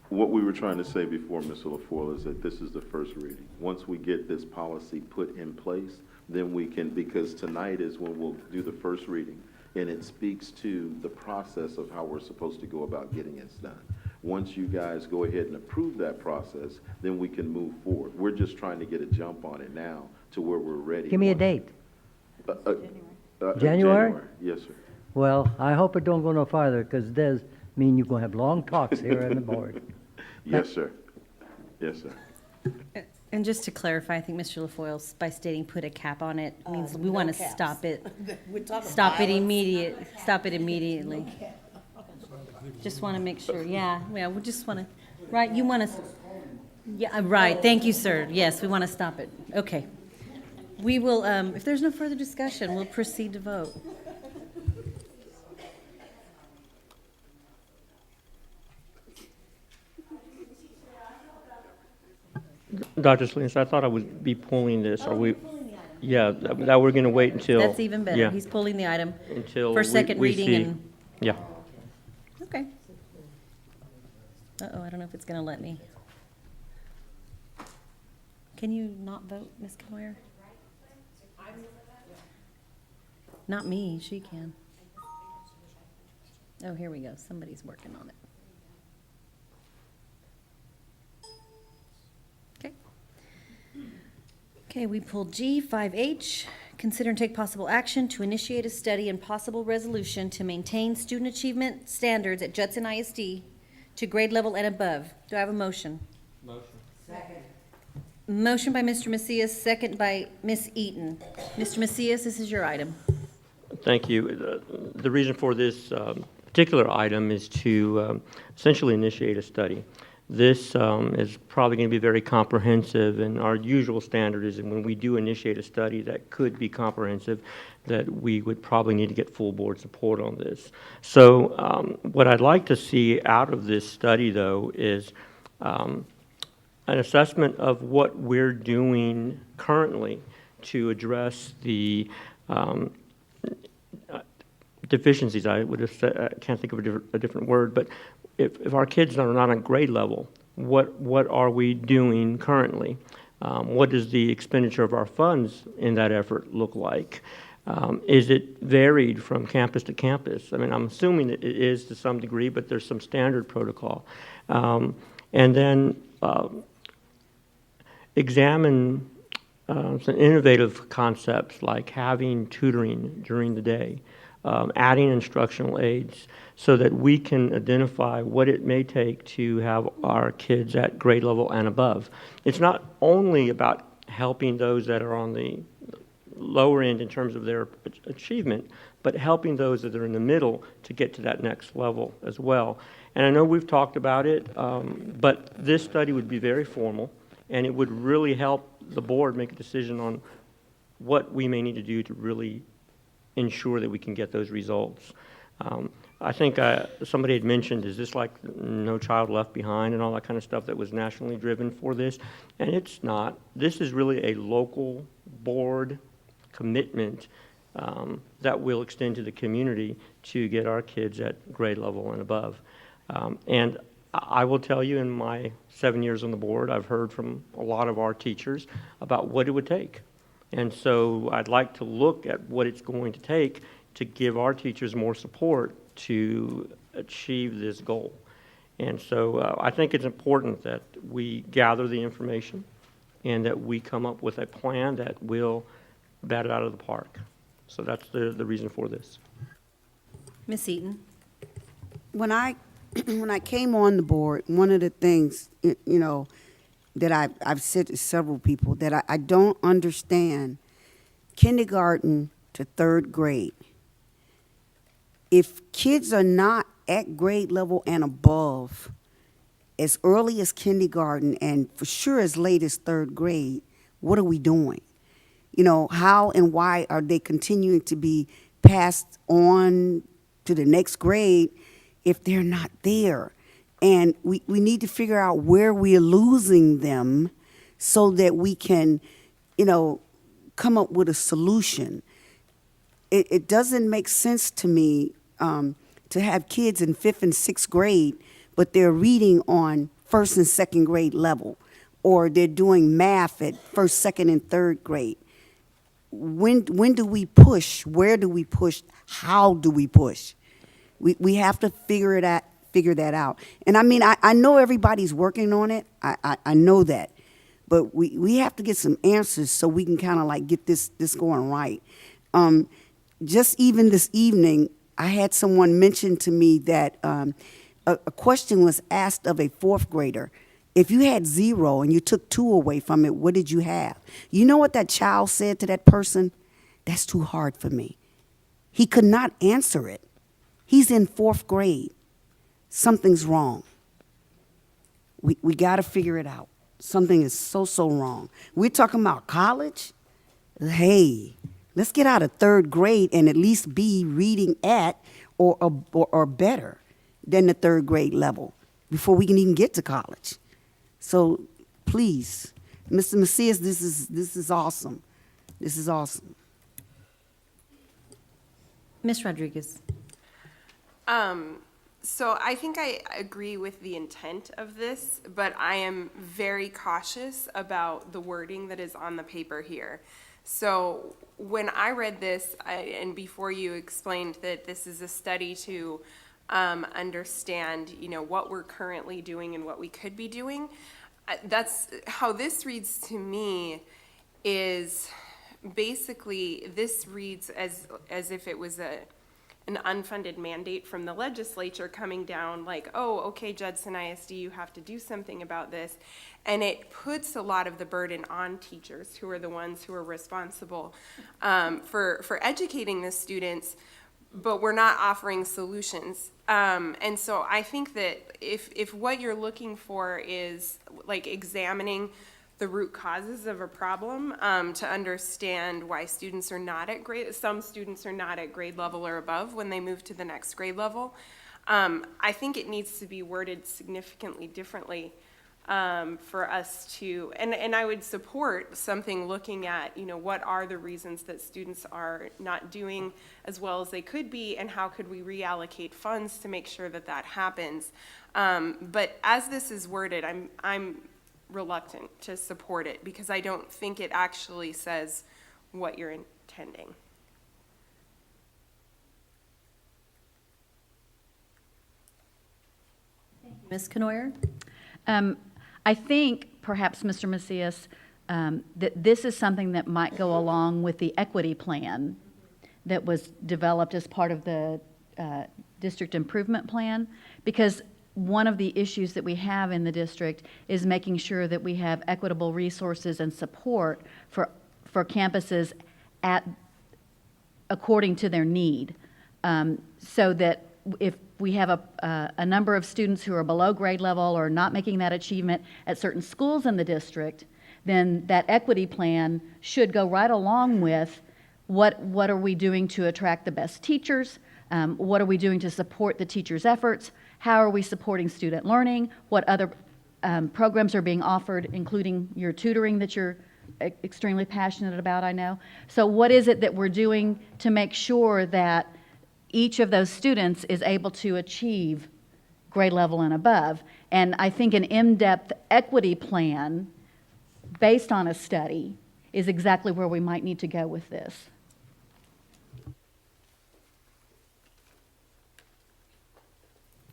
What we were trying to say before, Mr. LaFoyle, is that this is the first reading. Once we get this policy put in place, then we can, because tonight is when we'll do the first reading, and it speaks to the process of how we're supposed to go about getting it done. Once you guys go ahead and approve that process, then we can move forward. We're just trying to get a jump on it now to where we're ready. Give me a date. January? January? Yes, sir. Well, I hope it don't go no farther, because it does mean you're going to have long talks here on the board. Yes, sir. Yes, sir. And just to clarify, I think Mr. LaFoyle, by stating put a cap on it, means we want to stop it. Stop it immediately. Just want to make sure, yeah, we just want to, right, you want to, yeah, right, thank you, sir. Yes, we want to stop it. Okay. We will, if there's no further discussion, we'll proceed to vote. Dr. Salinas, I thought I would be pulling this. Are we? Yeah, that we're going to wait until. That's even better. Yeah, He's pulling the item until for second we reading see. and, Yeah. okay. Uh-oh, I don't know if it's gonna let me. Can you not vote, Ms. Knoyer? Not me, she can. Oh, here we go. Somebody's working on it. Okay. Okay, we pulled G, 5H. Consider and take possible action to initiate a study and possible resolution to maintain student achievement standards at Judson ISD to grade level and above. Do I have a motion? Motion. Motion by Mr. Macias, second by Ms. Eaton. Mr. Macias, this is your item. Thank you. The reason for this particular item is to essentially initiate a study. This is probably going to be very comprehensive, and our usual standard is that when we do initiate a study that could be comprehensive, that we would probably need to get full board support on this. So what I'd like to see out of this study, though, is an assessment of what we're doing currently to address the deficiencies. I would have said, I can't think of a different word, but if our kids are not on grade level, what are we doing currently? What does the expenditure of our funds in that effort look like? Is it varied from campus to campus? I mean, I'm assuming that it is to some degree, but there's some standard protocol. And then examine some innovative concepts like having tutoring during the day, adding instructional aids so that we can identify what it may take to have our kids at grade level and above. It's not only about helping those that are on the lower end in terms of their achievement, but helping those that are in the middle to get to that next level as well. And I know we've talked about it, but this study would be very formal, and it would really help the board make a decision on what we may need to do to really ensure that we can get those results. I think somebody had mentioned, is this like No Child Left Behind and all that kind of stuff that was nationally driven for this? And it's not. This is really a local board commitment that will extend to the community to get our kids at grade level and above. And I will tell you, in my 7 years on the board, I've heard from a lot of our teachers about what it would take. And so I'd like to look at what it's going to take to give our teachers more support to achieve this goal. And so I think it's important that we gather the information and that we come up with a plan that will bat it out of the park. So that's the reason for this. Ms. Eaton? When I came on the board, one of the things, that I've said to several people, that I don't understand kindergarten to third grade. If kids are not at grade level and above as early as kindergarten and for sure as late as third grade, what are we doing? How and why are they continuing to be passed on to the next grade if they're not there? And we need to figure out where we're losing them so that we can, come up with a solution. It doesn't make sense to me to have kids in 5th and 6th grade, but they're reading on 1st and 2nd grade level, or they're doing math at 1st, 2nd, and 3rd grade. When do we push? Where do we push? How do we push? We have to figure that out. And I mean, I know everybody's working on it. I know that. But we have to get some answers so we can kind of like get this going right. Just even this evening, I had someone mention to me that a question was asked of a 4th grader. If you had 0 and you took 2 away from it, what did you have? You know what that child said to that person? That's too hard for me. He could not answer it. He's in 4th grade. Something's wrong. We got to figure it out. Something is so wrong. We're talking about college. Hey, let's get out of 3rd grade and at least be reading at or better than the 3rd grade level before we can even get to college. So please, Mr. Macias, this is awesome. This is awesome. Ms. Rodriguez. So I think I agree with the intent of this, but I am very cautious about the wording that is on the paper here. So when I read this, and before you explained that this is a study to understand, what we're currently doing and what we could be doing, that's how this reads to me. Is basically, this reads as if it was an unfunded mandate from the legislature coming down like, oh, okay, Judson ISD, you have to do something about this. And it puts a lot of the burden on teachers, who are the ones who are responsible for educating the students, but we're not offering solutions. And so I think that if what you're looking for is like examining the root causes of a problem, to understand why students are not at grade, some students are not at grade level or above when they move to the next grade level. I think it needs to be worded significantly differently for us to, and I would support something looking at, what are the reasons that students are not doing as well as they could be, and how could we reallocate funds to make sure that that happens. But as this is worded, I'm reluctant to support it because I don't think it actually says what you're intending. Ms. Canoyer? I think perhaps, Mr. Macias, that this is something that might go along with the equity plan that was developed as part of the district improvement plan, because one of the issues that we have in the district is making sure that we have equitable resources and support for campuses according to their need, so that if we have a number of students who are below grade level or not making that achievement at certain schools in the district, then that equity plan should go right along with what are we doing to attract the best teachers, what are we doing to support the teachers' efforts, how are we supporting student learning, what other programs are being offered, including your tutoring that you're extremely passionate about, I know. So what is it that we're doing to make sure that each of those students is able to achieve grade level and above? And I think an in-depth equity plan based on a study is exactly where we might need to go with this.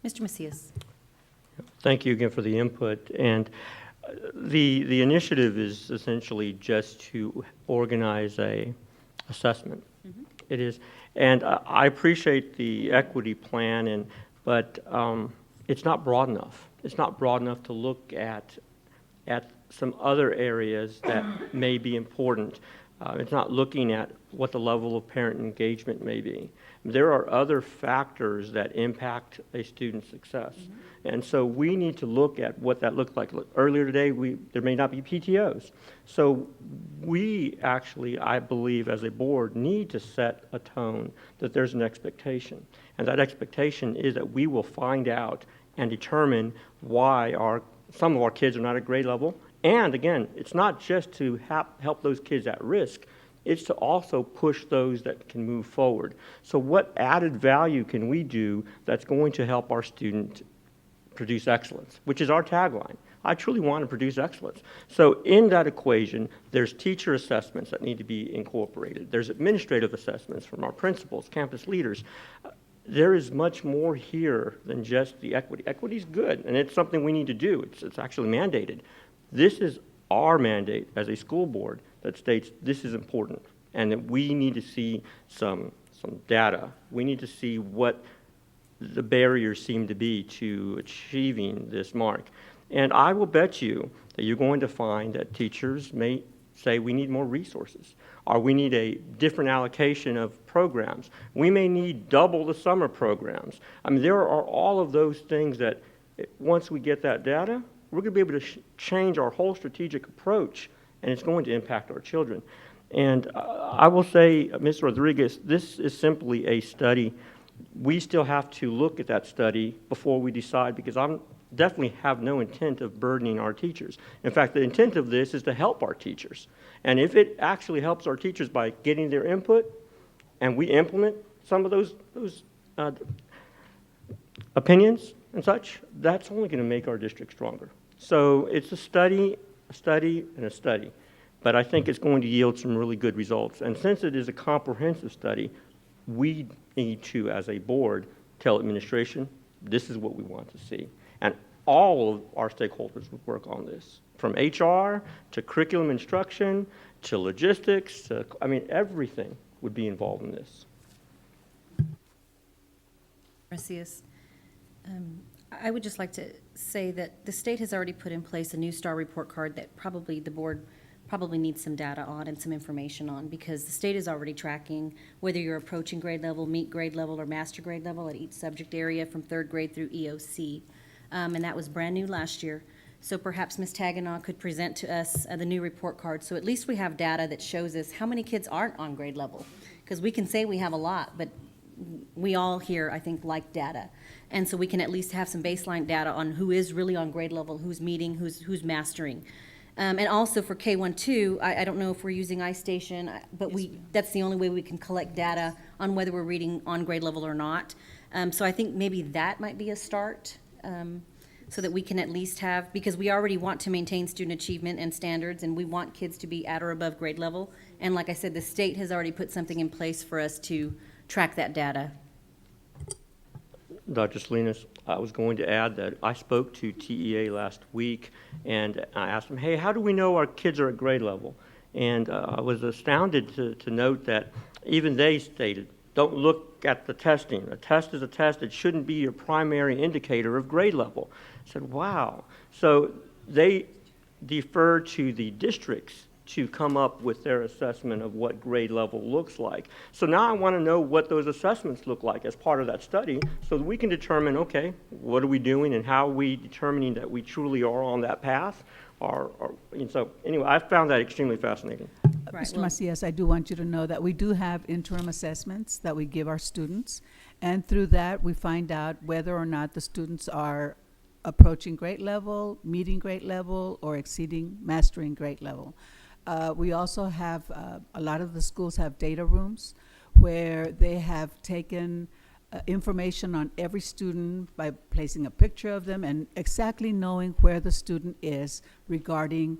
Mr. Macias. Thank you again for the input. And the initiative is essentially just to organize a assessment. Mm-hmm. It is, and I appreciate the equity plan, but it's not broad enough. It's not broad enough to look at some other areas that may be important. It's not looking at what the level of parent engagement may be. There are other factors that impact a student's success. Mm-hmm. And so we need to look at what that looks like. Look, earlier today, there may not be PTOs. So we actually, I believe, as a board, need to set a tone that there's an expectation. And that expectation is that we will find out and determine why some of our kids are not at grade level. And again, it's not just to help those kids at risk, it's to also push those that can move forward. So what added value can we do that's going to help our student produce excellence, which is our tagline. I truly want to produce excellence. So in that equation, there's teacher assessments that need to be incorporated. There's administrative assessments from our principals, campus leaders. There is much more here than just the equity. Equity is good, and it's something we need to do. It's actually mandated. This is our mandate as a school board that states this is important and that we need to see some data. We need to see what the barriers seem to be to achieving this mark. And I will bet you that you're going to find that teachers may say we need more resources, or we need a different allocation of programs. We may need double the summer programs. I mean, there are all of those things that once we get that data, we're going to be able to change our whole strategic approach, and it's going to impact our children. And I will say, Ms. Rodriguez, this is simply a study. We still have to look at that study before we decide, because I'm definitely have no intent of burdening our teachers. In fact, the intent of this is to help our teachers. And if it actually helps our teachers by getting their input, and we implement some of those opinions and such, that's only going to make our district stronger. So it's a study, and a study. But I think it's going to yield some really good results. And since it is a comprehensive study, we need to, as a board, tell administration, this is what we want to see. And all of our stakeholders would work on this, from HR to curriculum instruction to logistics to, I mean, everything would be involved in this. Gracias. I would just like to say that the state has already put in place a new STAR report card that probably the board probably needs some data on and some information on, because the state is already tracking whether you're approaching grade level, meet grade level, or master grade level at each subject area from third grade through EOC. And that was brand new last year. So perhaps Ms. Taganaw could present to us the new report card, so at least we have data that shows us how many kids aren't on grade level. Because we can say we have a lot, but we all here, I think, like data. And so we can at least have some baseline data on who is really on grade level, who's meeting, who's mastering. And also for K-1-2, I don't know if we're using iStation, but that's the only way we can collect data on whether we're reading on grade level or not. So I think maybe that might be a start, so that we can at least have, because we already want to maintain student achievement and standards, and we want kids to be at or above grade level. And like I said, the state has already put something in place for us to track that data. Dr. Salinas, I was going to add that I spoke to TEA last week, and I asked them, hey, how do we know our kids are at grade level? And I was astounded to note that even they stated, don't look at the testing. A test is a test. It shouldn't be your primary indicator of grade level. I said, wow. So they defer to the districts to come up with their assessment of what grade level looks like. So now I want to know what those assessments look like as part of that study, so that we can determine, okay, what are we doing and how are we determining that we truly are on that path? And so anyway, I found that extremely fascinating. Right, Mr. well- Macias, I do want you to know that we do have interim assessments that we give our students, and through that, we find out whether or not the students are approaching grade level, meeting grade level, or exceeding, mastering grade level. We also have, a lot of the schools have data rooms where they have taken information on every student by placing a picture of them and exactly knowing where the student is regarding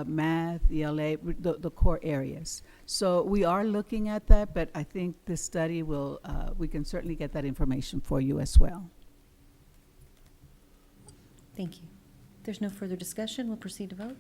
math, ELA, the core areas. So we are looking at that, but I think this study will, we can certainly get that information for you as well. Thank you. If there's no further discussion, we'll proceed to vote.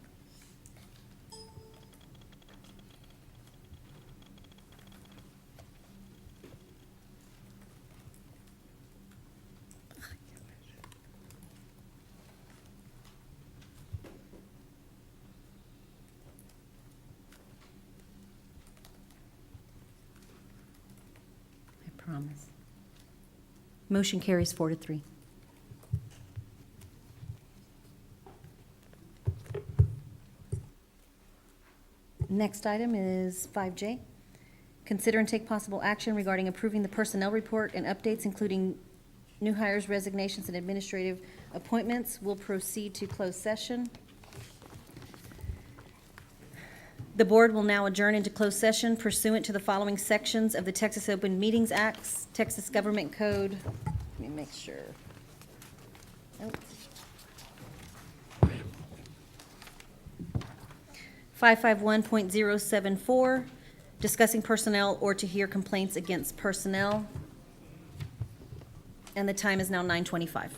I promise. Motion carries 4-3. Next item is 5J. Consider and take possible action regarding approving the personnel report and updates, including new hires, resignations, and administrative appointments. We'll proceed to closed session. The board will now adjourn into closed session pursuant to the following sections of the Texas Open Meetings Act, Texas Government Code. Let me make sure. Nope. 551.074, discussing personnel or to hear complaints against personnel. And the time is now 9:25.